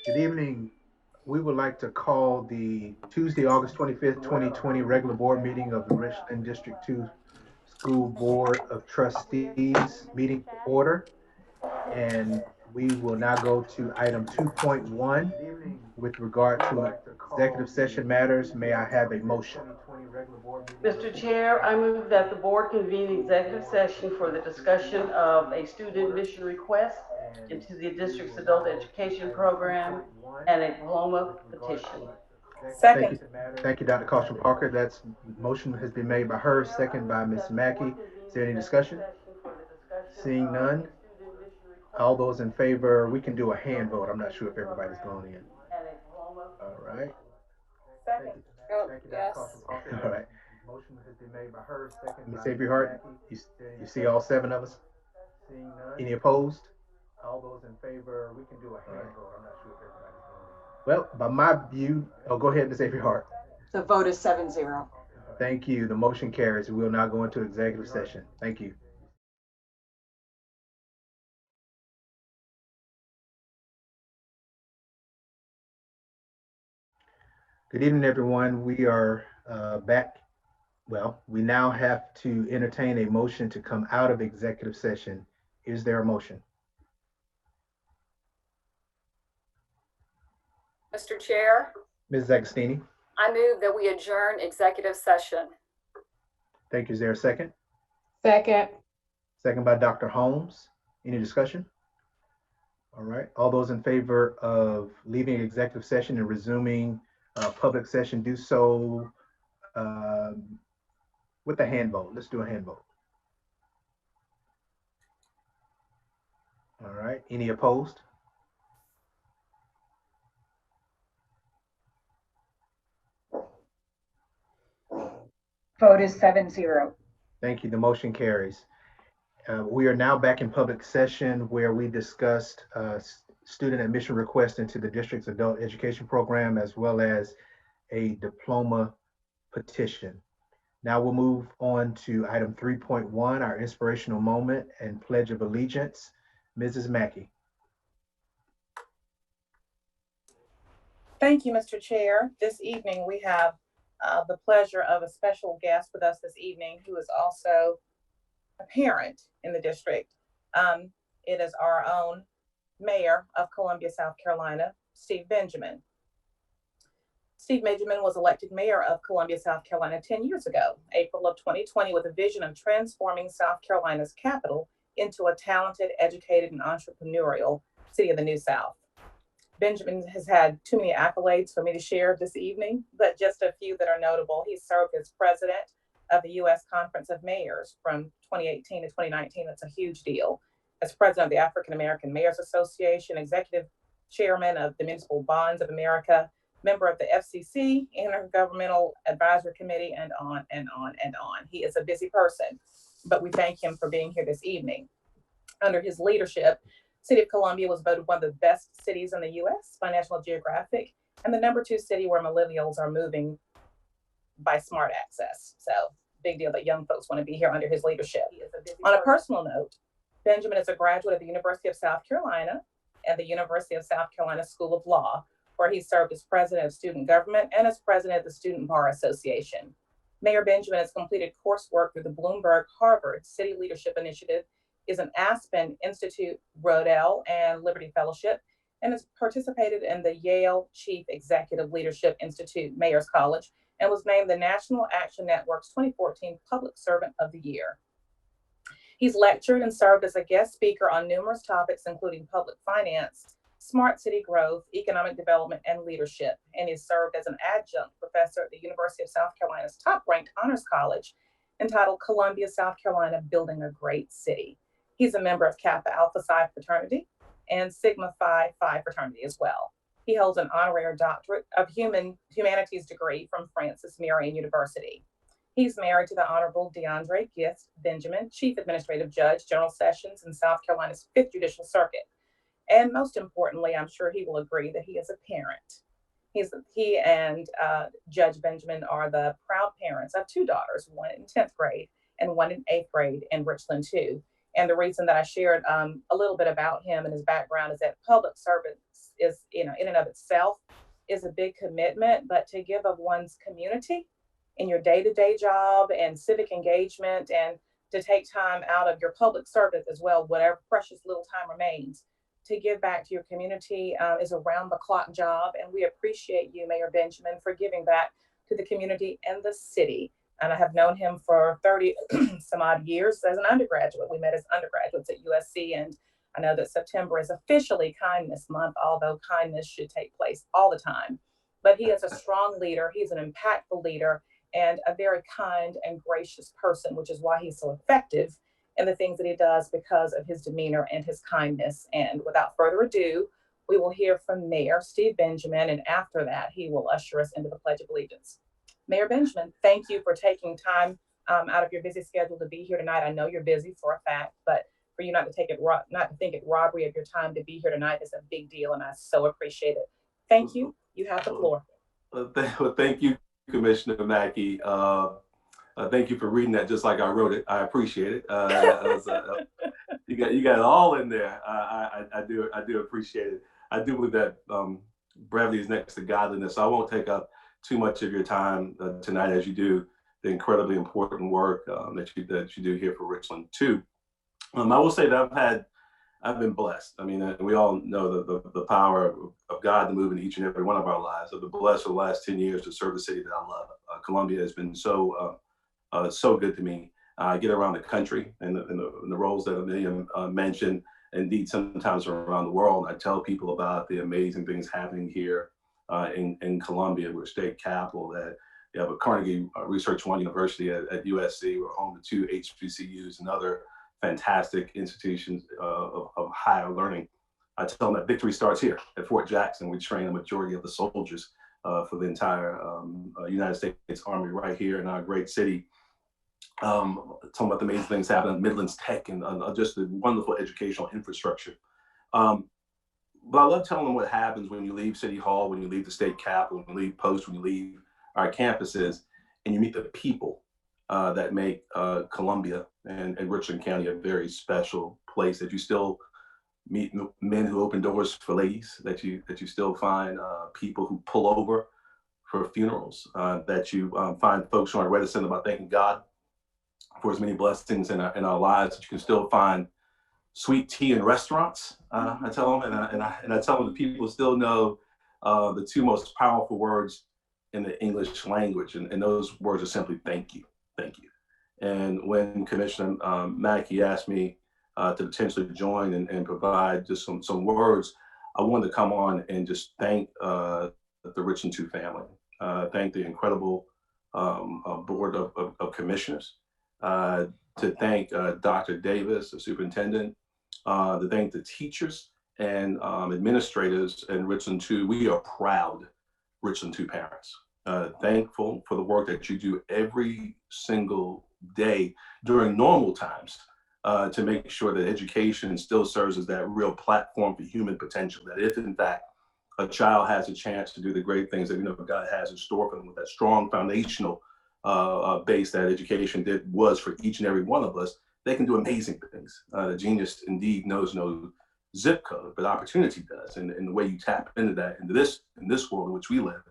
Good evening. We would like to call the Tuesday, August 25th, 2020 regular board meeting of the Richland District 2 School Board of Trustees meeting to order. And we will now go to item 2.1 with regard to executive session matters. May I have a motion? Mr. Chair, I move that the board convene executive session for the discussion of a student admission request into the district's adult education program and a diploma petition. Thank Second. you. Thank you, Dr. Carlson Parker. That's motion has been made by her, second by Ms. Mackey. Is there any discussion? Seeing none, all those in favor, we can do a hand vote. I'm not sure if everybody's going in. All right. Second. Oh, yes. All right. Motion has been made by her, second. Ms. Abrehart, you see all seven of us? Any opposed? All those in favor, we can do a hand vote. I'm not sure if everybody's going in. Well, by my view, oh, go ahead, Ms. Abrehart. The vote is 7-0. Thank you. The motion carries. We will now go into executive session. Thank you. Good evening, everyone. We are back. Well, we now have to entertain a motion to come out of executive session. Is there a motion? Mr. Chair, Ms. Agostini, I move that we adjourn executive session. thank you. Is there a second? Second. Second by Dr. Holmes. Any discussion? All right. All those in favor of leaving executive session and resuming public session, do so with a hand vote. Let's do a hand vote. All right. Any opposed? Vote is 7-0. Thank you. The motion carries. We are now back in public session where we discussed student admission request into the district's adult education program as well as a diploma petition. Now we'll move on to item 3.1, our inspirational moment and pledge of allegiance. Mrs. Mackey. Thank you, Mr. Chair. This evening we have the pleasure of a special guest with us this evening who is also a parent in the district. It is our own mayor of Columbia, South Carolina, Steve Benjamin. Steve Benjamin was elected mayor of Columbia, South Carolina 10 years ago, April of 2020, with a vision of transforming South Carolina's capital into a talented, educated, and entrepreneurial city of the New South. Benjamin has had too many accolades for me to share this evening, but just a few that are notable. He served as president of the U.S. Conference of Mayors from 2018 to 2019. That's a huge deal. As president of the African American Mayors Association, executive chairman of the Municipal Bonds of America, member of the FCC, Intergovernmental Advisory Committee, and on and on and on. He is a busy person, but we thank him for being here this evening. Under his leadership, City of Columbia was voted one of the best cities in the U.S. by National Geographic, and the #2 city where millennials are moving by smart access. So big deal that young folks want to be here under his leadership. On a personal note, Benjamin is a graduate of the University of South Carolina and the University of South Carolina School of Law, where he served as president of student government and as president of the Student Bar Association. Mayor Benjamin has completed coursework through the Bloomberg Harvard City Leadership Initiative, is an Aspen Institute Rodell and Liberty Fellowship, and has participated in the Yale Chief Executive Leadership Institute Mayor's College, and was named the National Action Network's 2014 Public Servant of the Year. He's lectured and served as a guest speaker on numerous topics, including public finance, smart city growth, economic development, and leadership, and he served as an adjunct professor at the University of South Carolina's top-ranked honors college, entitled Columbia, South Carolina, Building a Great City. He's a member of Kappa Alpha Psi fraternity and Sigma Phi Phi fraternity as well. He holds an honorary doctorate of humanities degree from Francis Marion University. He's married to the Honorable DeAndre Gift Benjamin, Chief Administrative Judge, General Sessions in South Carolina's 5th Judicial Circuit. And most importantly, I'm sure he will agree that he is a parent. He and Judge Benjamin are the proud parents of 2 daughters, one in 10th grade and one in 8th grade in Richland too. And the reason that I shared a little bit about him and his background is that public service is, in and of itself, is a big commitment, but to give of one's community in your day-to-day job and civic engagement, and to take time out of your public service as well, whatever precious little time remains, to give back to your community is a round-the-clock job. And we appreciate you, Mayor Benjamin, for giving back to the community and the city. And I have known him for 30 some odd years as an undergraduate. We met as undergraduates at USC, and I know that September is officially Kindness Month, although kindness should take place all the time. But he is a strong leader. He's an impactful leader and a very kind and gracious person, which is why he's so effective in the things that he does, because of his demeanor and his kindness. And without further ado, we will hear from Mayor Steve Benjamin, and after that, he will usher us into the Pledge of Allegiance. Mayor Benjamin, thank you for taking time out of your busy schedule to be here tonight. I know you're busy for a fact, but for you not to think it robbery of your time to be here tonight is a big deal, and I so appreciate it. Thank you. You have the floor. Thank you, Commissioner Mackey. Thank you for reading that just like I wrote it. I appreciate it. You got it all in there. I do appreciate it. I do believe that brevity is next to godliness. So I won't take up too much of your time tonight, as you do the incredibly important work that you do here for Richland too. I will say that I've been blessed. I mean, we all know the power of God to move in each and every one of our lives. I've been blessed for the last 10 years to serve the city that I love. Columbia has been so good to me. I get around the country and the roles that Amelia mentioned, indeed sometimes around the world. I tell people about the amazing things happening here in Columbia, we're state capital, that you have a Carnegie Research One University at USC. We're home to 2 HBCUs and other fantastic institutions of higher learning. I tell them that victory starts here at Fort Jackson. We train the majority of the soldiers for the entire United States Army right here in our great city. Talking about the amazing things happening at Midlands Tech and just the wonderful educational infrastructure. But I love telling them what happens when you leave City Hall, when you leave the state capitol, when you leave Post, when you leave our campuses, and you meet the people that make Columbia and Richland County a very special place. That you still meet men who open doors for ladies, that you still find people who pull over for funerals, that you find folks who aren't reticent about thanking God for as many blessings in our lives, that you can still find sweet tea in restaurants. I tell them, and I tell them that people still know the 2 most powerful words in the English language, and those words are simply thank you, thank you. And when Commissioner Mackey asked me to potentially join and provide just some words, I wanted to come on and just thank the Richland 2 family, thank the incredible board of commissioners, to thank Dr. Davis, the superintendent, to thank the teachers and administrators in Richland 2. We are proud Richland 2 parents. Thankful for the work that you do every single day during normal times to make sure that education still serves as that real platform for human potential. That if in fact a child has a chance to do the great things that we know God has in store for them, with that strong foundational base that education was for each and every one of us, they can do amazing things. The genius indeed knows no zip code, but opportunity does. And the way you tap into that, in this world in which we live,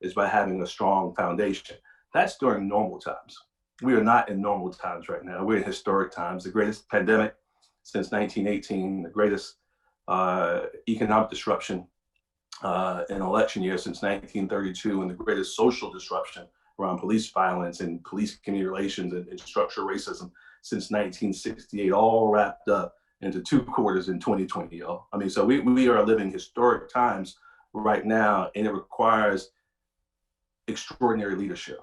is by having a strong foundation. That's during normal times. We are not in normal times right now. We're in historic times, the greatest pandemic since 1918, the greatest economic disruption in election year since 1932, and the greatest social disruption around police violence and police community relations and structural racism since 1968, all wrapped up into 2 quarters in 2020, y'all. I mean, so we are living historic times right now, and it requires extraordinary leadership.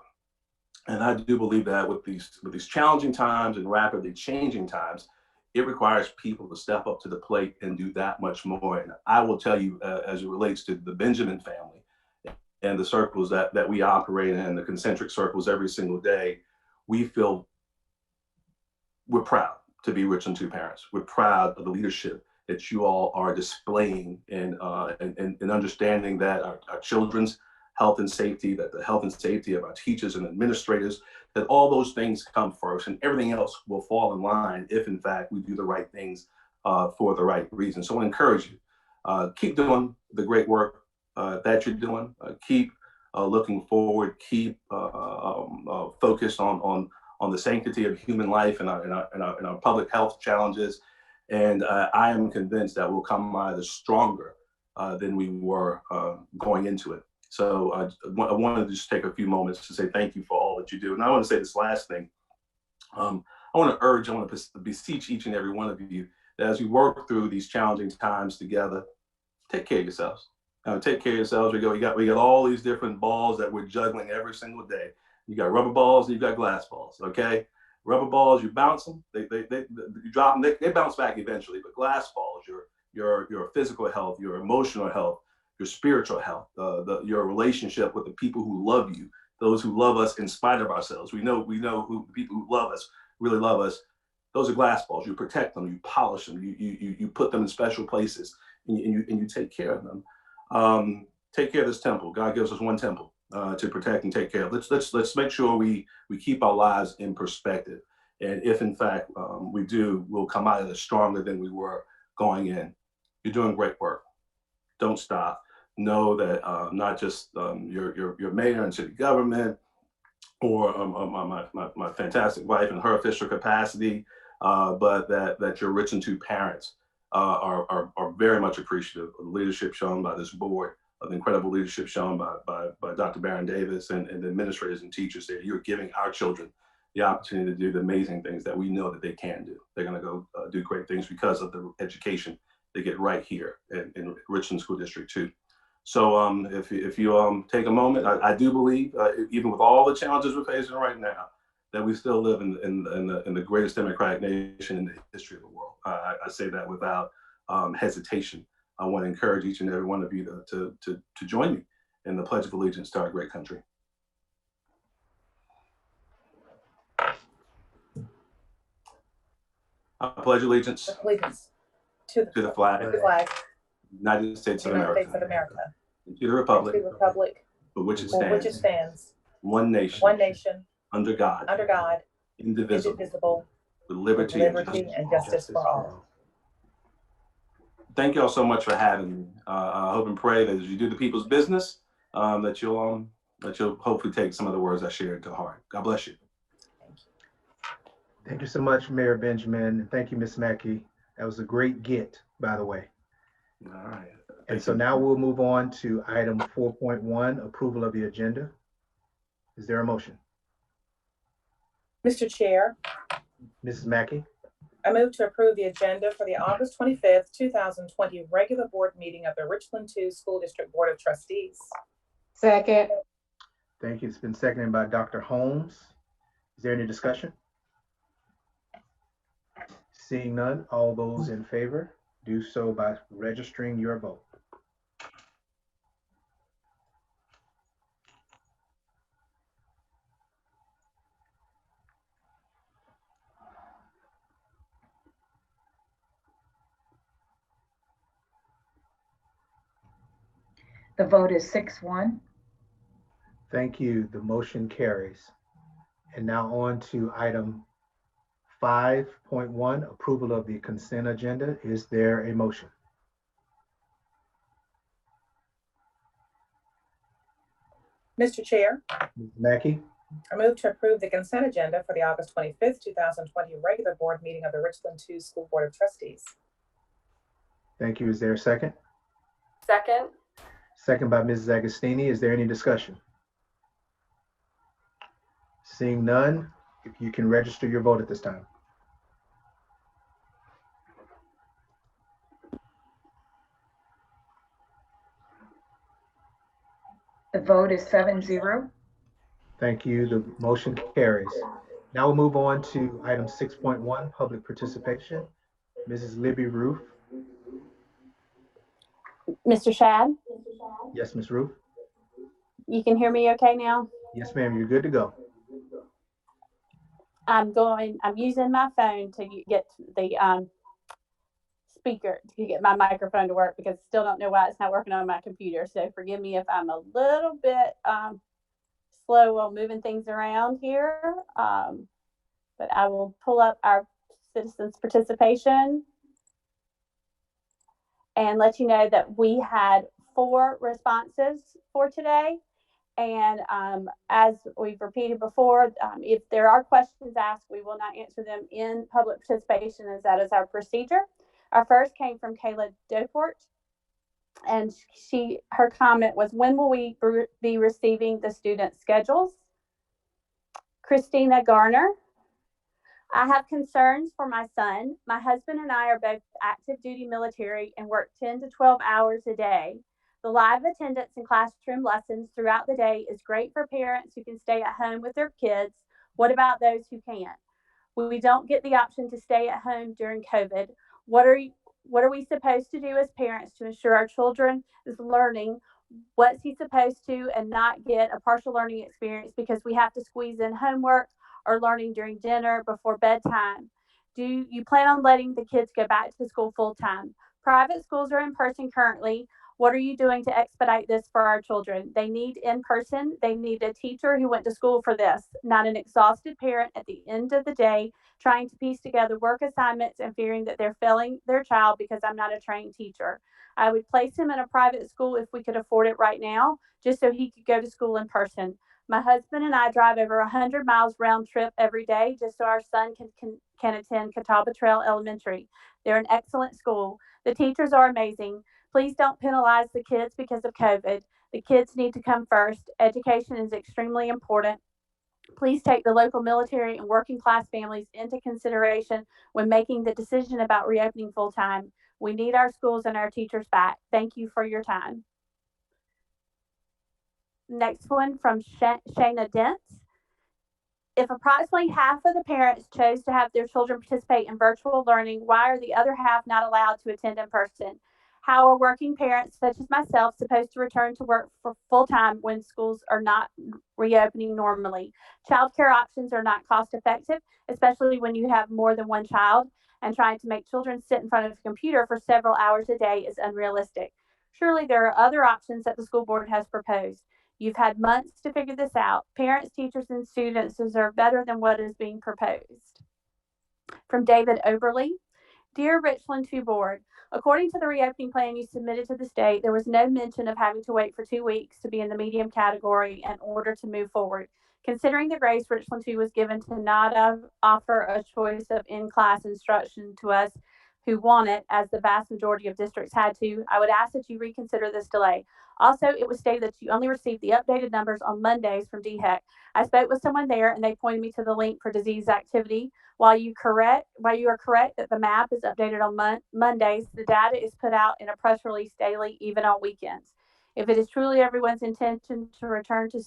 And I do believe that with these challenging times and rapidly changing times, it requires people to step up to the plate and do that much more. And I will tell you, as it relates to the Benjamin family and the circles that we operate in, the concentric circles every single day, we're proud to be Richland 2 parents. We're proud of the leadership that you all are displaying and understanding that our children's health and safety, that the health and safety of our teachers and administrators, that all those things come first, and everything else will fall in line if, in fact, we do the right things for the right reasons. So I want to encourage you, keep doing the great work that you're doing. Keep looking forward. Keep focused on the sanctity of human life and our public health challenges. And I am convinced that we'll come out of this stronger than we were going into it. So I wanted to just take a few moments to say thank you for all that you do. And I want to say this last thing. I want to beseech each and every one of you that as we work through these challenging times together, take care of yourselves. Take care of yourselves. We got all these different balls that we're juggling every single day. You got rubber balls and you got glass balls. Okay, rubber balls, you bounce them, you drop them, they bounce back eventually. But glass balls, your physical health, your emotional health, your spiritual health, your relationship with the people who love you, those who love us in spite of ourselves. We know who the people who love us really love us. Those are glass balls. You protect them, you polish them, you put them in special places, and you take care of them. Take care of this temple. God gives us one temple to protect and take care of. Let's make sure we keep our lives in perspective. And if in fact we do, we'll come out of this stronger than we were going in. You're doing great work. Don't stop. Know that not just your mayor and city government, or my fantastic wife in her official capacity, but that your Richland 2 parents are very much appreciative of the leadership shown by this board, of the incredible leadership shown by Dr. Barron Davis and the administrators and teachers there. You're giving our children the opportunity to do the amazing things that we know that they can do. They're going to go do great things because of the education they get right here in Richland School District 2. So if you take a moment, I do believe, even with all the challenges we're facing right now, that we still live in the greatest democratic nation in the history of the world. I say that without hesitation. I want to encourage each and every one of you to join me in the Pledge of Allegiance to our great country. I pledge allegiance To to the flag the flag United States of of the United States of America, America, and to the republic to the republic for which it for which it stands, stands, one nation, one nation, under God, under God, indivisible, indivisible, with with liberty and liberty and justice. justice for all. Thank you all so much for having me. I hope and pray that as you do the people's business, that you'll hopefully take some of the words I shared to heart. God bless you. Thank you so much, Mayor Benjamin. And thank you, Ms. Mackey. That was a great get, by the way. All right. And so now we'll move on to item 4.1, approval of the agenda. Is there a motion? Mr. Chair, Mrs. Mackey? I move to approve the agenda for the August 25th, 2020 regular board meeting of the Richland 2 School District Board of Trustees. Second. Thank you. It's been seconded by Dr. Holmes. Is there any discussion? Seeing none, all those in favor do so by registering your vote. The vote is 6-1. Thank you. The motion carries. And now on to item 5.1, approval of the consent agenda. Is there a motion? Mr. Chair, Ms. Mackey? I move to approve the consent agenda for the August 25th, 2020 regular board meeting of the Richland 2 School Board of Trustees. Thank you. Is there a second? Second. Second by Mrs. Agostini. Is there any discussion? Seeing none, if you can register your vote at this time. The vote is 7-0. Thank you. The motion carries. Now we'll move on to item 6.1, public participation. Mrs. Libby Roof. Mr. Shad, Yes, Ms. Roof. you can hear me okay now? Yes, ma'am. You're good to go. I'm using my phone to get the speaker to get my microphone to work because I still don't know why it's not working on my computer. So forgive me if I'm a little bit slow on moving things around here. But I will pull up our citizens participation and let you know that we had 4 responses for today. And as we've repeated before, if there are questions asked, we will not answer them in public participation, as that is our procedure. Our first came from Kayla Doport, and her comment was, when will we be receiving the student schedules? Christina Garner, I have concerns for my son. My husband and I are both active duty military and work 10 to 12 hours a day. The live attendance and classroom lessons throughout the day is great for parents who can stay at home with their kids. What about those who can't? We don't get the option to stay at home during COVID. What are we supposed to do as parents to ensure our children is learning? What's he supposed to and not get a partial learning experience because we have to squeeze in homework or learning during dinner before bedtime? Do you plan on letting the kids go back to school full time? Private schools are in person currently. What are you doing to expedite this for our children? They need in person. They need a teacher who went to school for this, not an exhausted parent at the end of the day trying to piece together work assignments and fearing that they're failing their child because I'm not a trained teacher. I would place him in a private school if we could afford it right now, just so he could go to school in person. My husband and I drive over 100 miles round trip every day just so our son can attend Catawba Trail Elementary. They're an excellent school. The teachers are amazing. Please don't penalize the kids because of COVID. The kids need to come first. Education is extremely important. Please take the local military and working class families into consideration when making the decision about reopening full time. We need our schools and our teachers back. Thank you for your time. Next one from Shayna Dents. If approximately half of the parents chose to have their children participate in virtual learning, why are the other half not allowed to attend in person? How are working parents such as myself supposed to return to work for full time when schools are not reopening normally? Childcare options are not cost effective, especially when you have more than one child, and trying to make children sit in front of a computer for several hours a day is unrealistic. Surely there are other options that the school board has proposed. You've had months to figure this out. Parents, teachers, and students deserve better than what is being proposed. From David Overly. Dear Richland 2 Board, according to the reopening plan you submitted to the state, there was no mention of having to wait for 2 weeks to be in the medium category in order to move forward. Considering the grace Richland 2 was given to not offer a choice of in-class instruction to us who want it, as the vast majority of districts had to, I would ask that you reconsider this delay. Also, it was stated that you only received the updated numbers on Mondays from DHEC. I spoke with someone there and they pointed me to the link for disease activity. While you are correct that the map is updated on Mondays, the data is put out in a press release daily, even on weekends. If it is truly everyone's intention to return to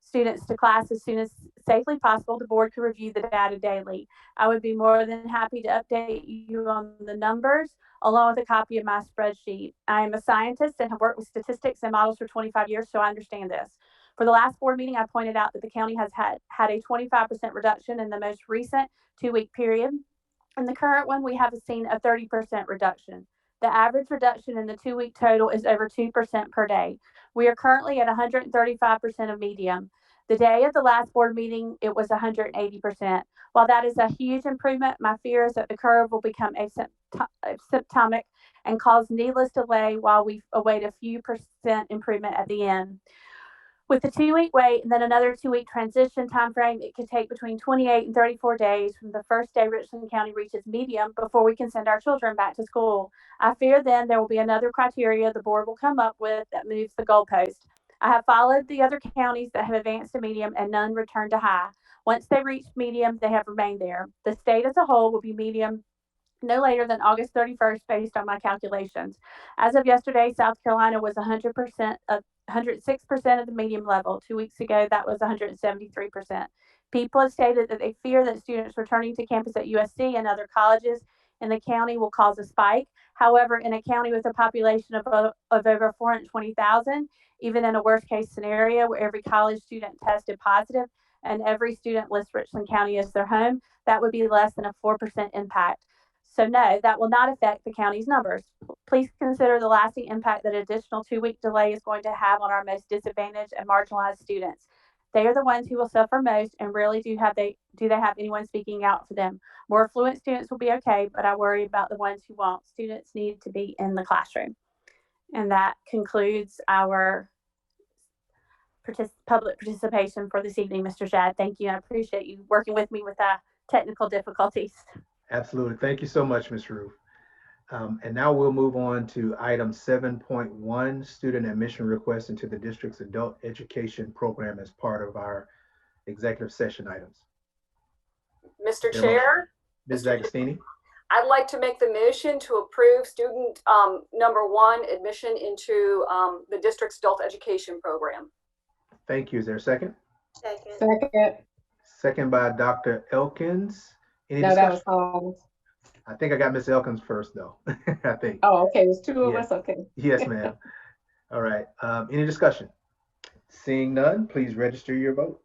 students to class as soon as safely possible, the board could review the data daily. I would be more than happy to update you on the numbers along with a copy of my spreadsheet. I am a scientist and have worked with statistics and models for 25 years, so I understand this. For the last board meeting, I pointed out that the county has had a 25% reduction in the most recent 2-week period. In the current one, we have seen a 30% reduction. The average reduction in the 2-week total is over 2% per day. We are currently at 135% of medium. The day of the last board meeting, it was 180%. While that is a huge improvement, my fear is that the curve will become asymptotic and cause needless delay while we await a few percent improvement at the end. With the 2-week wait and then another 2-week transition time frame, it could take between 28 and 34 days from the first day Richland County reaches medium before we can send our children back to school. I fear then there will be another criteria the board will come up with that moves the goalpost. I have followed the other counties that have advanced to medium and none returned to high. Once they reached medium, they have remained there. The state as a whole will be medium no later than August 31st based on my calculations. As of yesterday, South Carolina was 106% of the medium level. 2 weeks ago, that was 173%. People have stated that they fear that students returning to campus at USC and other colleges in the county will cause a spike. However, in a county with a population of over 420,000, even in a worst case scenario where every college student tested positive and every student lists Richland County as their home, that would be less than a 4% impact. So no, that will not affect the county's numbers. Please consider the lasting impact that an additional 2-week delay is going to have on our most disadvantaged and marginalized students. They are the ones who will suffer most, and rarely do they have anyone speaking out for them. More affluent students will be okay, but I worry about the ones who won't. Students need to be in the classroom. And that concludes our public participation for this evening, Mr. Shad. Thank you. I appreciate you working with me with technical difficulties. Absolutely. Thank you so much, Ms. Roof. And now we'll move on to item 7.1, student admission request into the district's adult education program as part of our executive session items. Mr. Your Chair, Ms. D'Agostini? I'd like to make the motion to approve student number 1 admission into the district's adult education program. Thank you. Is there a second? Second. Second by Dr. Elkins. Any No, that was discussion? Holmes. I think I got Ms. Elkins first, though. I think. Oh, okay, there's two of Yeah. us, okay. Yes, ma'am. All right. Any discussion? Seeing none, please register your vote.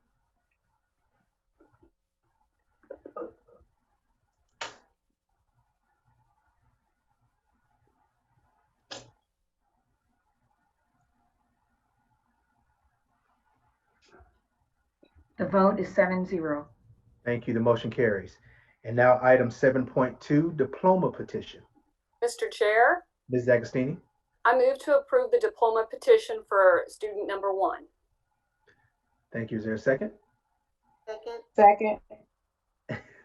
The vote is 7-0. Thank you. The motion carries. And now item 7.2, diploma petition. Mr. Chair, Ms. D'Agostini? I move to approve the diploma petition for student number 1. Thank you. Is there a second? Second.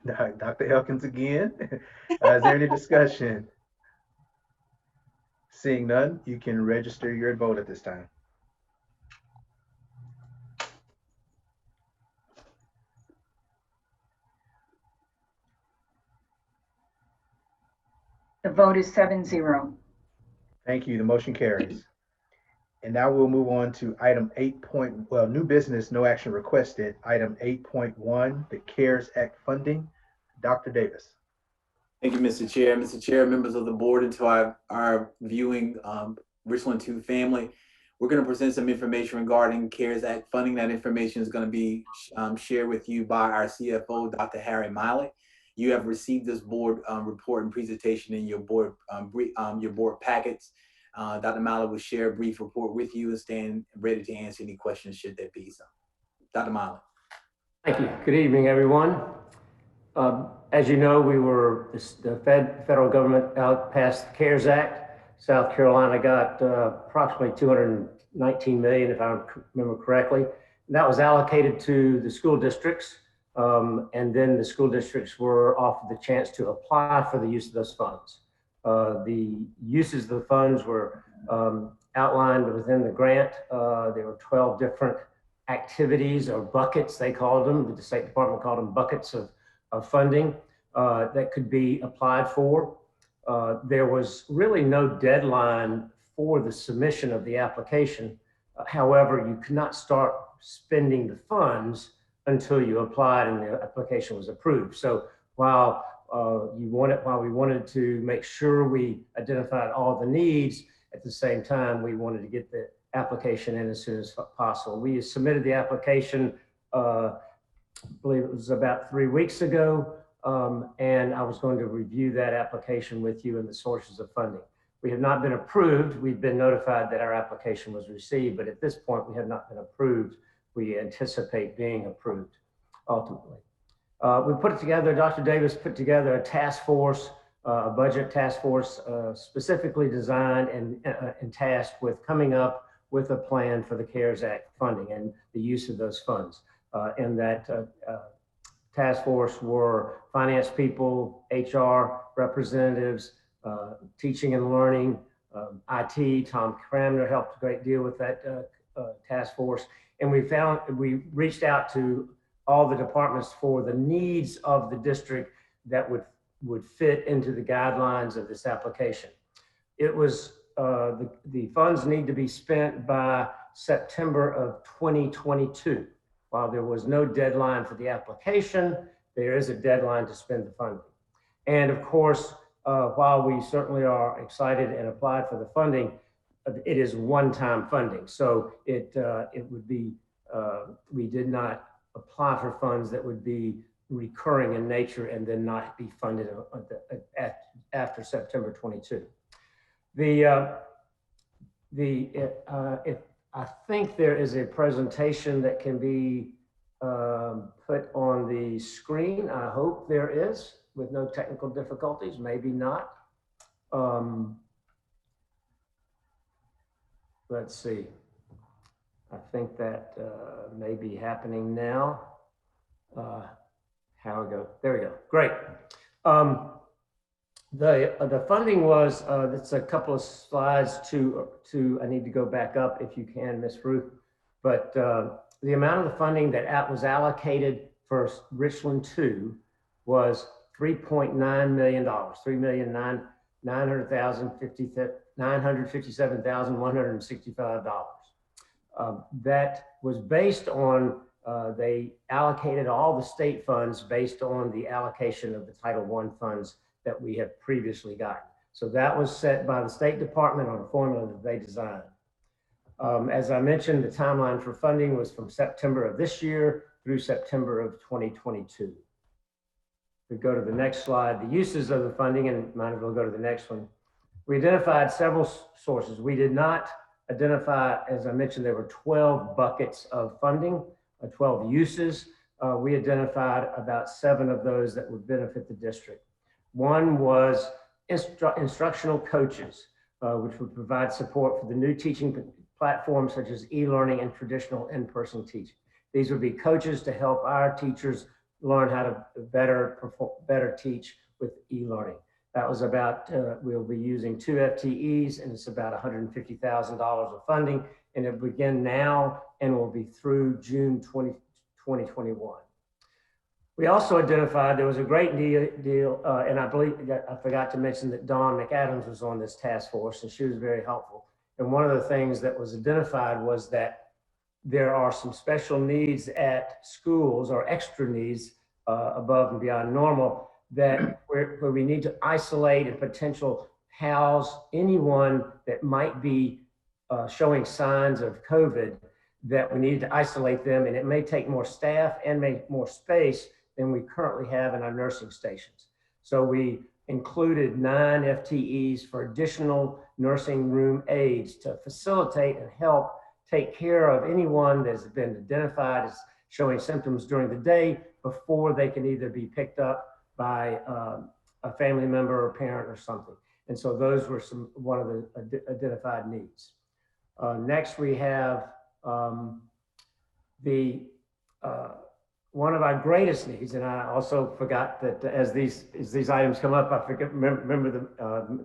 Dr. Elkins again. Is there any discussion? Seeing none, you can register your vote at this time. The vote is 7-0. Thank you. The motion carries. And now we'll move on to item 8. New business, no action requested. Item 8.1, the CARES Act funding. Dr. Davis. Thank you, Mr. Chair. Mr. Chair, members of the board, and to our viewing Richland 2 family, we're going to present some information regarding CARES Act funding. That information is going to be shared with you by our CFO, Dr. Harry Miley. You have received this board report and presentation in your board packets. Dr. Miley will share a brief report with you and stand ready to answer any questions should there be some. Dr. Miley. Thank you. Good evening, everyone. As you know, the federal government passed the CARES Act. South Carolina got approximately $219 million, if I remember correctly. And that was allocated to the school districts. And then the school districts were offered the chance to apply for the use of those funds. The uses of the funds were outlined within the grant. There were 12 different activities or buckets, they called them. The State Department called them buckets of funding that could be applied for. There was really no deadline for the submission of the application. However, you could not start spending the funds until you applied and the application was approved. So while we wanted to make sure we identified all the needs, at the same time, we wanted to get the application in as soon as possible. We submitted the application, I believe it was about 3 weeks ago, and I was going to review that application with you and the sources of funding. We have not been approved. We've been notified that our application was received, but at this point, we have not been approved. We anticipate being approved ultimately. We put together, Dr. Davis put together a task force, a budget task force specifically designed and tasked with coming up with a plan for the CARES Act funding and the use of those funds. In that task force were finance people, HR representatives, teaching and learning, IT. Tom Cramner helped a great deal with that task force. And we reached out to all the departments for the needs of the district that would fit into the guidelines of this application. It was, the funds need to be spent by September of 2022. While there was no deadline for the application, there is a deadline to spend the funding. And of course, while we certainly are excited and applied for the funding, it is one-time funding. So it would be, we did not apply for funds that would be recurring in nature and then not be funded after September 22. I think there is a presentation that can be put on the screen. I hope there is, with no technical difficulties, maybe not. Let's see. I think that may be happening now. How we go? There we go. Great. The funding was, it's a couple of slides to I need to go back up if you can, Ms. Ruth. But the amount of the funding that was allocated for Richland 2 was $3.9 million, $957,165. That was based on, they allocated all the state funds based on the allocation of the Title I funds that we have previously gotten. So that was set by the State Department on a formula that they designed. As I mentioned, the timeline for funding was from September of this year through September of 2022. We go to the next slide, the uses of the funding, and might as well go to the next one. We identified several sources. We did not identify, as I mentioned, there were 12 buckets of funding, 12 uses. We identified about 7 of those that would benefit the district. One was instructional coaches, which would provide support for the new teaching platforms such as e-learning and traditional in-person teaching. These would be coaches to help our teachers learn how to better teach with e-learning. That was about, we'll be using 2 FTEs, and it's about $150,000 of funding, and it will begin now and will be through June 2021. We also identified there was a great deal, and I believe that I forgot to mention that Dawn McAdams was on this task force, and she was very helpful. And one of the things that was identified was that there are some special needs at schools, or extra needs above and beyond normal, that where we need to isolate and potential house anyone that might be showing signs of COVID, that we need to isolate them, and it may take more staff and make more space than we currently have in our nursing stations. So we included 9 FTEs for additional nursing room aides to facilitate and help take care of anyone that's been identified as showing symptoms during the day before they can either be picked up by a family member or parent or something. And so those were one of the identified needs. Next, we have one of our greatest needs, and I also forgot that as these items come up, I remember the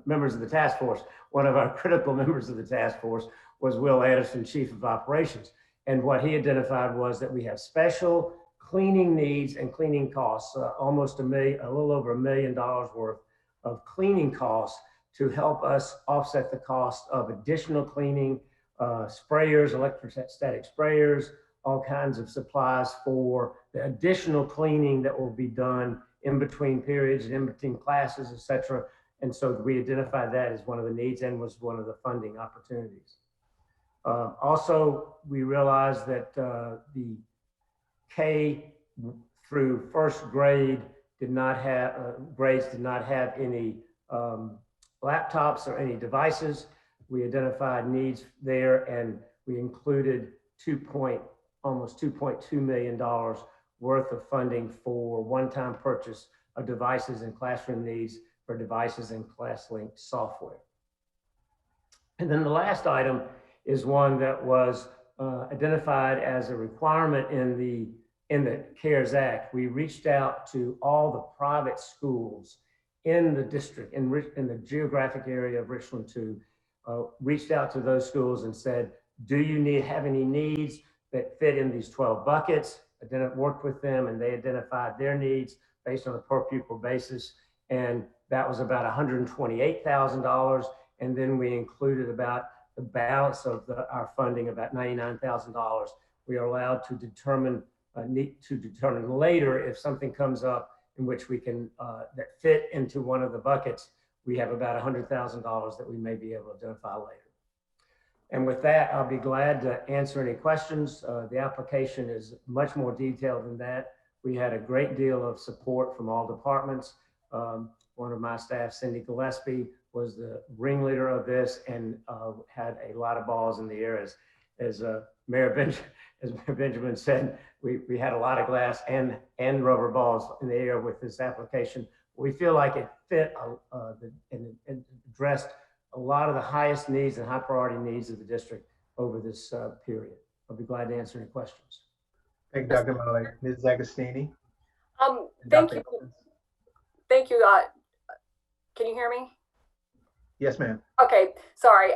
members of the task force. One of our critical members of the task force was Will Anderson, Chief of Operations. And what he identified was that we have special cleaning needs and cleaning costs, almost a little over $1 million worth of cleaning costs to help us offset the cost of additional cleaning, sprayers, electrostatic sprayers, all kinds of supplies for the additional cleaning that will be done in between periods and in between classes, et cetera. And so we identified that as one of the needs and was one of the funding opportunities. Also, we realized that the K through first grade did not have, grades did not have any laptops or any devices. We identified needs there, and we included almost $2.2 million worth of funding for one-time purchase of devices and classroom needs for devices and ClassLink software. And then the last item is one that was identified as a requirement in the CARES Act. We reached out to all the private schools in the district, in the geographic area of Richland 2, reached out to those schools and said, do you have any needs that fit in these 12 buckets? Worked with them, and they identified their needs based on a per pupil basis. And that was about $128,000. And then we included about the balance of our funding, about $99,000. We are allowed to determine later if something comes up in which we can, that fit into one of the buckets. We have about $100,000 that we may be able to identify later. And with that, I'll be glad to answer any questions. The application is much more detailed than that. We had a great deal of support from all departments. One of my staff, Cindy Gillespie, was the ringleader of this and had a lot of balls in the air. As Mayor Benjamin said, we had a lot of glass and rubber balls in the air with this application. We feel like it fit and addressed a lot of the highest needs and high priority needs of the district over this period. I'll be glad to answer any questions. Thank you, Dr. Molly. Ms. Agostini? Thank Dr. you. Elkins? Thank you. Can you hear me? Yes, ma'am. Okay, sorry.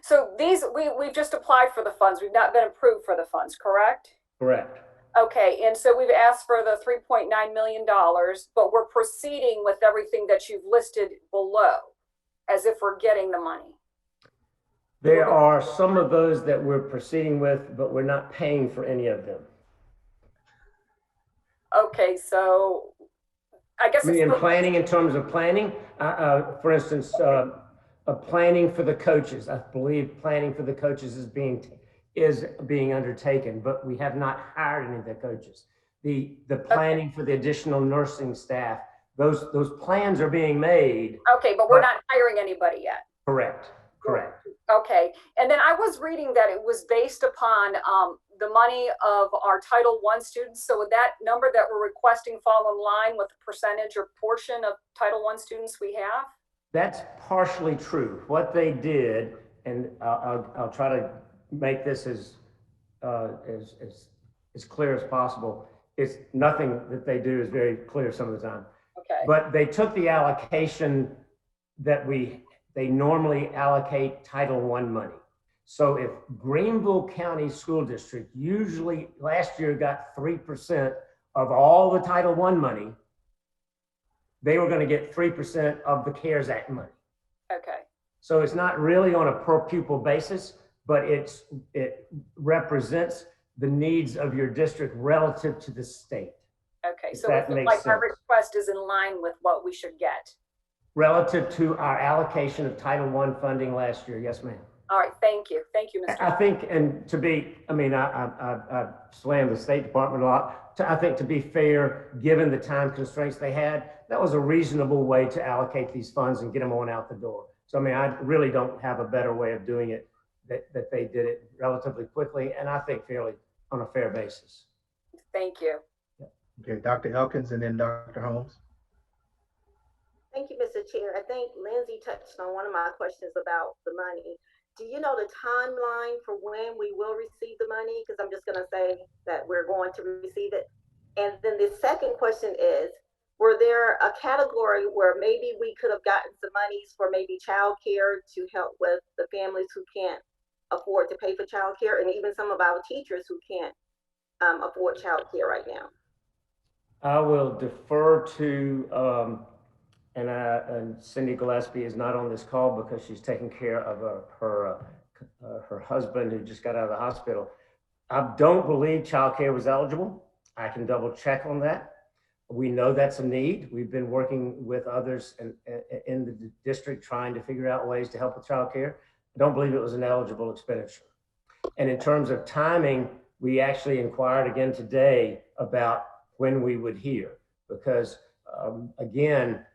So we've just applied for the funds. We've not been approved for the funds, correct? Correct. Okay, and so we've asked for the $3.9 million, but we're proceeding with everything that you've listed below as if we're getting the money. There are some of those that we're proceeding with, but we're not paying for any of them. Okay, so I guess In planning, in terms of planning, for instance, planning for the coaches. I believe planning for the coaches is being undertaken, but we have not hired any of the coaches. The planning for the additional nursing staff, those plans are being made. Okay, but we're not hiring anybody yet. Correct. Okay, and then I was reading that it was based upon the money of our Title I students. So would that number that we're requesting fall in line with the percentage or portion of Title I students we have? That's partially true. What they did, and I'll try to make this as clear as possible. It's nothing that they do is very clear some of the time. Okay. But they took the allocation that they normally allocate Title I money. So if Greenville County School District usually last year got 3% of all the Title I money, they were going to get 3% of the CARES Act money. Okay. So it's not really on a per pupil basis, but it represents the needs of your district relative to the state. Okay, so it looks like our request is in line with what we should get. Relative to our allocation of Title I funding last year, yes, ma'am. All right, thank you. Thank you, Mr. I think, and I slammed the State Department a lot. I think to be fair, given the time constraints they had, that was a reasonable way to allocate these funds and get them on out the door. So, I really don't have a better way of doing it, that they did it relatively quickly, and I think fairly on a fair basis. Thank you. Okay, Dr. Elkins and then Dr. Holmes. Thank you, Mr. Chair. I think Lindsay touched on one of my questions about the money. Do you know the timeline for when we will receive the money? Because I'm just going to say that we're going to receive it. And then the second question is, were there a category where maybe we could have gotten some monies for maybe childcare to help with the families who can't afford to pay for childcare, and even some of our teachers who can't afford childcare right now? I will defer to, and Cindy Gillespie is not on this call because she's taking care of her husband who just got out of the hospital. I don't believe childcare was eligible. I can double check on that. We know that's a need. We've been working with others in the district trying to figure out ways to help with childcare. I don't believe it was an eligible expenditure. And in terms of timing, we actually inquired again today about when we would hear, because again,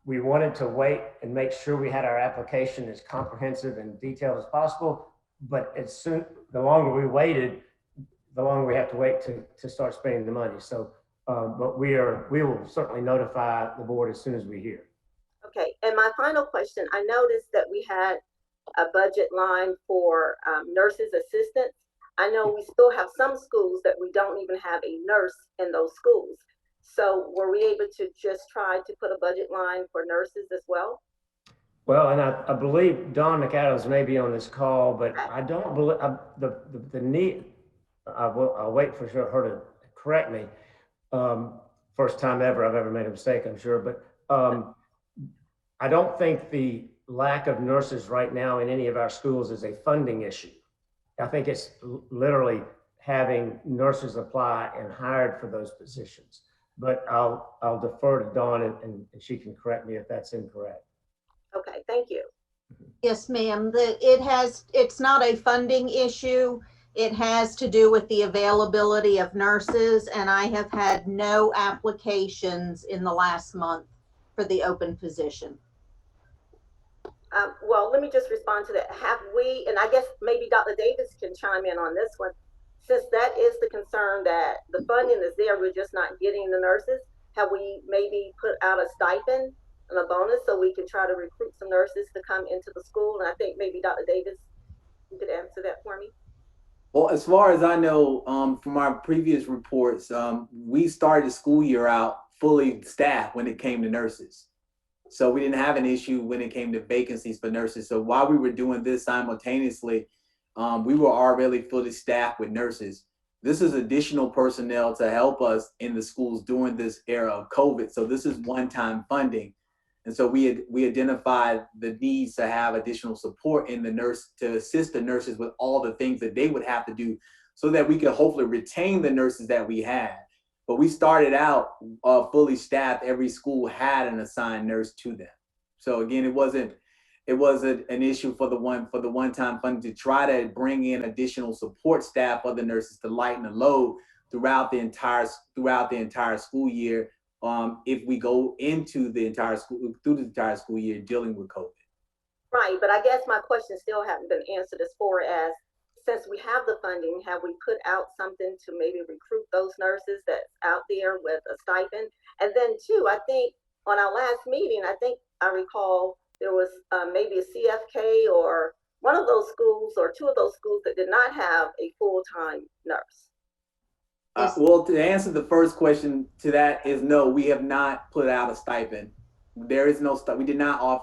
we wanted to wait and make sure we had our application as comprehensive and detailed as possible. But the longer we waited, the longer we have to wait to start spending the money. So, but we will certainly notify the board as soon as we hear. Okay, and my final question, I noticed that we had a budget line for nurses assistants. I know we still have some schools that we don't even have a nurse in those schools. So were we able to just try to put a budget line for nurses as well? Well, and I believe Dawn McAdams may be on this call, but I don't believe the need. I'll wait for her to correct me. First time ever I've ever made a mistake, I'm sure, but I don't think the lack of nurses right now in any of our schools is a funding issue. I think it's literally having nurses apply and hired for those positions. But I'll defer to Dawn and she can correct me if that's incorrect. Okay, thank you. Yes, ma'am. It's not a funding issue. It has to do with the availability of nurses, and I have had no applications in the last month for the open position. Well, let me just respond to that. Have we, and I guess maybe Dr. Davis can chime in on this one, since that is the concern that the funding is there, we're just not getting the nurses. Have we maybe put out a stipend and a bonus so we can try to recruit some nurses to come into the school? And I think maybe Dr. Davis, you could answer that for me. Well, as far as I know, from our previous reports, we started the school year out fully staffed when it came to nurses. So we didn't have an issue when it came to vacancies for nurses. So while we were doing this simultaneously, we were already fully staffed with nurses. This is additional personnel to help us in the schools during this era of COVID. So this is one-time funding. And so we identified the needs to have additional support in the nurse to assist the nurses with all the things that they would have to do so that we could hopefully retain the nurses that we had. But we started out fully staffed. Every school had an assigned nurse to them. So again, it wasn't an issue for the one-time funding to try to bring in additional support staff for the nurses to lighten the load throughout the entire school year. If we go into the entire school year dealing with COVID. Right, but I guess my question still hasn't been answered as far as, since we have the funding, have we put out something to maybe recruit those nurses that's out there with a stipend? And then two, I think on our last meeting, I think I recall there was maybe a CFK or one of those schools or two of those schools that did not have a full-time nurse. Well, to answer the first question to that is no, we have not put out a stipend. There is no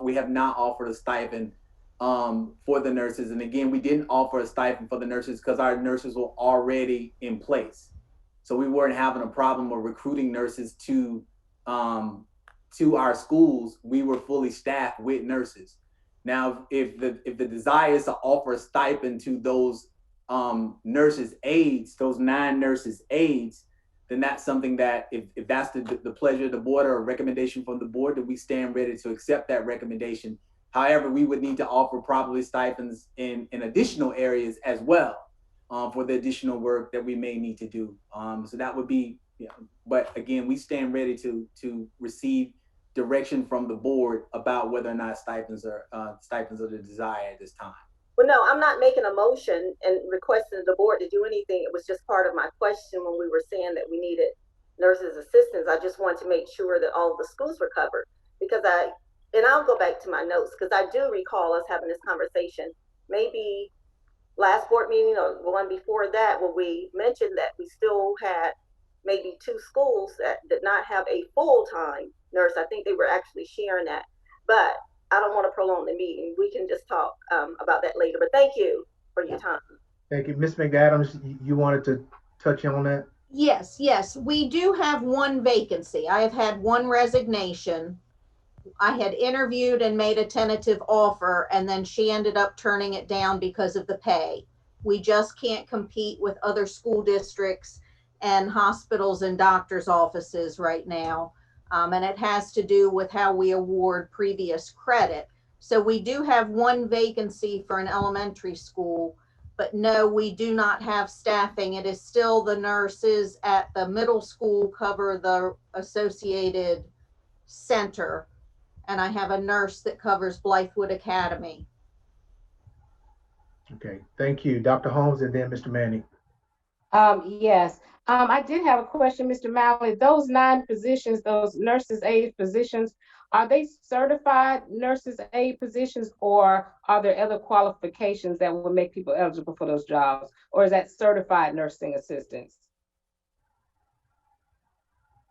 we have not offered a stipend for the nurses. And again, we didn't offer a stipend for the nurses because our nurses were already in place. So we weren't having a problem with recruiting nurses to our schools. We were fully staffed with nurses. Now, if the desire is to offer a stipend to those nurses aides, those 9 nurses aides, then that's something that if that's the pleasure of the board or a recommendation from the board, then we stand ready to accept that recommendation. However, we would need to offer probably stipends in additional areas as well for the additional work that we may need to do. So that would be, but again, we stand ready to receive direction from the board about whether or not stipends are the desire at this time. Well, no, I'm not making a motion and requesting the board to do anything. It was just part of my question when we were saying that we needed nurses assistants. I just want to make sure that all of the schools were covered because and I'll go back to my notes because I do recall us having this conversation maybe last board meeting or the one before that where we mentioned that we still had maybe 2 schools that did not have a full-time nurse. I think they were actually sharing that, but I don't want to prolong the meeting. We can just talk about that later, but thank you for your time. Thank you. Ms. McAdams, you wanted to touch on that? Yes, we do have 1 vacancy. I have had 1 resignation. I had interviewed and made a tentative offer, and then she ended up turning it down because of the pay. We just can't compete with other school districts and hospitals and doctors' offices right now. And it has to do with how we award previous credit. So we do have 1 vacancy for an elementary school, but no, we do not have staffing. It is still the nurses at the middle school cover the associated center. And I have a nurse that covers Blythewood Academy. Okay, thank you. Dr. Holmes and then Mr. Manning. Yes, I did have a question, Mr. Malley. Those 9 positions, those nurses aid positions, are they certified nurses aid positions or are there other qualifications that would make people eligible for those jobs? Or is that certified nursing assistants?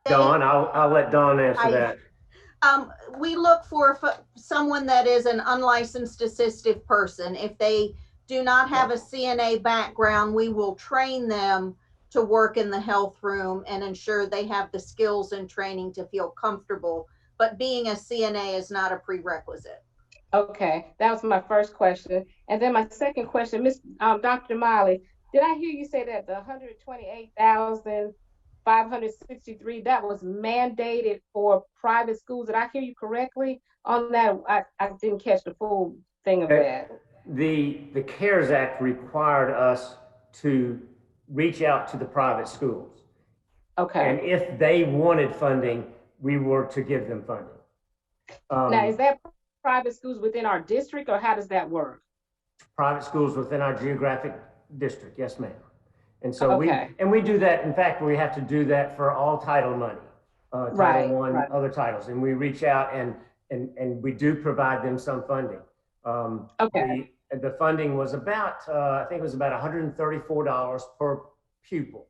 Dawn, I'll let Dawn answer that. We look for someone that is an unlicensed assistive person. If they do not have a CNA background, we will train them to work in the health room and ensure they have the skills and training to feel comfortable. But being a CNA is not a prerequisite. Okay, that was my first question. And then my second question, Dr. Miley, did I hear you say that the 128,563, that was mandated for private schools? Did I hear you correctly on that? I didn't catch the full thing of that. The CARES Act required us to reach out to the private schools. Okay. And if they wanted funding, we were to give them funding. Now, is that private schools within our district, or how does that work? Private schools within our geographic district, yes, ma'am. And so Okay. we do that. In fact, we have to do that for all title money, Title I, right. other titles. And we reach out and we do provide them some funding. Okay. The funding was about, I think it was about $134 per pupil.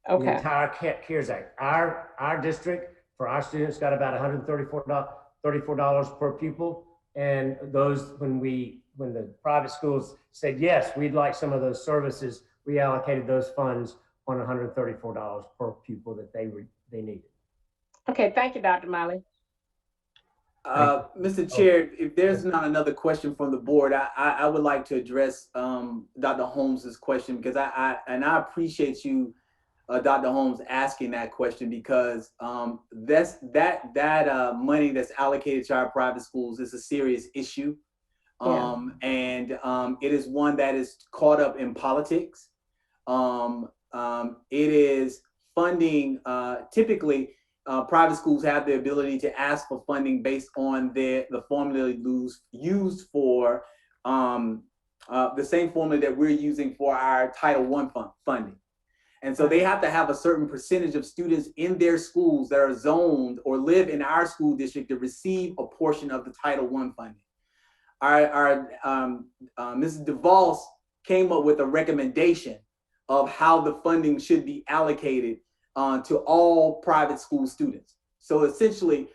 The Okay. entire CARES Act. Our district, for our students, got about $134 per pupil. And those, when the private schools said, yes, we'd like some of those services, we allocated those funds on $134 per pupil that they needed. Okay, thank you, Dr. Miley. Mr. Chair, if there's not another question from the board, I would like to address Dr. Holmes's question, because I appreciate you, Dr. Holmes, asking that question, because that money that's allocated to our private schools is a serious issue. And it is one that is caught up in politics. It is funding, typically, private schools have the ability to ask for funding based on the formula used for the same formula that we're using for our Title I funding. And so they have to have a certain percentage of students in their schools that are zoned or live in our school district to receive a portion of the Title I funding. Mrs. DeVos came up with a recommendation of how the funding should be allocated to all private school students. So essentially,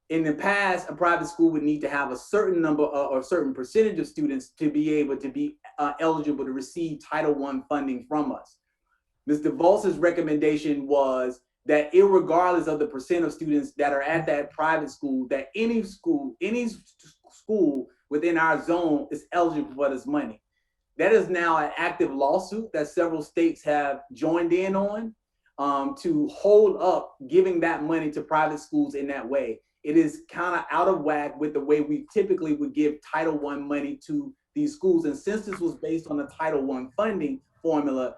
in the past, a private school would need to have a certain number or a certain percentage of students to be able to be eligible to receive Title I funding from us. Ms. DeVos's recommendation was that irregardless of the percent of students that are at that private school, that any school within our zone is eligible for this money. That is now an active lawsuit that several states have joined in on to hold up giving that money to private schools in that way. It is kind of out of whack with the way we typically would give Title I money to these schools. And since this was based on the Title I funding formula,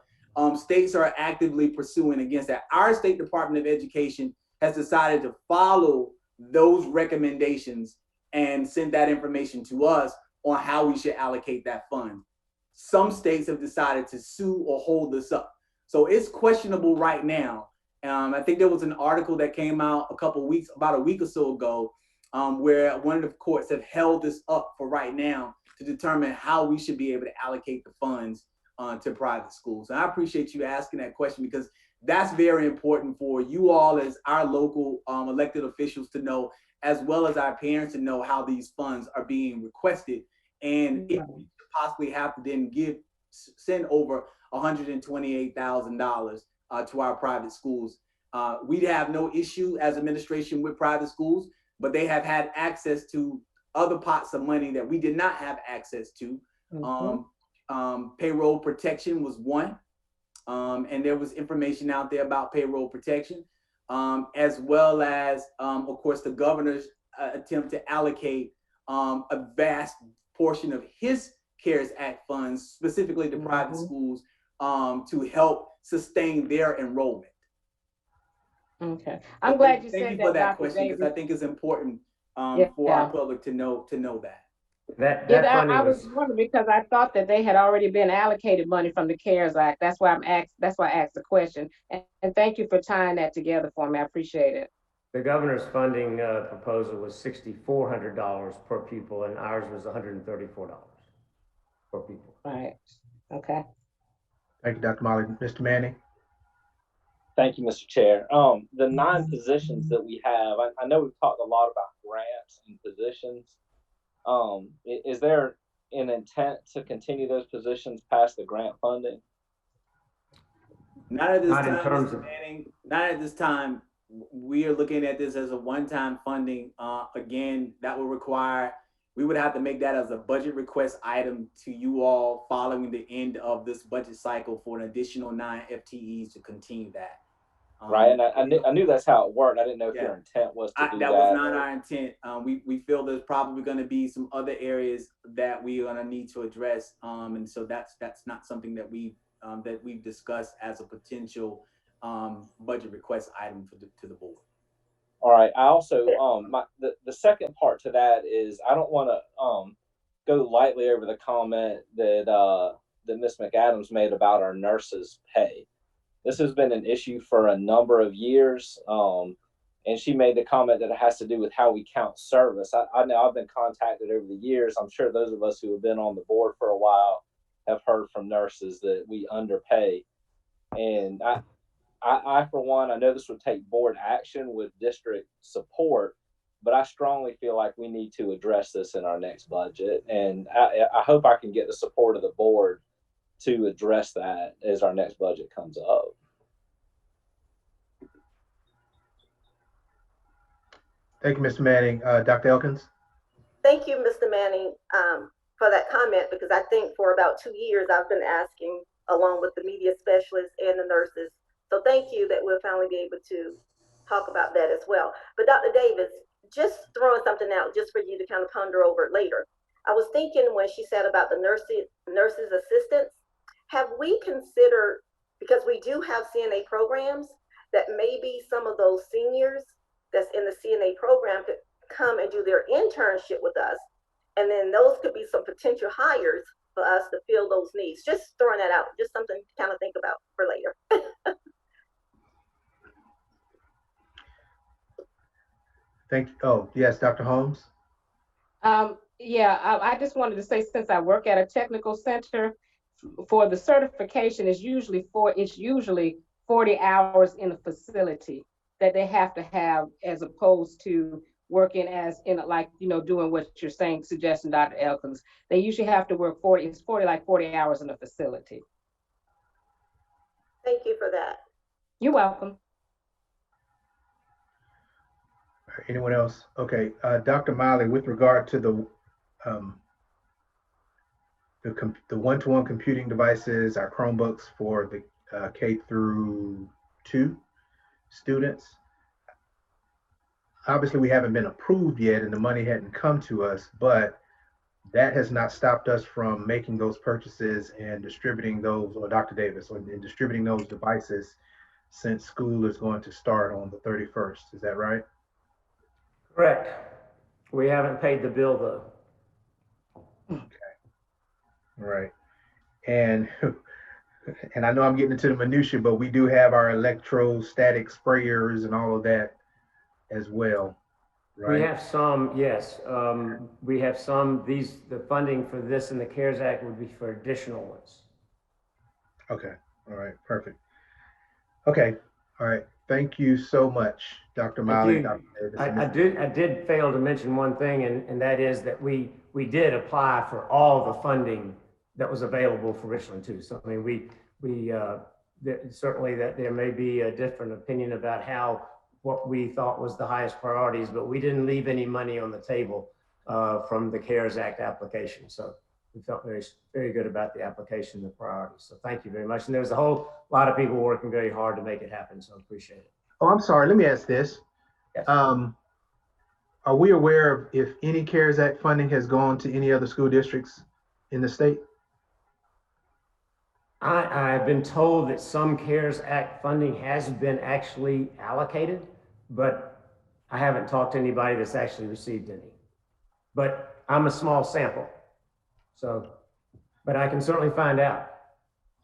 states are actively pursuing against that. Our State Department of Education has decided to follow those recommendations and send that information to us on how we should allocate that fund. Some states have decided to sue or hold this up. So it's questionable right now. I think there was an article that came out about a week or so ago, where one of the courts have held this up for right now to determine how we should be able to allocate the funds to private schools. And I appreciate you asking that question, because that's very important for you all as our local elected officials to know, as well as our parents to know how these funds are being requested. And if we possibly have to then send over $128,000 to our private schools. We'd have no issue as administration with private schools, but they have had access to other pots of money that we did not have access to. Payroll protection was one, and there was information out there about payroll protection, as well as, of course, the governor's attempt to allocate a vast portion of his CARES Act funds, specifically to private schools, to help sustain their enrollment. Okay, I'm glad you said that. Thank you for that Dr. question, because I Davis. think it's important for our public to know that. I was wondering, because I thought that they had already been allocated money from the CARES Act. That's why I asked the question. And thank you for tying that together for me. I appreciate it. The governor's funding proposal was $6,400 per pupil, and ours was $134 per pupil. Right. Okay. Thank you, Dr. Molly. Mr. Manning? Thank you, Mr. Chair. The 9 positions that we have, I know we've talked a lot about grants and positions. Is there an intent to continue those positions past the grant funding? Not at this time, Mr. Manning. Not at this time. We are looking at this as a one-time funding. Again, that will require, we would have to make that as a budget request item to you all following the end of this budget cycle for an additional 9 FTEs to continue that. Right, and I knew that's how it worked. I didn't know if your intent was to do that. That was not our intent. We feel there's probably going to be some other areas that we are going to need to address, and so that's not something that we that we've discussed as a potential budget request item to the board. All right. I also, the second part to that is I don't want to go lightly over the comment that Ms. McAdams made about our nurses' pay. This has been an issue for a number of years. And she made the comment that it has to do with how we count service. I know I've been contacted over the years. I'm sure those of us who have been on the board for a while have heard from nurses that we underpay. And I for one, I know this would take board action with district support, but I strongly feel like we need to address this in our next budget. And I hope I can get the support of the board to address that as our next budget comes up. Thank you, Mr. Manning. Dr. Elkins? Thank you, Mr. Manning, for that comment, because I think for about 2 years, I've been asking, along with the media specialists and the nurses. So thank you that we'll finally be able to talk about that as well. But Dr. Davis, just throwing something out just for you to kind of ponder over it later. I was thinking when she said about the nurses assistants, have we considered, because we do have CNA programs, that maybe some of those seniors that's in the CNA program could come and do their internship with us. And then those could be some potential hires for us to fill those needs. Just throwing that out, just something to kind of think about for later. Thank you. Oh, yes, Dr. Holmes? Yeah, I just wanted to say, since I work at a technical center, for the certification is usually 40 hours in a facility that they have to have, as opposed to working as in like, doing what you're saying, suggesting, Dr. Elkins. They usually have to work 40 hours in a facility. Thank you for that. You're welcome. Anyone else? Okay, Dr. Miley, with regard to the one-to-one computing devices, our Chromebooks for the K through 2 students, obviously we haven't been approved yet and the money hadn't come to us, but that has not stopped us from making those purchases and distributing those, or Dr. Davis, or distributing those devices since school is going to start on the 31st. Is that right? Correct. We haven't paid the bill though. Okay. All right. And I know I'm getting into the minutia, but we do have our electrostatic sprayers and all of that as well, right? We have some, yes. We have some. The funding for this in the CARES Act would be for additional ones. Okay. All right. Perfect. Okay. All right. Thank you so much, Dr. Miley. Dr. Davis. I did fail to mention one thing, and that is that we did apply for all the funding that was available for Richland too. So I mean, we certainly that there may be a different opinion about what we thought was the highest priorities, but we didn't leave any money on the table from the CARES Act application. So we felt very, very good about the application and the priorities. So thank you very much. And there was a whole lot of people working very hard to make it happen. So I appreciate it. Oh, I'm sorry. Let me ask this. Yes. Are we aware of if any CARES Act funding has gone to any other school districts in the state? I've been told that some CARES Act funding has been actually allocated, but I haven't talked to anybody that's actually received any. But I'm a small sample, so, but I can certainly find out.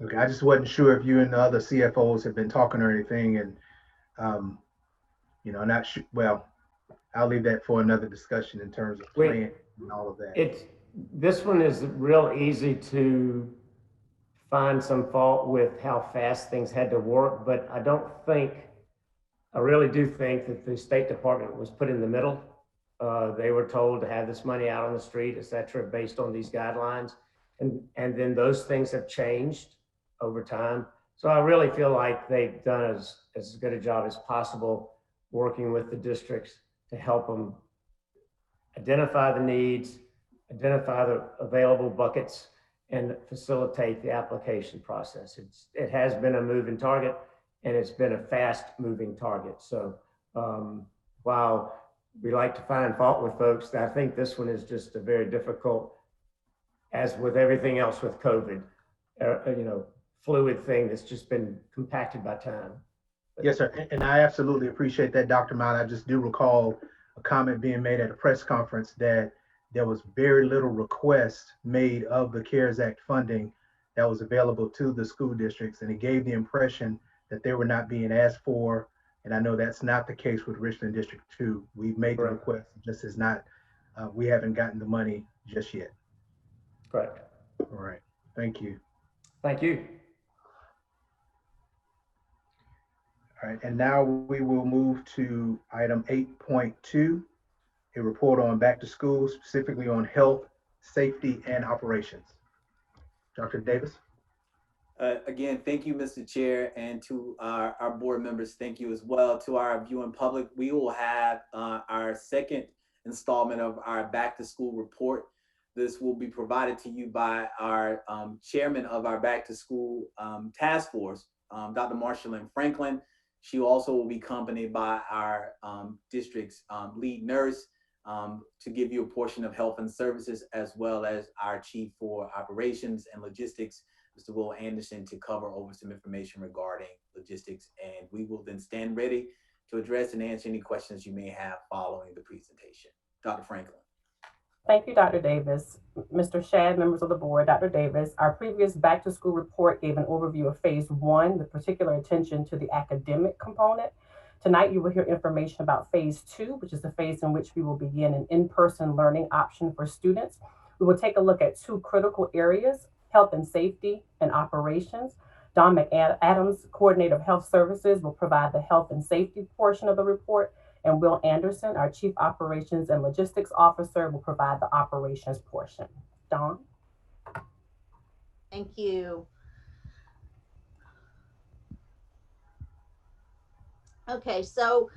Okay, I just wasn't sure if you and the other CFOs have been talking or anything, and not sure. Well, I'll leave that for another discussion in terms of plan and all of that. This one is real easy to find some fault with how fast things had to work, but I really do think that the State Department was put in the middle. They were told to have this money out on the street, et cetera, based on these guidelines. And then those things have changed over time. So I really feel like they've done as good a job as possible working with the districts to help them identify the needs, identify the available buckets, and facilitate the application process. It has been a moving target, and it's been a fast moving target. So while we like to find fault with folks, I think this one is just a very difficult, as with everything else with COVID, fluid thing that's just been compacted by time. Yes, sir. And I absolutely appreciate that, Dr. Mott. I just do recall a comment being made at a press conference that there was very little request made of the CARES Act funding that was available to the school districts. And it gave the impression that they were not being asked for. And I know that's not the case with Richland District 2. We've made the request, just as not, we haven't gotten the money just yet. Correct. All right. Thank you. Thank you. All right, and now we will move to item 8.2, a report on back to school, specifically on health, safety, and operations. Dr. Davis. Again, thank you, Mr. Chair, and to our board members, thank you as well. To our viewing public, we will have our second installment of our back to school report. This will be provided to you by our chairman of our back to school task force, Dr. Marshalyn Franklin. She also will be accompanied by our district's lead nurse to give you a portion of health and services, as well as our chief for operations and logistics, Mr. Will Anderson, to cover over some information regarding logistics. And we will then stand ready to address and answer any questions you may have following the presentation. Dr. Franklin. Thank you, Dr. Davis. Mr. Shad, members of the board, Dr. Davis, our previous back to school report gave an overview of phase 1 with particular attention to the academic component. Tonight, you will hear information about phase 2, which is the phase in which we will begin an in-person learning option for students. We will take a look at 2 critical areas, health and safety and operations. Don McAdams, Coordinator of Health Services, will provide the health and safety portion of the report, and Will Anderson, our Chief Operations and Logistics Officer, will provide the operations portion. Dawn? Thank you. Okay, so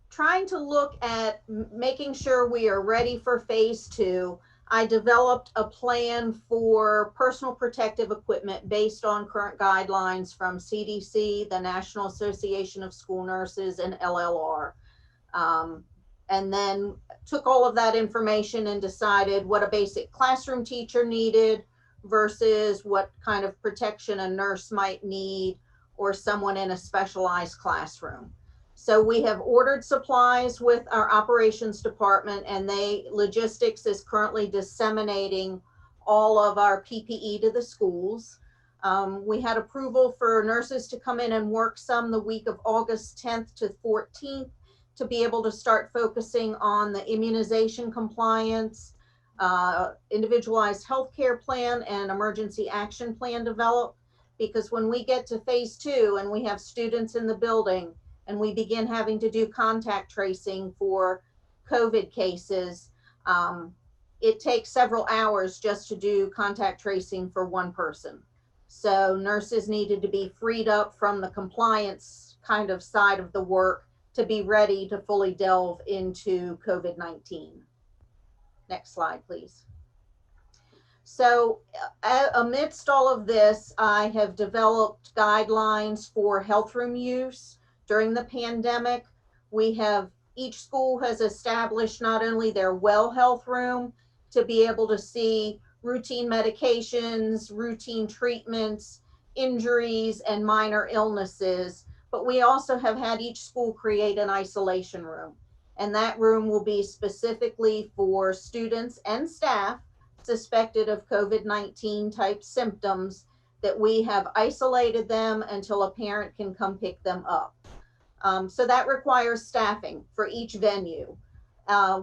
trying to look at making sure we are ready for phase 2, I developed a plan for personal protective equipment based on current guidelines from CDC, the National Association of School Nurses, and LLR. And then took all of that information and decided what a basic classroom teacher needed versus what kind of protection a nurse might need or someone in a specialized classroom. So we have ordered supplies with our operations department, and logistics is currently disseminating all of our PPE to the schools. We had approval for nurses to come in and work some the week of August 10th to 14th to be able to start focusing on the immunization compliance, individualized healthcare plan, and emergency action plan developed. Because when we get to phase 2 and we have students in the building and we begin having to do contact tracing for COVID cases, it takes several hours just to do contact tracing for one person. So nurses needed to be freed up from the compliance kind of side of the work to be ready to fully delve into COVID-19. Next slide, please. So amidst all of this, I have developed guidelines for health room use during the pandemic. Each school has established not only their well health room to be able to see routine medications, routine treatments, injuries, and minor illnesses, but we also have had each school create an isolation room. And that room will be specifically for students and staff suspected of COVID-19 type symptoms that we have isolated them until a parent can come pick them up. So that requires staffing for each venue.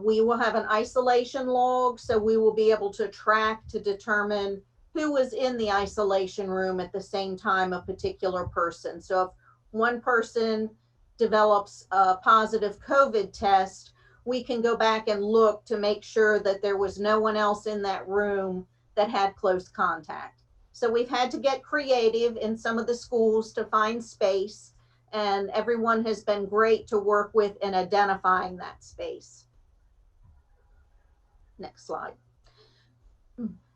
We will have an isolation log, so we will be able to track to determine who was in the isolation room at the same time a particular person. So if one person develops a positive COVID test, we can go back and look to make sure that there was no one else in that room that had close contact. So we've had to get creative in some of the schools to find space, and everyone has been great to work with in identifying that space. Next slide.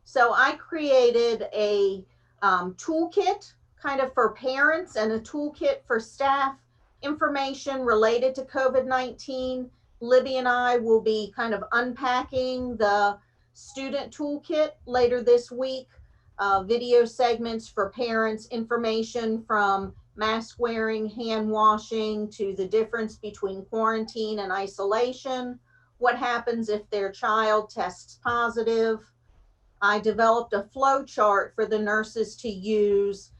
So I created a toolkit kind of for parents and a toolkit for staff, information related to COVID-19. Libby and I will be kind of unpacking the student toolkit later this week. video segments for parents, information from mask wearing, hand washing, to the difference between quarantine and isolation, what happens if their child tests positive. I developed a flow chart for the nurses to use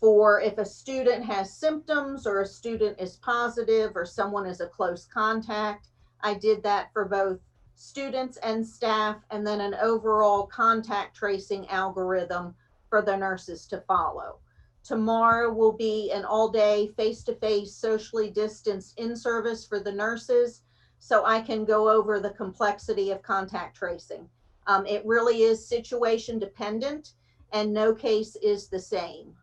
for if a student has symptoms or a student is positive or someone is a close contact. I did that for both students and staff, and then an overall contact tracing algorithm for the nurses to follow. Tomorrow will be an all-day face-to-face socially distanced in-service for the nurses, so I can go over the complexity of contact tracing. It really is situation dependent, and no case is the same.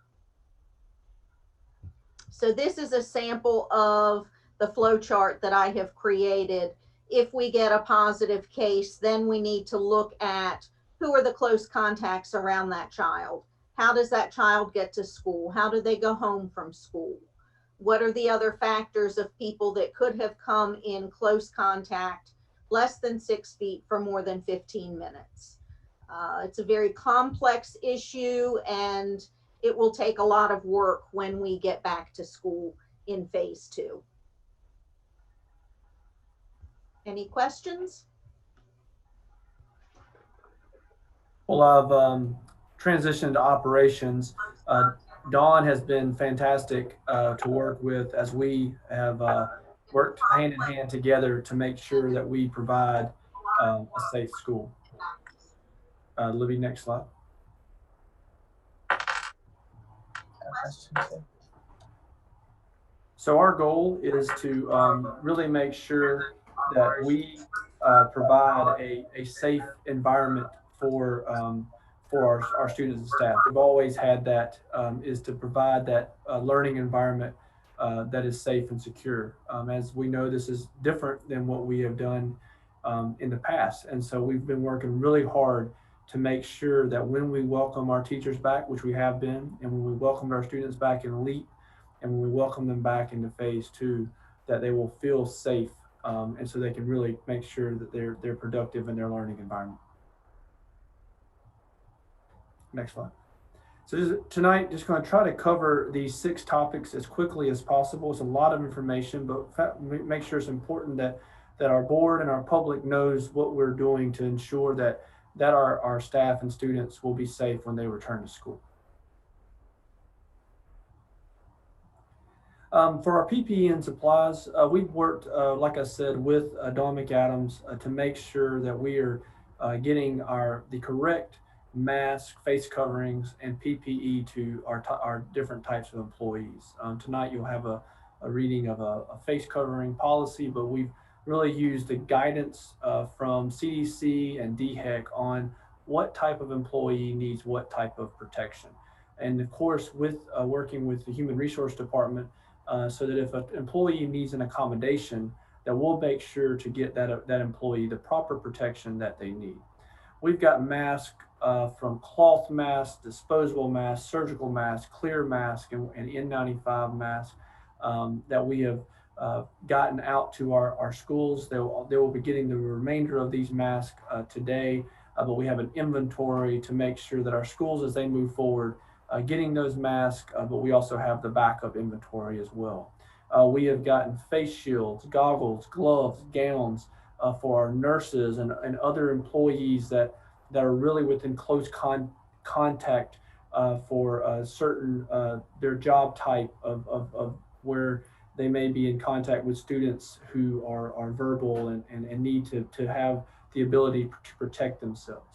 So this is a sample of the flow chart that I have created. If we get a positive case, then we need to look at who are the close contacts around that child. How does that child get to school? How do they go home from school? What are the other factors of people that could have come in close contact less than 6 feet for more than 15 minutes? It's a very complex issue, and it will take a lot of work when we get back to school in phase 2. Any questions? Well, I've transitioned to operations. Dawn has been fantastic to work with, as we have worked hand in hand together to make sure that we provide a safe school. Libby, next slide. So our goal is to really make sure that we provide a safe environment for our students and staff. We've always had that, is to provide that learning environment that is safe and secure. As we know, this is different than what we have done in the past. And so we've been working really hard to make sure that when we welcome our teachers back, which we have been, and when we welcome our students back in LEAP, and when we welcome them back into phase 2, that they will feel safe, and so they can really make sure that they're productive in their learning environment. Next slide. So tonight, just going to try to cover these 6 topics as quickly as possible. It's a lot of information, but make sure it's important that our board and our public knows what we're doing to ensure that our staff and students will be safe when they return to school. For our PPE and supplies, we've worked, like I said, with Dawn McAdams to make sure that we are getting the correct mask, face coverings, and PPE to our different types of employees. Tonight you'll have a reading of a face covering policy, but we've really used the guidance from CDC and DHEC on what type of employee needs what type of protection. And of course, with working with the Human Resource Department, so that if an employee needs an accommodation, that we'll make sure to get that employee the proper protection that they need. We've got masks from cloth masks, disposable masks, surgical masks, clear masks, and N95 masks that we have gotten out to our schools. They will be getting the remainder of these masks today, but we have an inventory to make sure that our schools, as they move forward, getting those masks, but we also have the backup inventory as well. We have gotten face shields, goggles, gloves, gowns for our nurses and other employees that are really within close contact for certain their job type of where they may be in contact with students who are verbal and need to have the ability to protect themselves.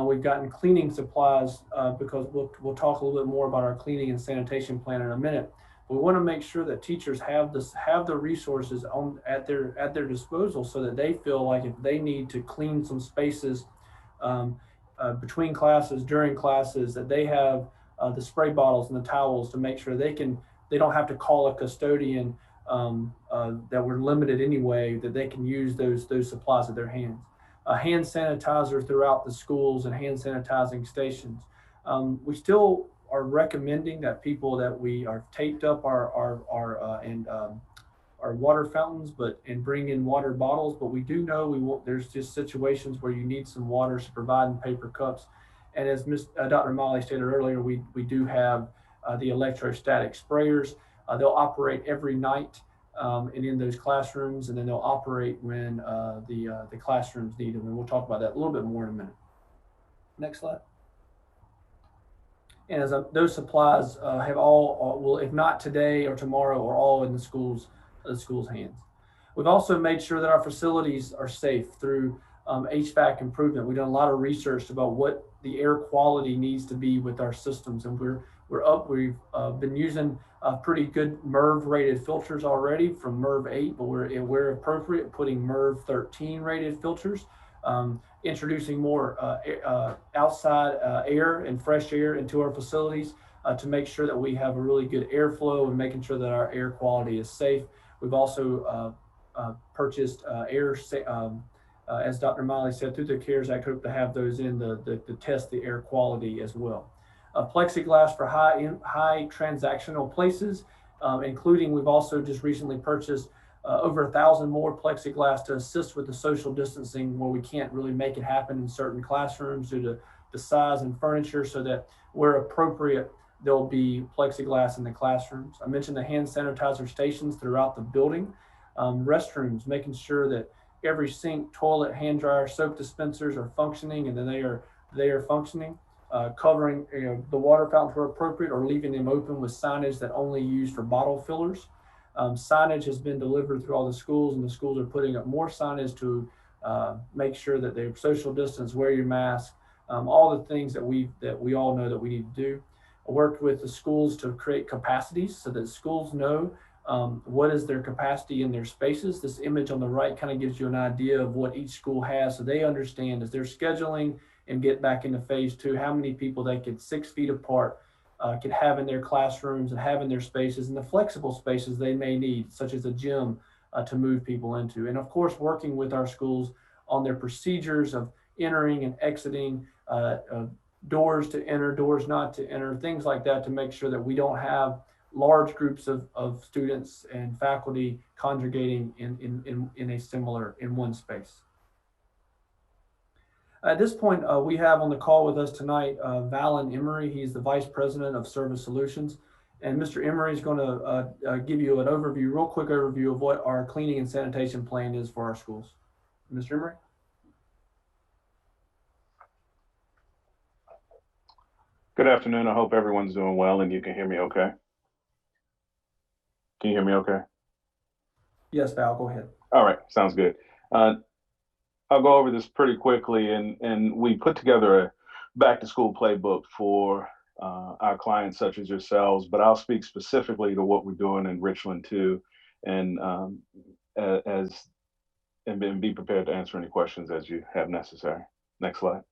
We've gotten cleaning supplies because we'll talk a little bit more about our cleaning and sanitation plan in a minute. We want to make sure that teachers have the resources at their disposal, so that they feel like if they need to clean some spaces between classes, during classes, that they have the spray bottles and the towels to make sure they don't have to call a custodian, that we're limited anyway, that they can use those supplies at their hands. Hand sanitizer throughout the schools and hand sanitizing stations. We still are recommending that we are taped up our water fountains, and bring in water bottles. But we do know there's just situations where you need some water to provide in paper cups, And as Dr. Molly stated earlier, we do have the electrostatic sprayers. They'll operate every night and in those classrooms, and then they'll operate when the classrooms need them. And we'll talk about that a little bit more in a minute. Next slide. And as those supplies have all will, if not today or tomorrow, are all in the school's hands. We've also made sure that our facilities are safe through HVAC improvement. We've done a lot of research about what the air quality needs to be with our systems, and we've been using pretty good MERV rated filters already from MERV 8, but we're appropriate putting MERV 13 rated filters. Introducing more outside air and fresh air into our facilities to make sure that we have a really good airflow and making sure that our air quality is safe. We've also purchased as Dr. Molly said, through the CARES Act, hope to have those in the test the air quality as well. Plexiglass for high transactional places, including we've also just recently purchased over 1,000 more plexiglass to assist with the social distancing where we can't really make it happen in certain classrooms due to the size and furniture, so that where appropriate, there'll be plexiglass in the classrooms. I mentioned the hand sanitizer stations throughout the building. Restrooms, making sure that every sink, toilet, hand dryer, soap dispensers are functioning and that they are functioning. Covering the water fountains where appropriate, or leaving them open with signage that only used for bottle fillers. Signage has been delivered through all the schools, and the schools are putting up more signage to make sure that they're social distance, wear your mask, all the things that we all know that we need to do. I worked with the schools to create capacities so that schools know what is their capacity in their spaces. This image on the right kind of gives you an idea of what each school has, so they understand as they're scheduling and get back into phase 2, how many people they could 6 feet apart could have in their classrooms and have in their spaces, and the flexible spaces they may need, such as a gym to move people into. And of course, working with our schools on their procedures of entering and exiting, doors to enter, doors not to enter, things like that, to make sure that we don't have large groups of students and faculty congregating in one space. At this point, we have on the call with us tonight, Valen Emery. He's the Vice President of Service Solutions. And Mr. Emery is going to give you an overview, real quick overview of what our cleaning and sanitation plan is for our schools. Mr. Emery? Good afternoon. I hope everyone's doing well and you can hear me okay. Can you hear me okay? Yes, Val, go ahead. All right, sounds good. I'll go over this pretty quickly, and we put together a back to school playbook for our clients such as yourselves, but I'll speak specifically to what we're doing in Richland too, and be prepared to answer any questions as you have necessary. Next slide.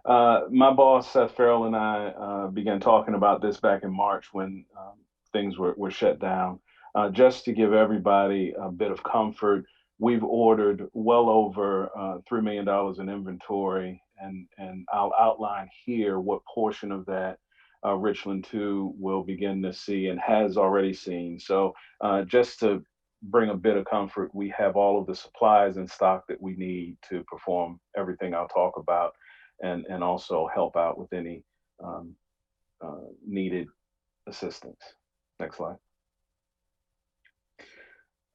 My boss, Seth Farrell, and I began talking about this back in March when things were shut down. Just to give everybody a bit of comfort, we've ordered well over $3 million in inventory, and I'll outline here what portion of that Richland 2 will begin to see and has already seen. So just to bring a bit of comfort, we have all of the supplies in stock that we need to perform everything I'll talk about, and also help out with any needed assistance. Next slide.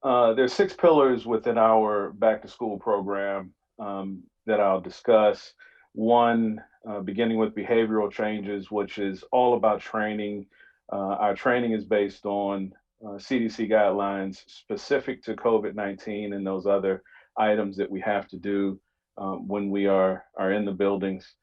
There's 6 pillars within our back to school program that I'll discuss. One, beginning with behavioral changes, which is all about training. Our training is based on CDC guidelines specific to COVID-19 and those other items that we have to do when we are in the buildings.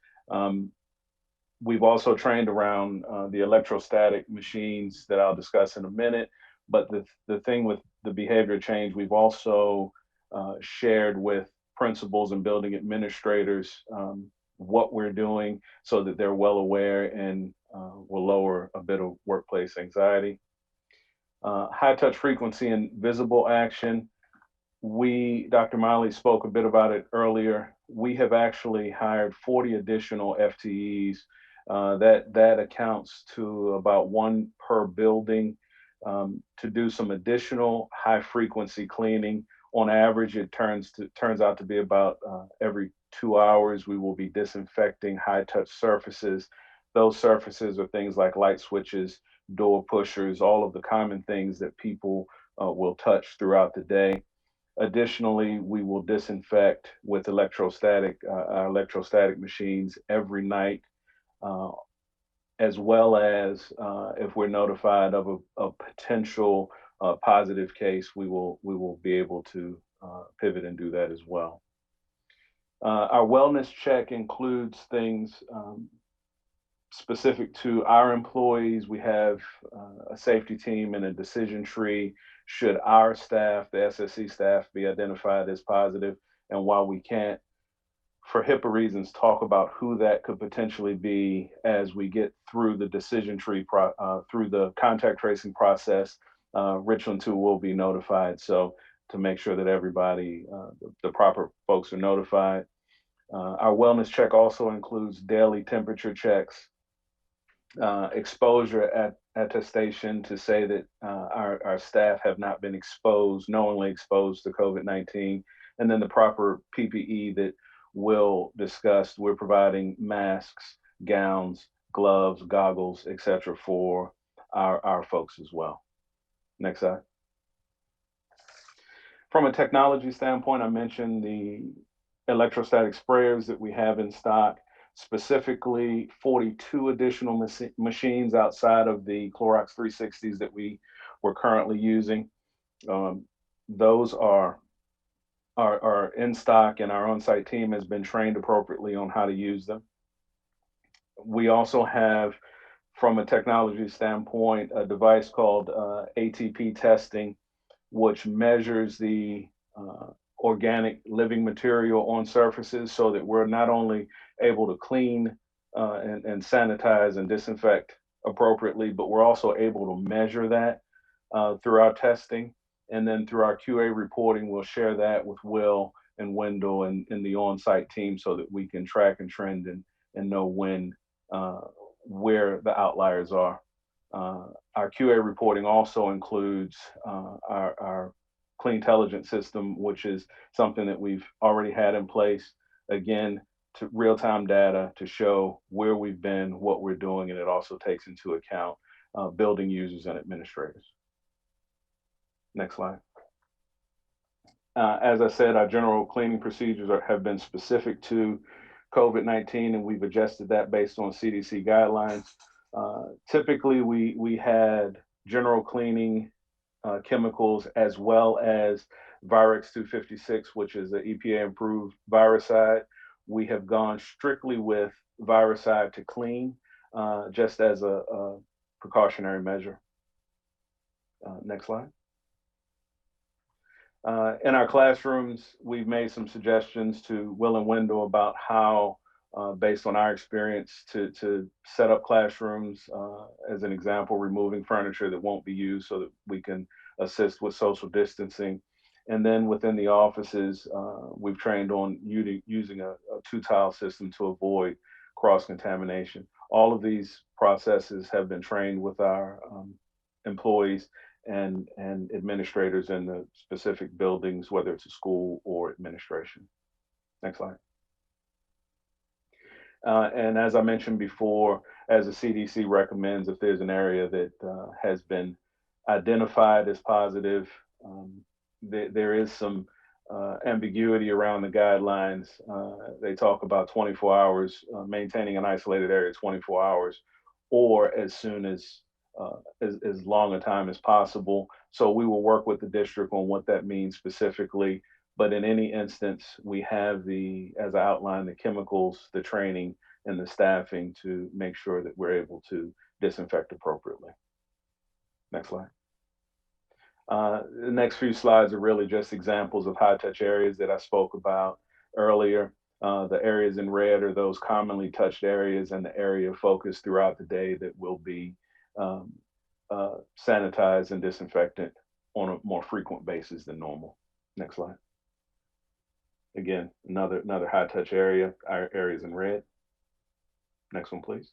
We've also trained around the electrostatic machines that I'll discuss in a minute. But the thing with the behavior change, we've also shared with principals and building administrators what we're doing so that they're well aware and will lower a bit of workplace anxiety. High touch frequency and visible action. Dr. Miley spoke a bit about it earlier. We have actually hired 40 additional FTEs. That accounts to about 1 per building to do some additional high frequency cleaning. On average, it turns out to be about every 2 hours, we will be disinfecting high-touch surfaces. Those surfaces are things like light switches, door pushers, all of the common things that people will touch throughout the day. Additionally, we will disinfect with electrostatic machines every night, as well as if we're notified of a potential positive case, we will be able to pivot and do that as well. Our wellness check includes things specific to our employees. We have a safety team and a decision tree should our staff, the SSC staff, be identified as positive. And while we can't, for HIPAA reasons, talk about who that could potentially be as we get through the decision tree, through the contact tracing process, Richland too will be notified. So to make sure that everybody, the proper folks are notified. Our wellness check also includes daily temperature checks, exposure attestation to say that our staff have not been knowingly exposed to COVID-19, and then the proper PPE that we'll discuss. We're providing masks, gowns, gloves, goggles, etc. for our folks as well. Next slide. From a technology standpoint, I mentioned the electrostatic sprayers that we have in stock, specifically 42 additional machines outside of the Clorox 360s that we were currently using. Those are in stock, and our on-site team has been trained appropriately on how to use them. We also have, from a technology standpoint, a device called ATP Testing, which measures the organic living material on surfaces so that we're not only able to clean and sanitize and disinfect appropriately, but we're also able to measure that through our testing. And then through our QA reporting, we'll share that with Will and Wendell and the on-site team so that we can track and trend and know where the outliers are. Our QA reporting also includes our Clean Intelligence system, which is something that we've already had in place. Again, to real-time data to show where we've been, what we're doing, and it also takes into account building users and administrators. Next slide. As I said, our general cleaning procedures have been specific to COVID-19, and we've adjusted that based on CDC guidelines. Typically, we had general cleaning chemicals as well as Virex 256, which is an EPA-approved viricide. We have gone strictly with viricide to clean, just as a precautionary measure. Next slide. In our classrooms, we've made some suggestions to Will and Wendell about how, based on our experience, to set up classrooms, as an example, removing furniture that won't be used so that we can assist with social distancing. And then within the offices, we've trained on using a two-tile system to avoid cross-contamination. All of these processes have been trained with our employees and administrators in the specific buildings, whether it's a school or administration. Next slide. And as I mentioned before, as the CDC recommends, if there's an area that has been identified as positive, there is some ambiguity around the guidelines. They talk about 24 hours, maintaining an isolated area 24 hours, or as soon as long a time as possible. So we will work with the district on what that means specifically. But in any instance, we have as I outlined, the chemicals, the training, and the staffing to make sure that we're able to disinfect appropriately. Next slide. The next few slides are really just examples of high-touch areas that I spoke about earlier. The areas in red are those commonly touched areas and the area of focus throughout the day that will be sanitized and disinfected on a more frequent basis than normal. Next slide. Again, another high-touch area, our areas in red. Next one, please.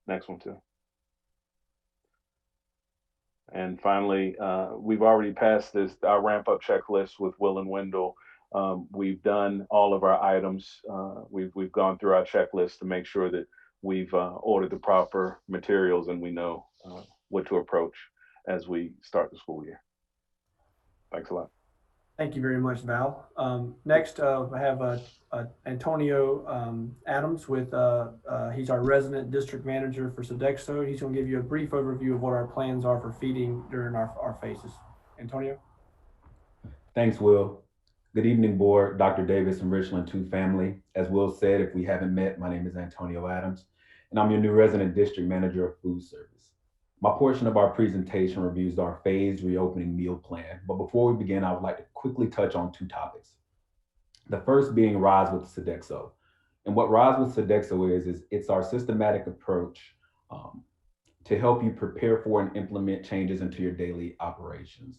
Next one, too. And finally, we've already passed our ramp-up checklist with Will and Wendell We've done all of our items. We've gone through our checklist to make sure that we've ordered the proper materials and we know what to approach as we start the school year. Thanks a lot. Thank you very much, Val. Next, I have Antonio Adams with, he's our resident district manager for Sodexo. He's going to give you a brief overview of what our plans are for feeding during our phases. Antonio? Thanks, Will. Good evening, board, Dr. Davis and Richland 2 family. As Will said, if we haven't met, my name is Antonio Adams, and I'm your new resident district manager of food service. My portion of our presentation reviews our phased reopening meal plan. But before we begin, I would like to quickly touch on 2 topics. The first being Rise with Sodexo. And what Rise with Sodexo is it's our systematic approach to help you prepare for and implement changes into your daily operations.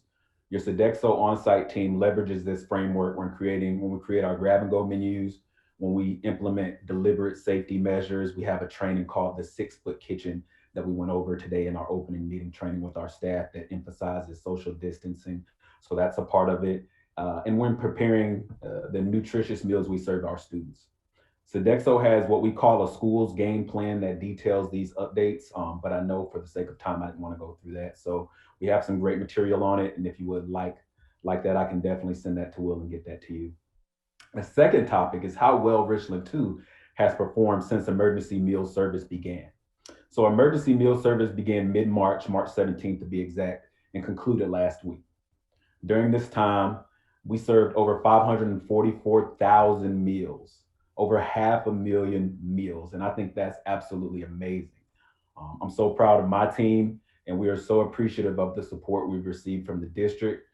Your Sodexo on-site team leverages this framework when we create our grab and go menus, when we implement deliberate safety measures. We have a training called the 6-foot kitchen that we went over today in our opening meeting training with our staff that emphasizes social distancing. So that's a part of it. And when preparing the nutritious meals we serve our students. Sodexo has what we call a school's game plan that details these updates, but I know for the sake of time, I didn't want to go through that. So we have some great material on it. And if you would like that, I can definitely send that to Will and get that to you. The second topic is how well Richland 2 has performed since emergency meal service began. So emergency meal service began mid-March, March 17th to be exact, and concluded last week. During this time, we served over 544,000 meals, over 500,000 meals, and I think that's absolutely amazing. I'm so proud of my team, and we are so appreciative of the support we've received from the district,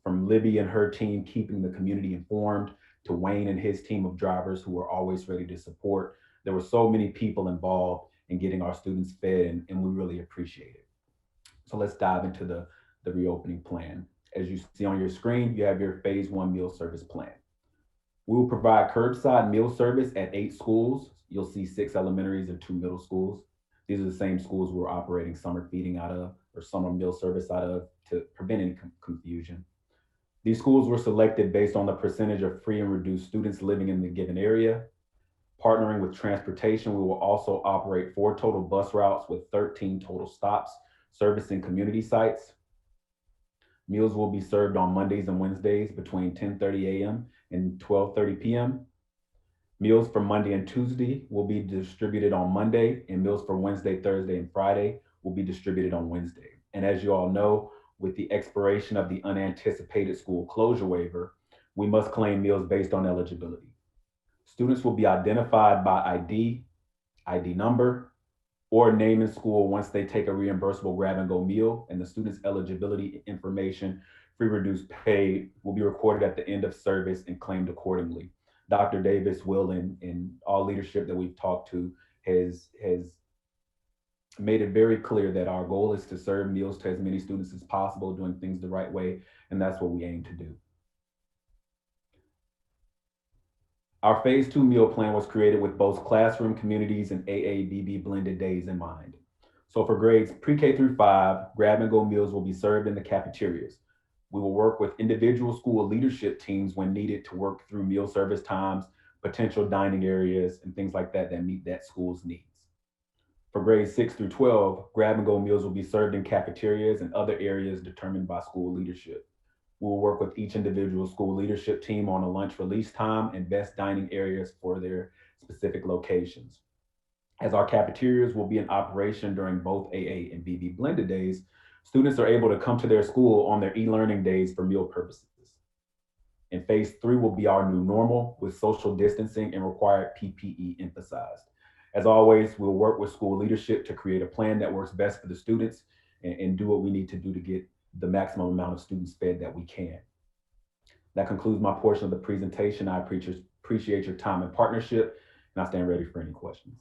from Libby and her team keeping the community informed, to Wayne and his team of drivers who are always ready to support. There were so many people involved in getting our students fed, and we really appreciate it. So let's dive into the reopening plan. As you see on your screen, you have your phase 1 meal service plan. We will provide curbside meal service at 8 schools. You'll see 6 elementaries and 2 middle schools. These are the same schools we're operating summer feeding out of or summer meal service out of to prevent any confusion. These schools were selected based on the percentage of free and reduced students living in the given area. Partnering with transportation, we will also operate 4 total bus routes with 13 total stops servicing community sites. Meals will be served on Mondays and Wednesdays between 10:30 a.m. and 12:30 p.m. Meals for Monday and Tuesday will be distributed on Monday, and meals for Wednesday, Thursday, and Friday will be distributed on Wednesday. And as you all know, with the expiration of the unanticipated school closure waiver, we must claim meals based on eligibility. Students will be identified by ID number, or name in school once they take a reimbursable grab and go meal, and the student's eligibility information, free reduced pay, will be recorded at the end of service and claimed accordingly. Dr. Davis, Will, and all leadership that we've talked to has made it very clear that our goal is to serve meals to as many students as possible, doing things the right way, and that's what we aim to do. Our phase 2 meal plan was created with both classroom communities and AABB blended days in mind. So for grades pre-K through 5, grab and go meals will be served in the cafeterias. We will work with individual school leadership teams when needed to work through meal service times, potential dining areas, and things like that meet that school's needs. For grades 6 through 12, grab and go meals will be served in cafeterias and other areas determined by school leadership. We will work with each individual school leadership team on a lunch release time and best dining areas for their specific locations. As our cafeterias will be in operation during both AA and BB blended days, students are able to come to their school on their e-learning days for meal purposes. And phase 3 will be our new normal with social distancing and required PPE emphasized. As always, we'll work with school leadership to create a plan that works best for the students and do what we need to do to get the maximum amount of students fed that we can. That concludes my portion of the presentation. I appreciate your time and partnership, and I stand ready for any questions.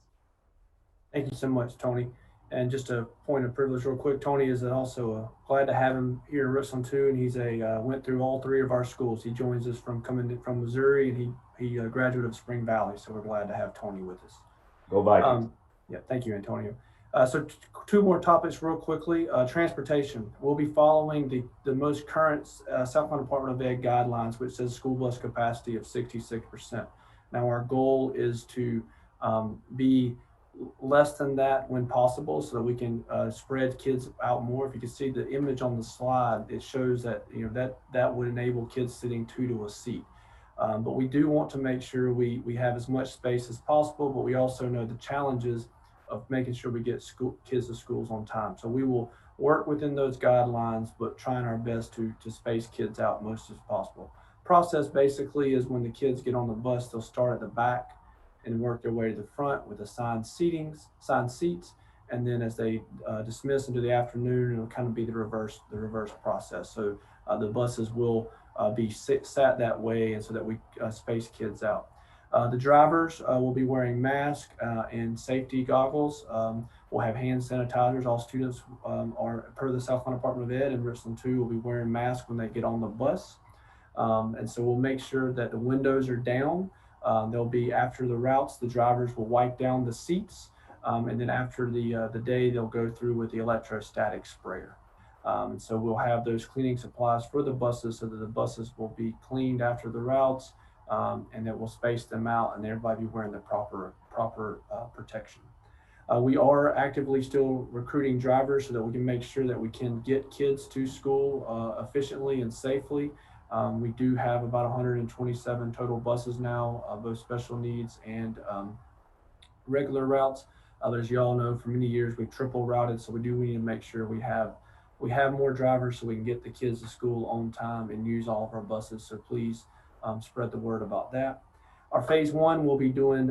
Thank you so much, Tony. And just a point of privilege real quick, Tony is also glad to have him here in Richland 2, and he's went through all 3 of our schools. He joins us from Missouri, and he graduate of Spring Valley, so we're glad to have Tony with us. Go Vikings. Yeah, thank you, Antonio. So two more topics real quickly. Transportation. We'll be following the most current South Carolina Department of Ed guidelines, which says school bus capacity of 66%. Now our goal is to be less than that when possible, so that we can spread kids out more. If you can see the image on the slide, it shows that that would enable kids sitting 2 to a seat. But we do want to make sure we have as much space as possible, but we also know the challenges of making sure we get kids to schools on time. So we will work within those guidelines, but trying our best to space kids out most as possible. Process basically is when the kids get on the bus, they'll start at the back and work their way to the front with assigned seats. And then as they dismiss into the afternoon, it'll kind of be the reverse process. So the buses will be sat that way, and so that we space kids out. The drivers will be wearing masks and safety goggles. We'll have hand sanitizers. All students are, per the South Carolina Department of Ed and Richland 2, will be wearing masks when they get on the bus. And so we'll make sure that the windows are down. They'll be, after the routes, the drivers will wipe down the seats. And then after the day, they'll go through with the electrostatic sprayer. So we'll have those cleaning supplies for the buses, so that the buses will be cleaned after the routes, and then we'll space them out, and everybody be wearing the proper protection. We are actively still recruiting drivers so that we can make sure that we can get kids to school efficiently and safely. We do have about 127 total buses now, both special needs and regular routes. But as you all know, for many years we've triple routed, so we do need to make sure we have more drivers so we can get the kids to school on time and use all of our buses. So please spread the word about that. Our phase 1 will be doing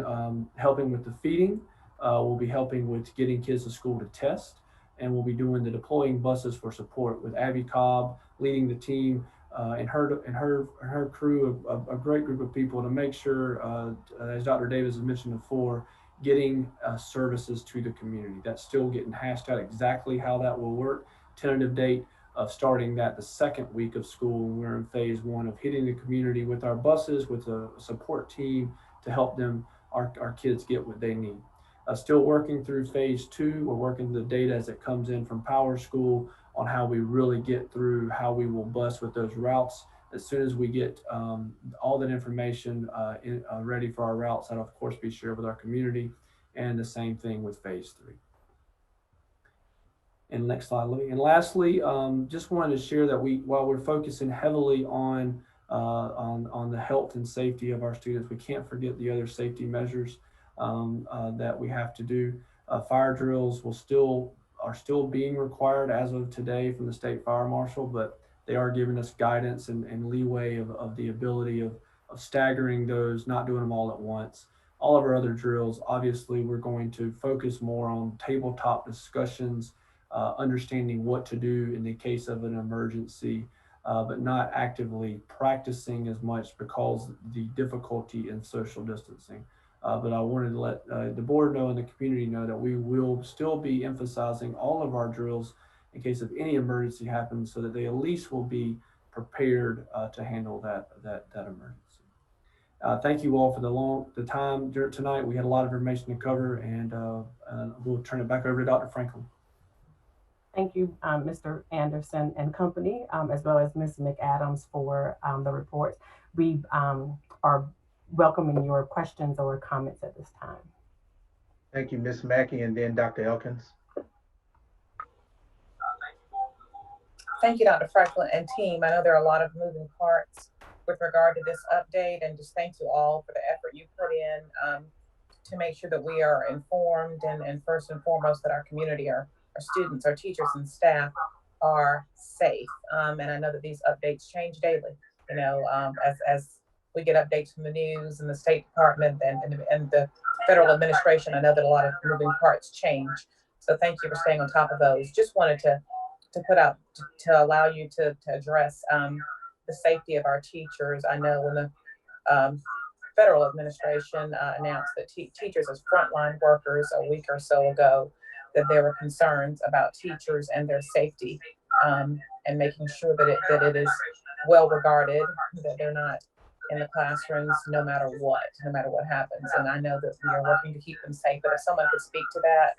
helping with the feeding. We'll be helping with getting kids to school to test, and we'll be doing the deploying buses for support, with Abby Cobb leading the team and her crew, a great group of people, to make sure, as Dr. Davis has mentioned before, getting services to the community. That's still getting hashed out exactly how that will work. Tentative date of starting that the second week of school. We're in phase 1 of hitting the community with our buses, with a support team to help them, our kids, get what they need. Still working through phase 2. We're working the data as it comes in from Power School on how we really get through how we will bus with those routes. As soon as we get all that information ready for our routes, that'll of course be shared with our community, and the same thing with phase 3. And next slide, Louie. And lastly, just wanted to share that while we're focusing heavily on the health and safety of our students, we can't forget the other safety measures that we have to do. Fire drills are still being required as of today from the state fire marshal, but they are giving us guidance and leeway of the ability of staggering those, not doing them all at once. All of our other drills, obviously, we're going to focus more on tabletop discussions, understanding what to do in the case of an emergency, but not actively practicing as much because the difficulty in social distancing. But I wanted to let the board know and the community know that we will still be emphasizing all of our drills in case of any emergency happens, so that they at least will be prepared to handle that emergency. Thank you all for the time tonight. We had a lot of information to cover, and we'll turn it back over to Dr. Franklin. Thank you, Mr. Anderson and company, as well as Ms. McAdams for the report. We are welcoming your questions or comments at this time. Thank you, Ms. Mackey, and then Dr. Elkins. Thank you, Dr. Franklin and team. I know there are a lot of moving parts with regard to this update, and just thank you all for the effort you put in to make sure that we are informed, and first and foremost that our community, our students, our teachers and staff are safe. And I know that these updates change daily, you know, as we get updates from the news and the State Department and the federal administration. I know that a lot of moving parts change. So thank you for staying on top of those. Just wanted to put out, to allow you to address the safety of our teachers. I know when the federal administration announced that teachers as frontline workers a week or so ago, that there were concerns about teachers and their safety, and making sure that it is well regarded, that they're not in the classrooms no matter what happens. And I know that we are working to keep them safe, but if someone could speak to that,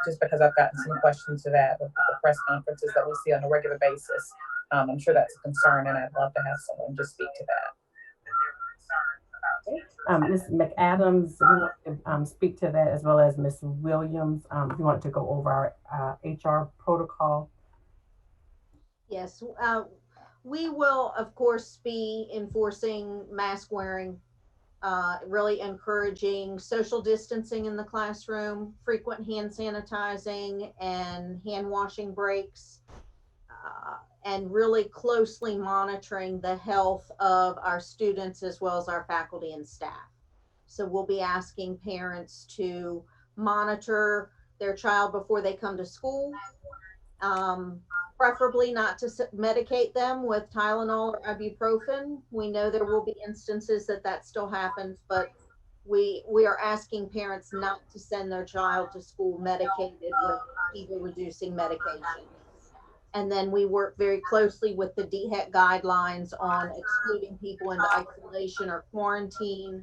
just because I've gotten some questions to that with the press conferences that we see on a regular basis. I'm sure that's a concern, and I'd love to have someone just speak to that. Ms. McAdams, if you want to speak to that, as well as Ms. Williams, if you want to go over our HR protocol. Yes, we will, of course, be enforcing mask wearing, really encouraging social distancing in the classroom, frequent hand sanitizing and hand washing breaks, and really closely monitoring the health of our students as well as our faculty and staff. So we'll be asking parents to monitor their child before they come to school, preferably not to medicate them with Tylenol or ibuprofen. We know there will be instances that still happens, but we are asking parents not to send their child to school medicated with fever-reducing medication. And then we work very closely with the DHEC guidelines on excluding people into isolation or quarantine,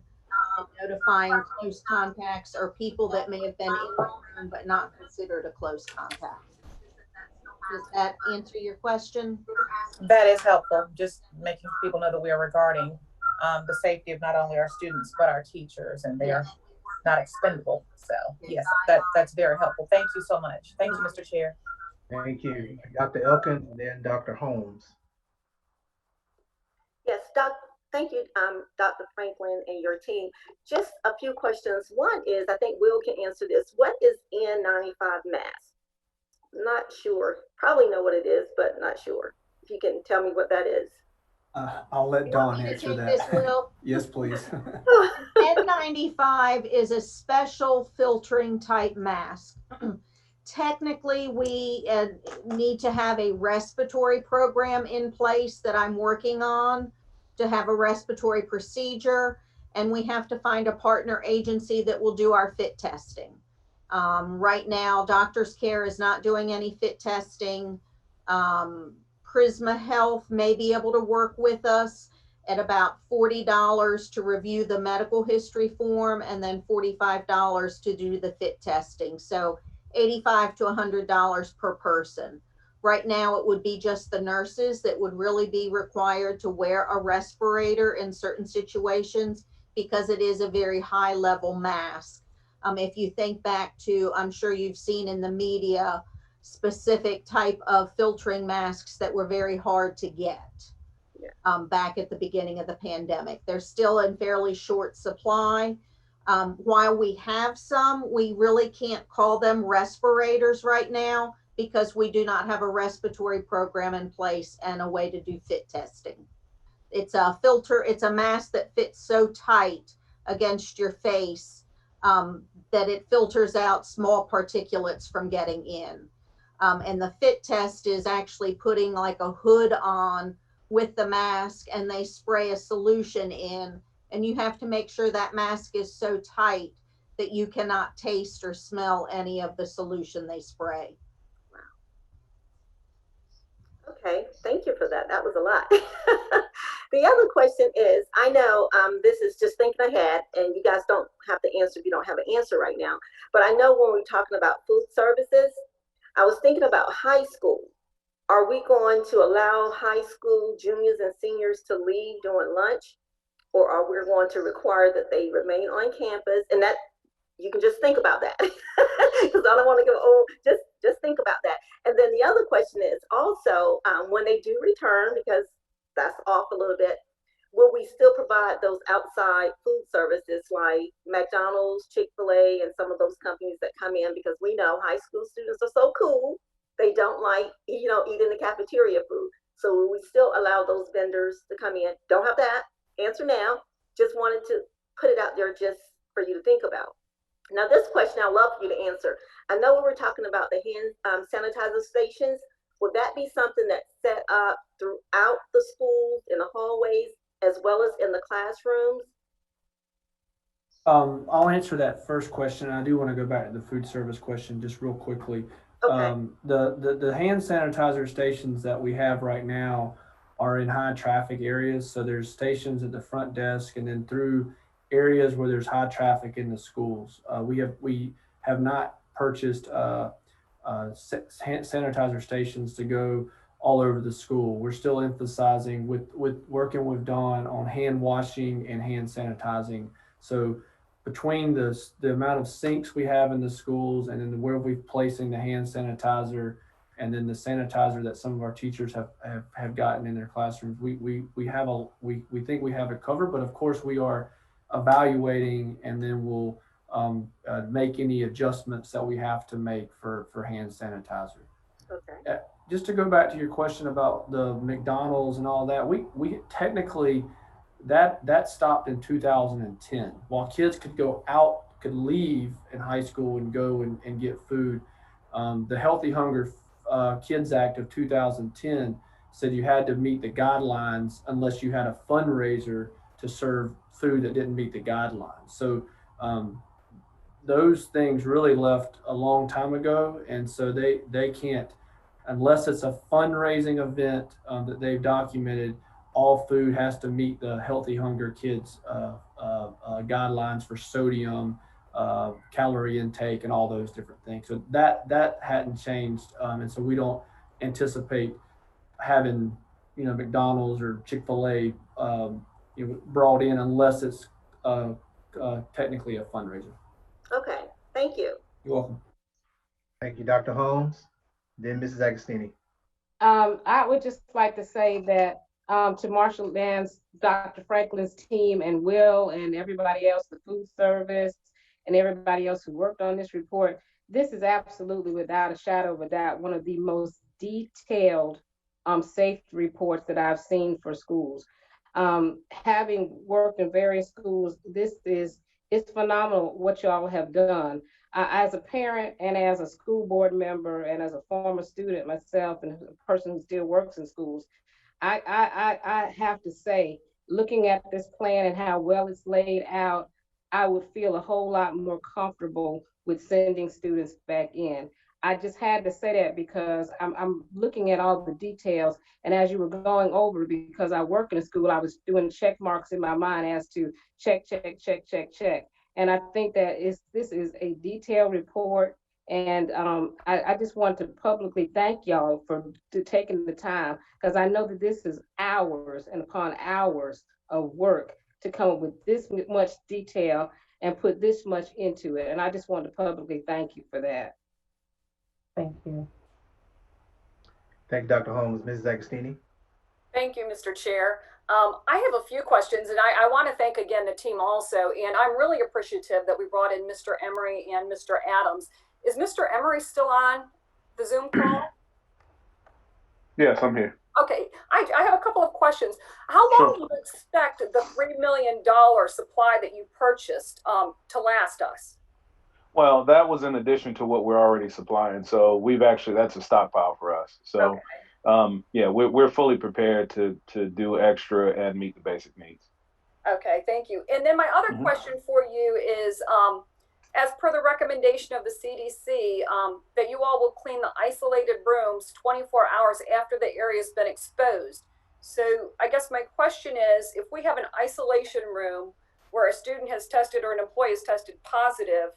and notifying close contacts or people that may have been in the room but not considered a close contact. Does that answer your question? That is helpful, just making people know that we are regarding the safety of not only our students, but our teachers, and they are not expendable. So yes, that's very helpful. Thank you so much. Thank you, Mr. Chair. Thank you. Dr. Elkin, and then Dr. Holmes. Yes, thank you, Dr. Franklin and your team. Just a few questions. One is, I think Will can answer this. What is N95 mask? Not sure. Probably know what it is, but not sure. If you can tell me what that is. I'll let Dawn answer take that. this, Will? Yes, please. N95 is a special filtering type mask. Technically, we need to have a respiratory program in place that I'm working on to have a respiratory procedure, and we have to find a partner agency that will do our fit testing. Right now, Doctors Care is not doing any fit testing. Prisma Health may be able to work with us at about $40 to review the medical history form, and then $45 to do the fit testing. So $85 to $100 per person. Right now, it would be just the nurses that would really be required to wear a respirator in certain situations, because it is a very high level mask. If you think back to, I'm sure you've seen in the media, specific type of filtering masks that were very hard to get back at the beginning of the pandemic. They're still in fairly short supply. While we have some, we really can't call them respirators right now because we do not have a respiratory program in place and a way to do fit testing. It's a filter, it's a mask that fits so tight against your face that it filters out small particulates from getting in. And the fit test is actually putting like a hood on with the mask, and they spray a solution in, and you have to make sure that mask is so tight that you cannot taste or smell any of the solution they spray. Wow. Okay, thank you for that. That was a lot. The other question is, I know this is just thinking ahead, and you guys don't have to answer if you don't have an answer right now, but I know when we're talking about food services, I was thinking about high school. Are we going to allow high school juniors and seniors to leave during lunch? Or are we going to require that they remain on campus? And that, you can just think about that. Because I don't want to go, oh, just think about that. And then the other question is also, when they do return, because that's off a little bit, will we still provide those outside food services like McDonald's, Chick-fil-A, and some of those companies that come in? Because we know high school students are so cool. They don't like, eating the cafeteria food. So will we still allow those vendors to come in? Don't have that answer now. Just wanted to put it out there just for you to think about. Now, this question I'd love for you to answer. I know we were talking about the hand sanitizer stations. Would that be something that's set up throughout the schools, in the hallways, as well as in the classrooms? I'll answer that first question. I do want to go back to the food service question just real quickly. Okay. The hand sanitizer stations that we have right now are in high traffic areas. So there's stations at the front desk, and then through areas where there's high traffic in the schools. We have not purchased sanitizer stations to go all over the school. We're still emphasizing with working with Dawn on hand washing and hand sanitizing. So between the amount of sinks we have in the schools and then where we're placing the hand sanitizer and then the sanitizer that some of our teachers have gotten in their classrooms, we think we have it covered, but of course we are evaluating and then we'll make any adjustments that we have to make for hand sanitizer. Okay. Just to go back to your question about the McDonald's and all that, we technically that stopped in 2010. While kids could leave in high school and go and get food, the Healthy Hunger Kids Act of 2010 said you had to meet the guidelines unless you had a fundraiser to serve food that didn't meet the guidelines. So those things really left a long time ago, and so they can't, unless it's a fundraising event that they've documented, all food has to meet the Healthy Hunger Kids guidelines for sodium, calorie intake, and all those different things. So that hadn't changed, and so we don't anticipate having McDonald's or Chick-fil-A brought in unless it's technically a fundraiser. Okay, thank you. You're welcome. Thank you, Dr. Holmes. Then Mrs. Agostini. I would just like to say that to Marshall Dance, Dr. Franklin's team, and Will, and everybody else, the food service, and everybody else who worked on this report, this is absolutely, without a shadow of a doubt, one of the most detailed safety reports that I've seen for schools. Having worked in various schools, it's phenomenal what y'all have done. As a parent and as a school board member and as a former student myself and a person who still works in schools, I have to say, looking at this plan and how well it's laid out, I would feel a whole lot more comfortable with sending students back in. I just had to say that because I'm looking at all the details, and as you were going over, because I work in a school, I was doing check marks in my mind as to check, check, check, check, check. And I think that this is a detailed report, and I just want to publicly thank y'all for taking the time, because I know that this is hours and upon hours of work to come up with this much detail and put this much into it. And I just want to publicly thank you for that. Thank you. Thank you, Dr. Holmes. Mrs. Agostini. Thank you, Mr. Chair. I have a few questions, and I want to thank again the team also, and I'm really appreciative that we brought in Mr. Emery and Mr. Adams. Is Mr. Emery still on the Zoom call? Yes, I'm here. Okay, I have a couple of questions. How long do you expect the $3 million supply that you purchased to last us? Well, that was in addition to what we're already supplying. So that's a stockpile for us. So okay. Yeah, we're fully prepared to do extra and meet the basic needs. Okay, thank you. And then my other question for you is, as per the recommendation of the CDC, that you all will clean the isolated rooms 24 hours after the area has been exposed. So I guess my question is, if we have an isolation room where a student has tested or an employee has tested positive,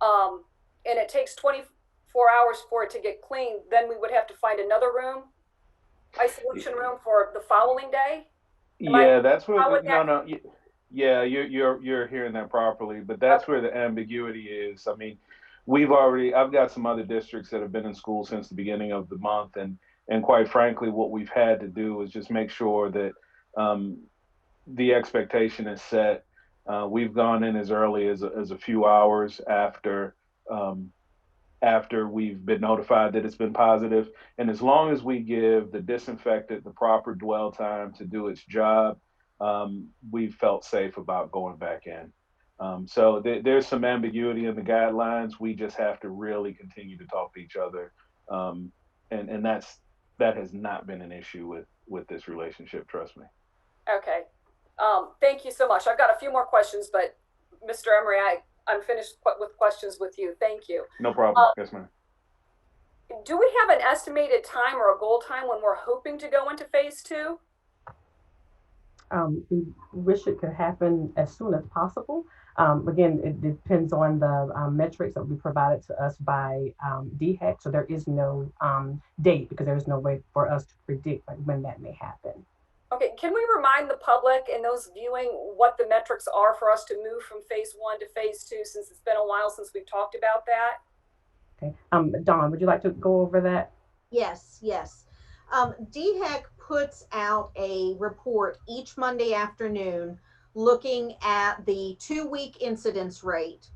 and it takes 24 hours for it to get cleaned, then we would have to find another room, isolation room for the following day? That's where yeah, you're hearing that properly, but that's where the ambiguity is. I mean, I've got some other districts that have been in school since the beginning of the month, and quite frankly, what we've had to do is just make sure that the expectation is set. We've gone in as early as a few hours after we've been notified that it's been positive, and as long as we give the disinfectant the proper dwell time to do its job, we've felt safe about going back in. So there's some ambiguity in the guidelines. We just have to really continue to talk to each other, and that has not been an issue with this relationship. Trust me. Okay. Thank you so much. I've got a few more questions, but Mr. Emery, I'm finished with questions with you. Thank you. No problem. Yes, ma'am. Do we have an estimated time or a goal time when we're hoping to go into phase 2? We wish it could happen as soon as possible. Again, it depends on the metrics that will be provided to us by DHEC. So there is no date because there is no way for us to predict like when that may happen. Okay, can we remind the public and those viewing what the metrics are for us to move from phase 1 to phase 2, since it's been a while since we've talked about that? Okay, Dawn, would you like to go over that? Yes, yes. DHEC puts out a report each Monday afternoon looking at the 2-week incidence rate.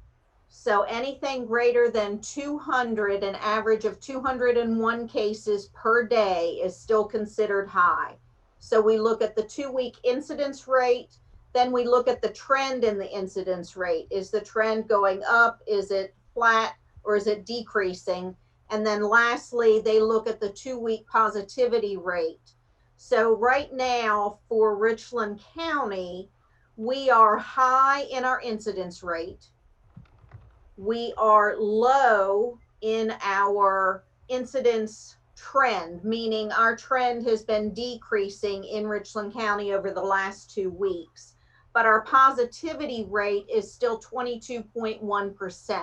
So anything greater than 200, an average of 201 cases per day, is still considered high. So we look at the 2-week incidence rate, then we look at the trend in the incidence rate. Is the trend going up? Is it flat? Or is it decreasing? And then lastly, they look at the 2-week positivity rate. So right now for Richland County, we are high in our incidence rate. We are low in our incidence trend, meaning our trend has been decreasing in Richland County over the last 2 weeks. But our positivity rate is still 22.1%.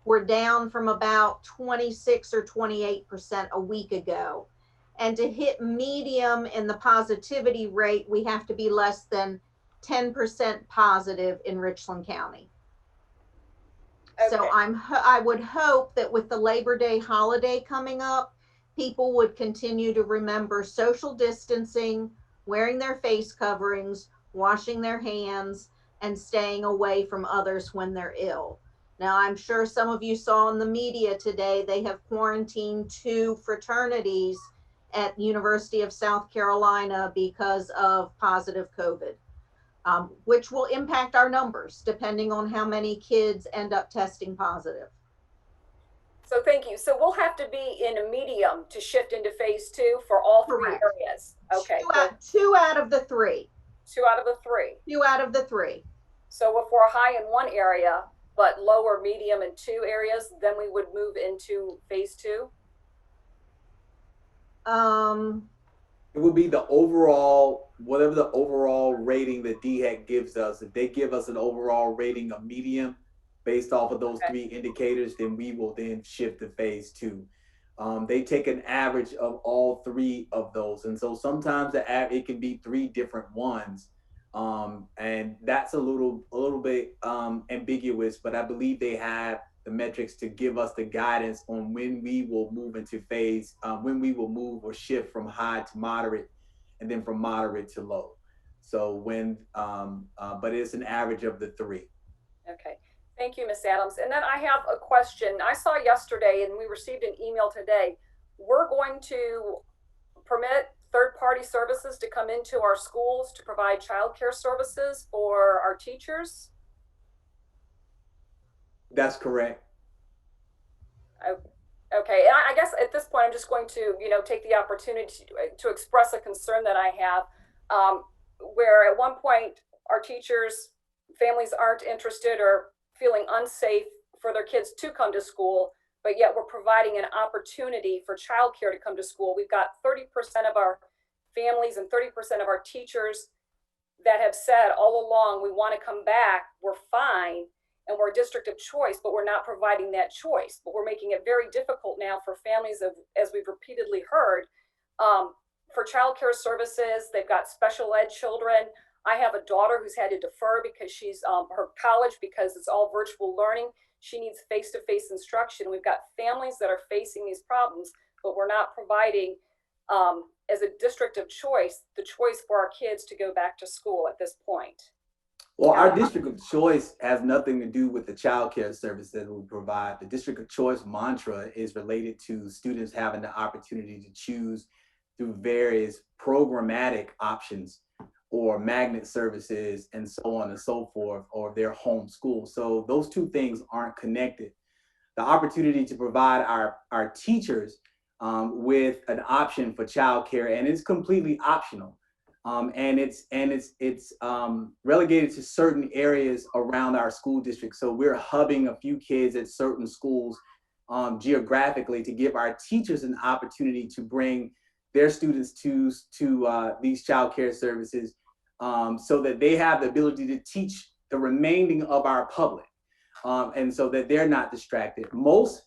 We're down from about 26 or 28% a week ago. And to hit medium in the positivity rate, we have to be less than 10% positive in Richland County. Okay. So I would hope that with the Labor Day holiday coming up, people would continue to remember social distancing, wearing their face coverings, washing their hands, and staying away from others when they're ill. Now, I'm sure some of you saw in the media today, they have quarantined 2 fraternities at University of South Carolina because of positive COVID, which will impact our numbers depending on how many kids end up testing positive. So thank you. So we'll have to be in a medium to shift into phase 2 for all 3 Correct. areas. Okay. 2 out of the 3. 2 out of the 3. 2 out of the 3. So if we're high in one area, but lower, medium in 2 areas, then we would move into phase 2? It would be the overall, whatever the overall rating that DHEC gives us. If they give us an overall rating of medium based off of those 3 indicators, then we will then shift to phase 2. They take an average of all 3 of those. And so sometimes it can be 3 different ones. And that's a little bit ambiguous, but I believe they have the metrics to give us the guidance on when we will move into phase, when we will move or shift from high to moderate, and then from moderate to low. So but it's an average of the 3. Okay, thank you, Ms. Adams. And then I have a question. I saw yesterday, and we received an email today. We're going to permit third-party services to come into our schools to provide childcare services for our teachers? That's correct. Okay, and I guess at this point, I'm just going to, take the opportunity to express a concern that I have, where at one point our teachers, families aren't interested or feeling unsafe for their kids to come to school, but yet we're providing an opportunity for childcare to come to school. We've got 30% of our families and 30% of our teachers that have said all along, we want to come back, we're fine, and we're a district of choice, but we're not providing that choice. But we're making it very difficult now for families, as we've repeatedly heard, for childcare services. They've got special ed children. I have a daughter who's had to defer because she's her college, because it's all virtual learning. She needs face-to-face instruction. We've got families that are facing these problems, but we're not providing, as a district of choice, the choice for our kids to go back to school at this point. Well, our district of choice has nothing to do with the child care service that we provide. The district of choice mantra is related to students having the opportunity to choose through various programmatic options or magnet services and so on and so forth, or their home school. So those 2 things aren't connected. The opportunity to provide our teachers with an option for childcare, and it's completely optional. And it's relegated to certain areas around our school district. So we're hubbing a few kids at certain schools geographically to give our teachers an opportunity to bring their students to these child care services, so that they have the ability to teach the remaining of our public, and so that they're not distracted. Most